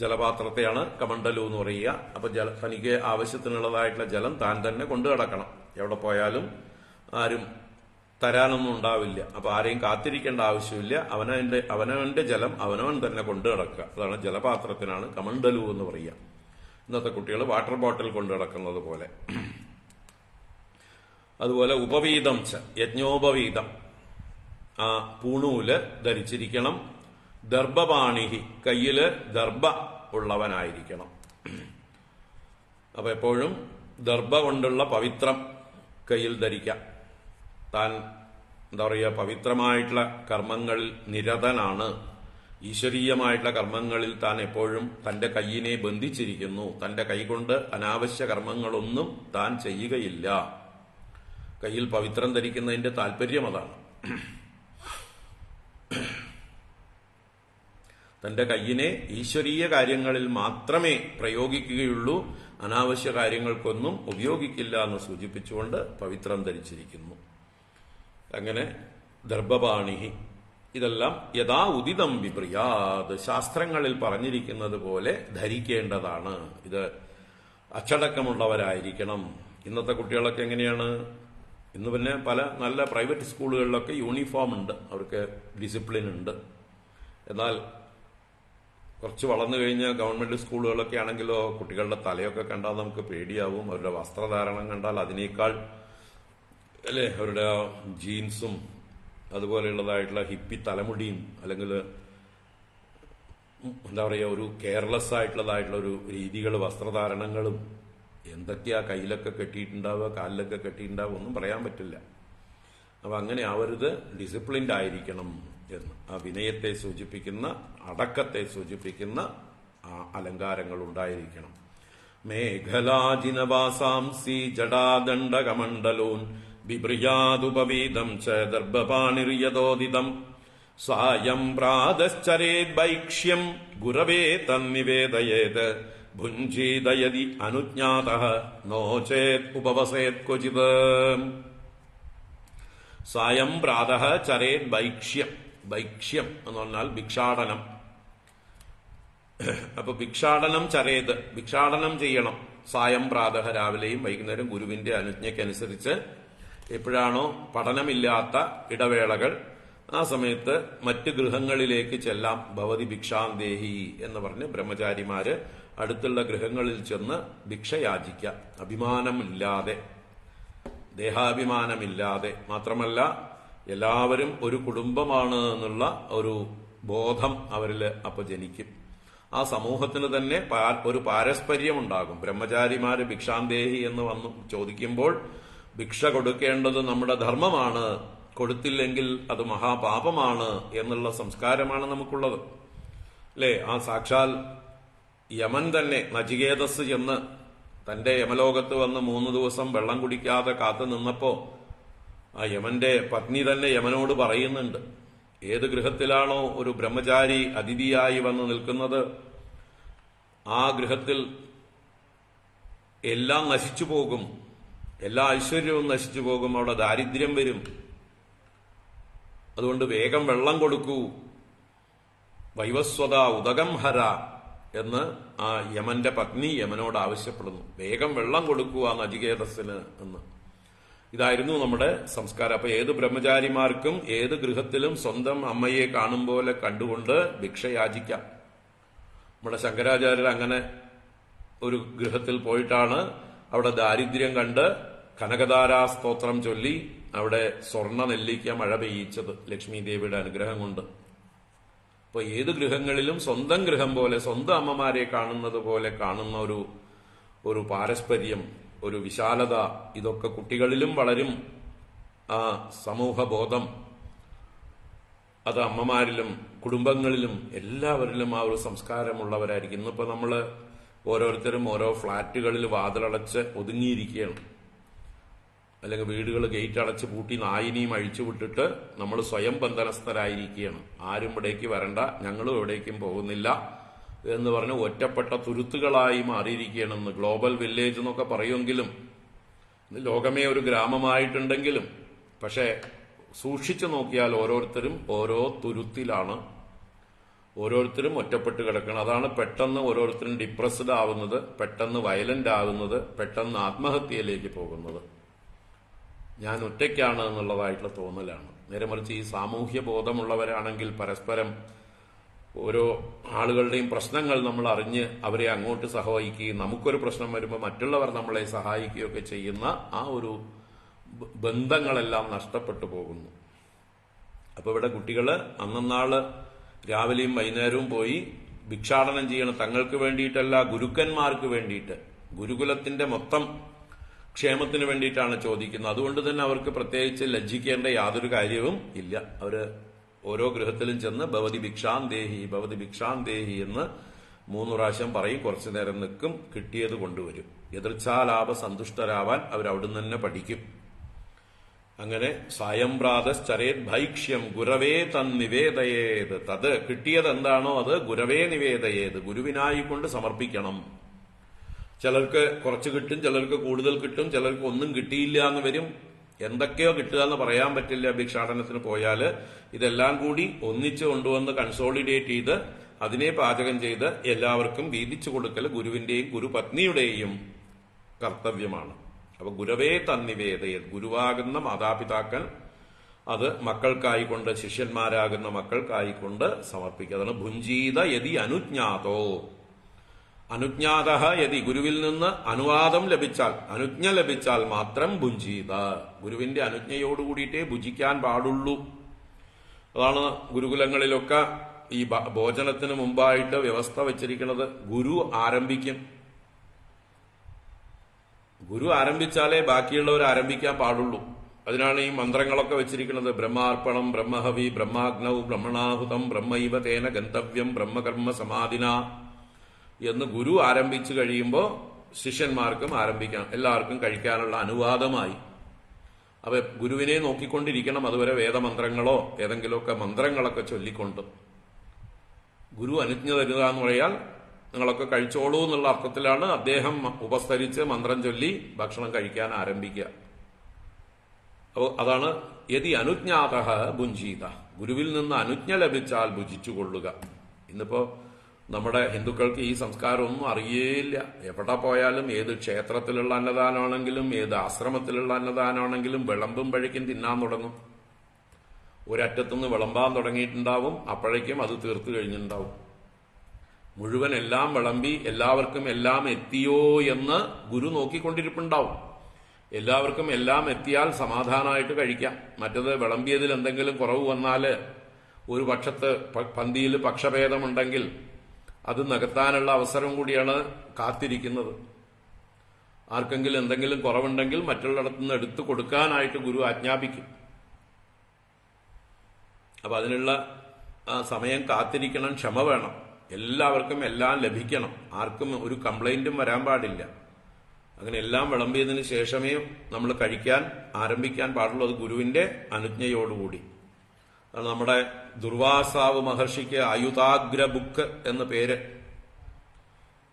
ജലപാത്രത്തെയാണ് കമണ്ഡലു എന്ന് പറയുക. അപ്പൊ തനിക്ക് ആവശ്യത്തിനുള്ളതായിട്ടുള്ള ജലം താൻ തന്നെ കൊണ്ടു നടക്കണം. എവിടെ പോയാലും ആരും തരാനൊന്നും ഉണ്ടാവില്ല. അപ്പൊ ആരെയും കാത്തിരിക്കേണ്ട ആവശ്യമില്ല. അവനവന്റെ ജലം അവനവൻ തന്നെ കൊണ്ടു നടക്കുക. അതാണ് ജലപാത്രത്തിനാണ് കമണ്ഡലു എന്ന് പറയുക. ഇന്നത്തെ കുട്ടികൾ വാട്ടർ ബോട്ടിൽ കൊണ്ടു നടക്കുന്നത് പോലെ. അതുപോലെ ഉപവീതം ച, യജ്ഞോപവീതം, ആ പൂണൂല് ധരിച്ചിരിക്കണം. ദർഭപാണിഹി, കയ്യില് ദർഭ ഉള്ളവനായിരിക്കണം. അപ്പൊ എപ്പോഴും ദർഭ കൊണ്ടുള്ള പവിത്രം കയ്യിൽ ധരിക്കാം. താൻ എന്താ പറയുക, പവിത്രമായിട്ടുള്ള കർമ്മങ്ങളിൽ നിരതനാണ്. ഈശ്വരീയമായിട്ടുള്ള കർമ്മങ്ങളിൽ താൻ എപ്പോഴും തന്റെ കയ്യിനെ ബന്ധിച്ചിരിക്കുന്നു. തന്റെ കൈകൊണ്ട് അനാവശ്യ കർമ്മങ്ങളൊന്നും താൻ ചെയ്യുകയില്ല. കയ്യിൽ പവിത്രം ധരിക്കുന്നതിന്റെ താല്പര്യം അതാണ്. തന്റെ കയ്യിനെ ഈശ്വരീയ കാര്യങ്ങളിൽ മാത്രമേ പ്രയോഗിക്കുകയുള്ളൂ, അനാവശ്യ കാര്യങ്ങൾക്കൊന്നും ഉപയോഗിക്കില്ല എന്ന് സൂചിപ്പിച്ചുകൊണ്ട് പവിത്രം ധരിച്ചിരിക്കുന്നു. അങ്ങനെ ദർഭപാണിഹി, ഇതെല്ലാം യഥാ ഉദിതം വിപ്രിയാത്, ശാസ്ത്രങ്ങളിൽ പറഞ്ഞിരിക്കുന്നത് പോലെ ധരിക്കേണ്ടതാണ്. ഇത് അച്ചടക്കമുള്ളവരായിരിക്കണം. ഇന്നത്തെ കുട്ടികളൊക്കെ എങ്ങനെയാണ്? ഇന്ന് പിന്നെ പല നല്ല പ്രൈവറ്റ് സ്കൂളുകളിലൊക്കെ യൂണിഫോം ഉണ്ട്, അവർക്ക് ഡിസിപ്ലിൻ ഉണ്ട്. എന്നാൽ കുറച്ച് വളർന്നു കഴിഞ്ഞ ഗവൺമെന്റ് സ്കൂളുകളൊക്കെ ആണെങ്കിലോ കുട്ടികളുടെ തലയൊക്കെ കണ്ടാൽ നമുക്ക് പേടിയാവും. അവരുടെ വസ്ത്രധാരണം കണ്ടാൽ അതിനേക്കാൾ അല്ലേ, അവരുടെ ജീൻസും അതുപോലെയുള്ളതായിട്ടുള്ള ഹിപ്പി തലമുടിയും, അല്ലെങ്കിൽ എന്താ പറയുക, ഒരു കെയർലെസ് ആയിട്ടുള്ളതായിട്ടുള്ള ഒരു രീതികൾ, വസ്ത്രധാരണങ്ങളും എന്തൊക്കെയാ കയ്യിലൊക്കെ കെട്ടിയിട്ടുണ്ടാവുക, കാലിലൊക്കെ കെട്ടിയിട്ടുണ്ടാവുക, ഒന്നും പറയാൻ പറ്റില്ല. അപ്പൊ അങ്ങനെ ആവരുത്, ഡിസിപ്ലിൻഡ് ആയിരിക്കണം എന്ന്. ആ വിനയത്തെ സൂചിപ്പിക്കുന്ന, അടക്കത്തെ സൂചിപ്പിക്കുന്ന ആ അലങ്കാരങ്ങൾ ഉണ്ടായിരിക്കണം. മേഖലാജിനവാസാംസി ജടാദണ്ഡകമണ്ഡലോൻ ബിഭ്രിയാദുപവീതം ച ദർഭപാണിർയതോദിതം സായം പ്രാതശ്ചരേത് ഭൈക്ഷ്യം ഗുരവേ തന്നിവേദയേത് ഭുഞ്ജീതയതി അനുജ്ഞാതഃ നോ ചേത് ഉപവസേത് ക്വചിത്. സായം പ്രാതഃ ചരേത് ഭൈക്ഷ്യം. ഭൈക്ഷ്യം എന്ന് പറഞ്ഞാൽ ഭിക്ഷാടനം. അപ്പൊ ഭിക്ഷാടനം ചരേത്, ഭിക്ഷാടനം ചെയ്യണം. സായം പ്രാതഃ, രാവിലെയും വൈകുന്നേരം, ഗുരുവിന്റെ അനുജ്ഞയ്ക്കനുസരിച്ച്. എപ്പോഴാണോ പഠനമില്ലാത്ത ഇടവേളകൾ, ആ സമയത്ത് മറ്റ് ഗൃഹങ്ങളിലേക്ക് ചെല്ലാം. ഭവതി ഭിക്ഷാന്തേഹി എന്ന് പറഞ്ഞ് ബ്രഹ്മചാരിമാര് അടുത്തുള്ള ഗൃഹങ്ങളിൽ ചെന്ന് ഭിക്ഷ യാചിക്കാം. അഭിമാനമില്ലാതെ, ദേഹാഭിമാനമില്ലാതെ. മാത്രമല്ല എല്ലാവരും ഒരു കുടുംബമാണ് എന്നുള്ള ഒരു ബോധം അവരിൽ അപ്പൊ ജനിക്കും. ആ സമൂഹത്തിന് തന്നെ ഒരു പാരസ്പര്യം ഉണ്ടാകും. ബ്രഹ്മചാരിമാര് ഭിക്ഷാന്തേഹി എന്ന് വന്നു ചോദിക്കുമ്പോൾ ഭിക്ഷ കൊടുക്കേണ്ടത് നമ്മുടെ ധർമ്മമാണ്, കൊടുത്തില്ലെങ്കിൽ അത് മഹാപാപമാണ് എന്നുള്ള സംസ്കാരമാണ് നമുക്കുള്ളത്, അല്ലേ? ആ സാക്ഷാൽ യമൻ തന്നെ നചികേതസ് ചെന്ന് തന്റെ യമലോകത്ത് വന്ന് 3 ദിവസം വെള്ളം കുടിക്കാതെ കാത്തു നിന്നപ്പോ ആ യമന്റെ പത്നി തന്നെ യമനോട് പറയുന്നുണ്ട്, ഏത് ഗൃഹത്തിലാണോ ഒരു ബ്രഹ്മചാരി അതിഥിയായി വന്ന് നിൽക്കുന്നത്, ആ ഗൃഹത്തിൽ എല്ലാം നശിച്ചു പോകും, എല്ലാ ഐശ്വര്യവും നശിച്ചു പോകും, അവിടെ ദാരിദ്ര്യം വരും. അതുകൊണ്ട് വേഗം വെള്ളം കൊടുക്കൂ, വൈവസ്വത ഉദകം ഹര എന്ന് ആ യമന്റെ പത്നി യമനോട് ആവശ്യപ്പെടുന്നു. വേഗം വെള്ളം കൊടുക്കൂ ആ നചികേതസ്സിന് എന്ന്. ഇതായിരുന്നു നമ്മുടെ സംസ്കാരം. അപ്പൊ ഏത് ബ്രഹ്മചാരിമാർക്കും ഏത് ഗൃഹത്തിലും സ്വന്തം അമ്മയെ കാണും പോലെ കണ്ടുകൊണ്ട് ഭിക്ഷ യാചിക്കാം. നമ്മുടെ ശങ്കരാചാര്യർ അങ്ങനെ ഒരു ഗൃഹത്തിൽ പോയിട്ടാണ് അവിടെ ദാരിദ്ര്യം കണ്ട് കനകധാരാ സ്തോത്രം ചൊല്ലി അവിടെ സ്വർണ്ണ നെല്ലിക്ക മഴ പെയ്യിച്ചത് ലക്ഷ്മി ദേവിയുടെ അനുഗ്രഹം കൊണ്ട്. അപ്പൊ ഏത് ഗൃഹങ്ങളിലും സ്വന്തം ഗൃഹം പോലെ, സ്വന്തം അമ്മമാരെ കാണുന്നത് പോലെ കാണുന്ന ഒരു പാരസ്പര്യം, ഒരു വിശാലത, ഇതൊക്കെ കുട്ടികളിലും വളരും. ആ സമൂഹബോധം അത് അമ്മമാരിലും കുടുംബങ്ങളിലും എല്ലാവരിലും ആ ഒരു സംസ്കാരമുള്ളവരായിരിക്കും. ഇന്നിപ്പോ നമ്മള് ഓരോരുത്തരും ഓരോ ഫ്ളാറ്റുകളിൽ വാതിലടച്ച് ഒതുങ്ങിയിരിക്കുകയാണ്, അല്ലെങ്കിൽ വീടുകൾ ഗേറ്റ് അടച്ച് പൂട്ടി നായിനിയും അഴിച്ചു വിട്ടിട്ട് നമ്മൾ സ്വയം ബന്ധനസ്ഥരായിരിക്കുകയാണ്. ആരും ഇവിടേക്ക് വരണ്ട, ഞങ്ങളും എവിടേക്കും പോകുന്നില്ല എന്ന് പറഞ്ഞ് ഒറ്റപ്പെട്ട തുരുത്തുകളായി മാറിയിരിക്കുകയാണെന്ന്. ഗ്ലോബൽ വില്ലേജ് എന്നൊക്കെ പറയുമെങ്കിലും ഇന്ന് ലോകമേ ഒരു ഗ്രാമമായിട്ടുണ്ടെങ്കിലും പക്ഷെ സൂക്ഷിച്ചു നോക്കിയാൽ ഓരോരുത്തരും ഓരോ തുരുത്തിലാണ്, ഓരോരുത്തരും ഒറ്റപ്പെട്ട് കിടക്കണം. അതാണ് പെട്ടെന്ന് ഓരോരുത്തരും ഡിപ്രസ്ഡ് ആവുന്നത്, പെട്ടെന്ന് വയലന്റ് ആകുന്നത്, പെട്ടെന്ന് ആത്മഹത്യയിലേക്ക് പോകുന്നത്. ഞാൻ ഒറ്റയ്ക്കാണ് എന്നുള്ളതായിട്ടുള്ള തോന്നലാണ്. നേരെ മറിച്ച് ഈ സാമൂഹ്യ ബോധമുള്ളവരാണെങ്കിൽ പരസ്പരം ഓരോ ആളുകളുടെയും പ്രശ്നങ്ങൾ നമ്മൾ അറിഞ്ഞ് അവരെ അങ്ങോട്ട് സഹായിക്കുകയും നമുക്കൊരു പ്രശ്നം വരുമ്പോൾ മറ്റുള്ളവർ നമ്മളെ സഹായിക്കുകയൊക്കെ ചെയ്യുന്ന ആ ഒരു ബന്ധങ്ങളെല്ലാം നഷ്ടപ്പെട്ടു പോകുന്നു. അപ്പൊ ഇവിടെ കുട്ടികള് അന്നാള് രാവിലെയും വൈകുന്നേരവും പോയി ഭിക്ഷാടനം ചെയ്യണം. തങ്ങൾക്ക് വേണ്ടിയിട്ടല്ല, ഗുരുക്കന്മാർക്ക് വേണ്ടിയിട്ട്, ഗുരുകുലത്തിന്റെ മൊത്തം ക്ഷേമത്തിന് വേണ്ടിയിട്ടാണ് ചോദിക്കുന്നത്. അതുകൊണ്ട് തന്നെ അവർക്ക് പ്രത്യേകിച്ച് ലജ്ജിക്കേണ്ട യാതൊരു കാര്യവും ഇല്ല. അവര് ഓരോ ഗൃഹത്തിലും ചെന്ന് ഭവതി ഭിക്ഷാന്തേഹി ഭവതി ഭിക്ഷാന്തേഹി എന്ന് 3 പ്രാവശ്യം പറയും. കുറച്ചു നേരം നിൽക്കും, കിട്ടിയത് കൊണ്ടുവരും. എതിർച്ചാലാപ സന്തുഷ്ടരാവാൻ അവരവിടുന്ന് തന്നെ പഠിക്കും. അങ്ങനെ സായംപ്രാതശ്ചരേത് ഭൈക്ഷ്യം ഗുരവേ തന്നിവേദയേത്. തത് കിട്ടിയത് എന്താണോ അത് ഗുരവേ നിവേദയേത്, ഗുരുവിനായി കൊണ്ട് സമർപ്പിക്കണം. ചിലർക്ക് കുറച്ച് കിട്ടും, ചിലർക്ക് കൂടുതൽ കിട്ടും, ചിലർക്ക് ഒന്നും കിട്ടിയില്ല എന്ന് വരും. എന്തൊക്കെയോ കിട്ടുക എന്ന് പറയാൻ പറ്റില്ല. ഭിക്ഷാടനത്തിന് പോയാല് ഇതെല്ലാം കൂടി ഒന്നിച്ച് കൊണ്ടുവന്ന് കൺസോളിഡേറ്റ് ചെയ്ത് അതിനെ പാചകം ചെയ്ത് എല്ലാവർക്കും വീതിച്ചു കൊടുക്കൽ ഗുരുവിന്റെയും ഗുരുപത്നിയുടെയും കർത്തവ്യമാണ്. അപ്പൊ ഗുരവേ തന്നിവേദയത്, ഗുരുവാകുന്ന മാതാപിതാക്കൾ അത് മക്കൾക്കായിക്കൊണ്ട്, ശിഷ്യന്മാരാകുന്ന മക്കൾക്കായിക്കൊണ്ട് സമർപ്പിക്കുക. അതാണ് ഭുഞ്ചീത യതി അനുജ്ഞാതോ. അനുജ്ഞാത യതി, ഗുരുവിൽ നിന്ന് അനുവാദം ലഭിച്ചാൽ, അനുജ്ഞ ലഭിച്ചാൽ മാത്രം ഭുഞ്ചീത, ഗുരുവിന്റെ അനുജ്ഞയോടുകൂടിയിട്ടേ ഭുജിക്കാൻ പാടുള്ളൂ. അതാണ് ഗുരുകുലങ്ങളിലൊക്കെ ഈ ഭോജനത്തിന് മുമ്പായിട്ട് വ്യവസ്ഥ വെച്ചിരിക്കുന്നത്. ഗുരു ആരംഭിക്കും. ഗുരു ആരംഭിച്ചാലേ ബാക്കിയുള്ളവർ ആരംഭിക്കാൻ പാടുള്ളൂ. അതിനാണ് ഈ മന്ത്രങ്ങളൊക്കെ വെച്ചിരിക്കുന്നത്. ബ്രഹ്മാർപ്പണം, ബ്രഹ്മഹവി, ബ്രഹ്മാഗ്നവും, ബ്രഹ്മണാഹുതം, ബ്രഹ്മൈവ തേന ഗന്തവ്യം, ബ്രഹ്മകർമ്മ സമാധിന എന്ന് ഗുരു ആരംഭിച്ചു കഴിയുമ്പോൾ ശിഷ്യന്മാർക്കും ആരംഭിക്കാം, എല്ലാവർക്കും കഴിക്കാനുള്ള അനുവാദമായി. അപ്പൊ ഗുരുവിനെ നോക്കിക്കൊണ്ടിരിക്കണം അതുവരെ വേദമന്ത്രങ്ങളോ ഏതെങ്കിലുമൊക്കെ മന്ത്രങ്ങളൊക്കെ ചൊല്ലിക്കൊണ്ട്. ഗുരു അനുജ്ഞ തരുക എന്ന് പറയാൽ നിങ്ങളൊക്കെ കഴിച്ചോളൂ എന്നുള്ള അർത്ഥത്തിലാണ് അദ്ദേഹം ഉപസ്തരിച്ച് മന്ത്രം ചൊല്ലി ഭക്ഷണം കഴിക്കാൻ ആരംഭിക്കുക. അപ്പോൾ അതാണ് യതി അനുജ്ഞാത ഭുഞ്ചീത, ഗുരുവിൽ നിന്ന് അനുജ്ഞ ലഭിച്ചാൽ ഭുജിച്ചുകൊള്ളുക. ഇന്നിപ്പോ നമ്മുടെ ഹിന്ദുക്കൾക്ക് ഈ സംസ്കാരമൊന്നും അറിയേയില്ല. എവിടെ പോയാലും, ഏത് ക്ഷേത്രത്തിലുള്ള അന്നദാനമാണെങ്കിലും ഏത് ആശ്രമത്തിലുള്ള അന്നദാനമാണെങ്കിലും വിളമ്പുമ്പോഴേക്കും തിന്നാൻ തുടങ്ങും. ഒരറ്റത്തുനിന്ന് വിളമ്പാൻ തുടങ്ങിയിട്ടുണ്ടാവും, അപ്പോഴേക്കും അത് തീർത്തു കഴിഞ്ഞിട്ടുണ്ടാവും. മുഴുവൻ എല്ലാം വിളമ്പി എല്ലാവർക്കും എല്ലാം എത്തിയോ എന്ന് ഗുരു നോക്കിക്കൊണ്ടിരിപ്പുണ്ടാവും. എല്ലാവർക്കും എല്ലാം എത്തിയാൽ സമാധാനമായിട്ട് കഴിക്കാം. മറ്റത് വിളമ്പിയതിൽ എന്തെങ്കിലും കുറവ് വന്നാല്, ഒരു പക്ഷത്ത് പന്തിയിൽ പക്ഷഭേദമുണ്ടെങ്കിൽ അത് നികത്താനുള്ള അവസരം കൂടിയാണ് കാത്തിരിക്കുന്നത്. ആർക്കെങ്കിലും എന്തെങ്കിലും കുറവുണ്ടെങ്കിൽ മറ്റുള്ളിടത്തുനിന്ന് എടുത്തു കൊടുക്കാനായിട്ട് ഗുരു ആജ്ഞാപിക്കും. അപ്പൊ അതിനുള്ള സമയം കാത്തിരിക്കണം, ക്ഷമ വേണം. എല്ലാവർക്കും എല്ലാം ലഭിക്കണം, ആർക്കും ഒരു കംപ്ലൈന്റും വരാൻ പാടില്ല. അങ്ങനെ എല്ലാം വിളമ്പിയതിനു ശേഷമേ നമ്മൾ കഴിക്കാൻ ആരംഭിക്കാൻ പാടുള്ളൂ. അത് ഗുരുവിന്റെ അനുജ്ഞയോടുകൂടി. നമ്മുടെ ദുർവാസാവ് മഹർഷിക്ക് ആയുധാഗ്ര ബുക്ക് എന്ന പേര്.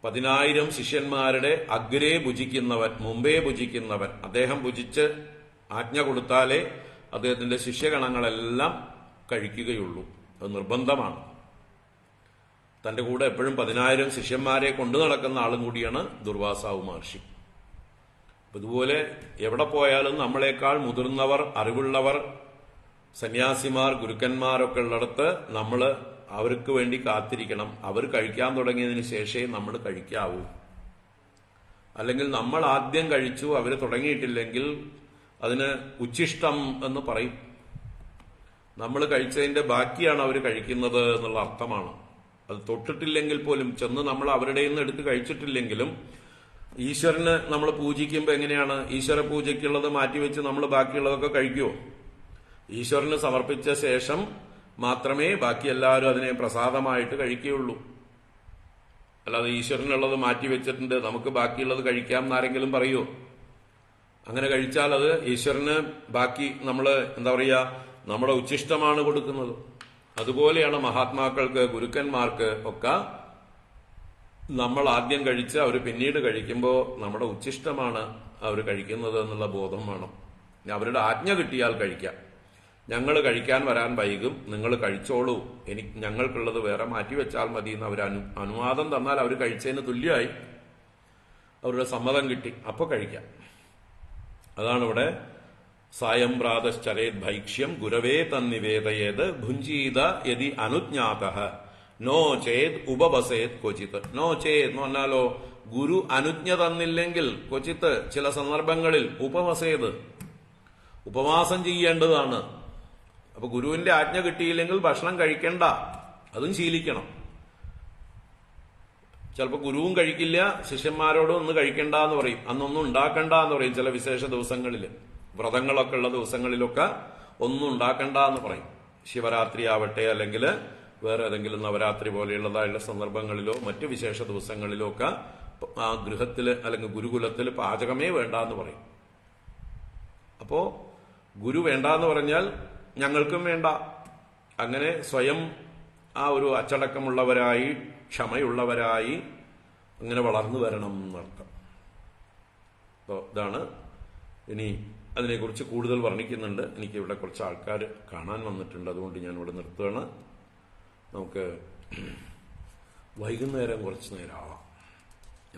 10,000 ശിഷ്യന്മാരുടെ അഗ്രേ ഭുജിക്കുന്നവൻ, മുമ്പേ ഭുജിക്കുന്നവൻ. അദ്ദേഹം ഭുജിച്ച് ആജ്ഞ കൊടുത്താലേ അദ്ദേഹത്തിന്റെ ശിഷ്യഗണങ്ങളെല്ലാം കഴിക്കുകയുള്ളൂ. അത് നിർബന്ധമാണ്. തന്റെ കൂടെ എപ്പോഴും 10,000 ശിഷ്യന്മാരെ കൊണ്ടു നടക്കുന്ന ആളും കൂടിയാണ് ദുർവാസാവ് മഹർഷി. ഇതുപോലെ എവിടെ പോയാലും നമ്മളെക്കാൾ മുതിർന്നവർ, അറിവുള്ളവർ, സന്യാസിമാർ, ഗുരുക്കന്മാരൊക്കെ ഉള്ളിടത്ത് നമ്മൾ അവർക്ക് വേണ്ടി കാത്തിരിക്കണം. അവർ കഴിക്കാൻ തുടങ്ങിയതിന് ശേഷമേ നമ്മൾ കഴിക്കാവൂ. അല്ലെങ്കിൽ നമ്മൾ ആദ്യം കഴിച്ചു, അവർ തുടങ്ങിയിട്ടില്ലെങ്കിൽ അതിന് ഉച്ഛിഷ്ടം എന്ന് പറയും. നമ്മൾ കഴിച്ചതിന്റെ ബാക്കിയാണ് അവർ കഴിക്കുന്നത് എന്നുള്ള അർത്ഥമാണ്. അത് തൊട്ടിട്ടില്ലെങ്കിൽ പോലും, ചെന്ന് നമ്മൾ അവരുടെ നിന്ന് എടുത്ത് കഴിച്ചിട്ടില്ലെങ്കിലും, ഈശ്വരന് നമ്മൾ പൂജിക്കുമ്പോൾ എങ്ങനെയാണ്? ഈശ്വര പൂജയ്ക്കുള്ളത് മാറ്റിവെച്ച് നമ്മൾ ബാക്കിയുള്ളതൊക്കെ കഴിക്കുമോ? ഈശ്വരന് സമർപ്പിച്ച ശേഷം മാത്രമേ ബാക്കി എല്ലാവരും അതിനെ പ്രസാദമായിട്ട് കഴിക്കുകയുള്ളൂ. അല്ലാതെ ഈശ്വരനുള്ളത് മാറ്റിവെച്ചിട്ടുണ്ട് നമുക്ക് ബാക്കിയുള്ളത് കഴിക്കാം എന്നാരെങ്കിലും പറയുമോ? അങ്ങനെ കഴിച്ചാൽ അത് ഈശ്വരന് ബാക്കി നമ്മൾ എന്താ പറയുക, നമ്മുടെ ഉച്ഛിഷ്ടമാണ് കൊടുക്കുന്നത്. അതുപോലെയാണ് മഹാത്മാക്കൾക്ക്, ഗുരുക്കന്മാർക്ക് ഒക്കെ നമ്മൾ ആദ്യം കഴിച്ച് അവർ പിന്നീട് കഴിക്കുമ്പോൾ നമ്മുടെ ഉച്ഛിഷ്ടമാണ് അവർ കഴിക്കുന്നത് എന്നുള്ള ബോധം വേണം. അവരുടെ ആജ്ഞ കിട്ടിയാൽ കഴിക്കാം. ഞങ്ങൾ കഴിക്കാൻ വരാൻ വൈകും, നിങ്ങൾ കഴിച്ചോളൂ, ഞങ്ങൾക്കുള്ളത് വേറെ മാറ്റിവെച്ചാൽ മതി എന്ന് അവർ അനുവാദം തന്നാൽ അവർ കഴിച്ചതിന് തുല്യമായി അവരുടെ സമ്മതം കിട്ടി, അപ്പോൾ കഴിക്കാം. അതാണ് ഇവിടെ സായം പ്രാതശ്ചരേത് ഭൈക്ഷ്യം ഗുരവേ തന്നിവേദയേത് ഭുഞ്ചീത യതി അനുജ്ഞാതഃ നോ ചേത് ഉപവസേത് ക്വചിത്. നോ ചേത് എന്ന് പറഞ്ഞാലോ, ഗുരു അനുജ്ഞ തന്നില്ലെങ്കിൽ ക്വചിത്ത് ചില സന്ദർഭങ്ങളിൽ ഉപവസേത് ഉപവാസം ചെയ്യേണ്ടതാണ്. അപ്പൊ ഗുരുവിന്റെ ആജ്ഞ കിട്ടിയില്ലെങ്കിൽ ഭക്ഷണം കഴിക്കണ്ട, അതും ശീലിക്കണം. ചിലപ്പോൾ ഗുരുവും കഴിക്കില്ല, ശിഷ്യന്മാരോടും ഒന്ന് കഴിക്കണ്ട എന്ന് പറയും, അന്നൊന്നും ഉണ്ടാക്കണ്ട എന്ന് പറയും. ചില വിശേഷ ദിവസങ്ങളിൽ, വ്രതങ്ങളൊക്കെ ഉള്ള ദിവസങ്ങളിലൊക്കെ ഒന്നും ഉണ്ടാക്കണ്ട എന്ന് പറയും. ശിവരാത്രി ആവട്ടെ, അല്ലെങ്കിൽ വേറെ ഏതെങ്കിലും നവരാത്രി പോലെയുള്ളതായുള്ള സന്ദർഭങ്ങളിലോ മറ്റു വിശേഷ ദിവസങ്ങളിലോ ഒക്കെ ആ ഗൃഹത്തില് അല്ലെങ്കിൽ ഗുരുകുലത്തിൽ പാചകമേ വേണ്ട എന്ന് പറയും. അപ്പോ ഗുരു വേണ്ട എന്ന് പറഞ്ഞാൽ ഞങ്ങൾക്കും വേണ്ട. അങ്ങനെ സ്വയം ആ ഒരു അച്ചടക്കമുള്ളവരായി ക്ഷമയുള്ളവരായി അങ്ങനെ വളർന്നു വരണം എന്നർത്ഥം. അപ്പോൾ ഇതാണ്. ഇനി അതിനെക്കുറിച്ച് കൂടുതൽ വർണ്ണിക്കുന്നുണ്ട്. എനിക്ക് ഇവിടെ കുറച്ച് ആൾക്കാർ കാണാൻ വന്നിട്ടുണ്ട്, അതുകൊണ്ട് ഞാൻ ഇവിടെ നിർത്തുകയാണ്. നമുക്ക് വൈകുന്നേരം കുറച്ച് നേരം ആവാം.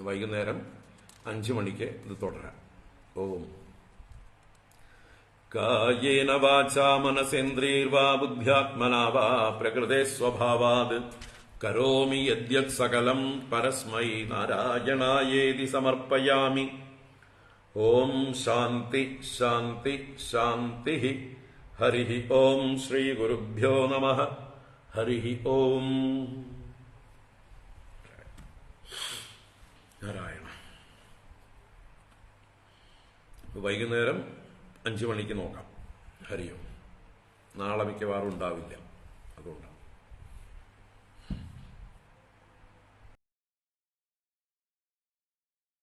വൈകുന്നേരം 5 മണിക്ക് ഇത് തുടരാം. ഓം കായേന വാചാ മനസേന്ദ്രിയർവാ ബുദ്ധ്യാത്മനാ വാ പ്രകൃതേ സ്വഭാവാത് കരോമി യദ്യത് സകലം പരസ്മൈ നാരായണായേതി സമർപ്പയാമി. ഓം ശാന്തി ശാന്തി ശാന്തി. ഹരി ഓം ശ്രീ ഗുരുഭ്യോ നമഃ. ഹരി ഓം നാരായണ. വൈകുന്നേരം 5 മണിക്ക് നോക്കാം. ഹരി ഓം. നാളെ മിക്കവാറും ഉണ്ടാവില്ല, അതുകൊണ്ടാണ്.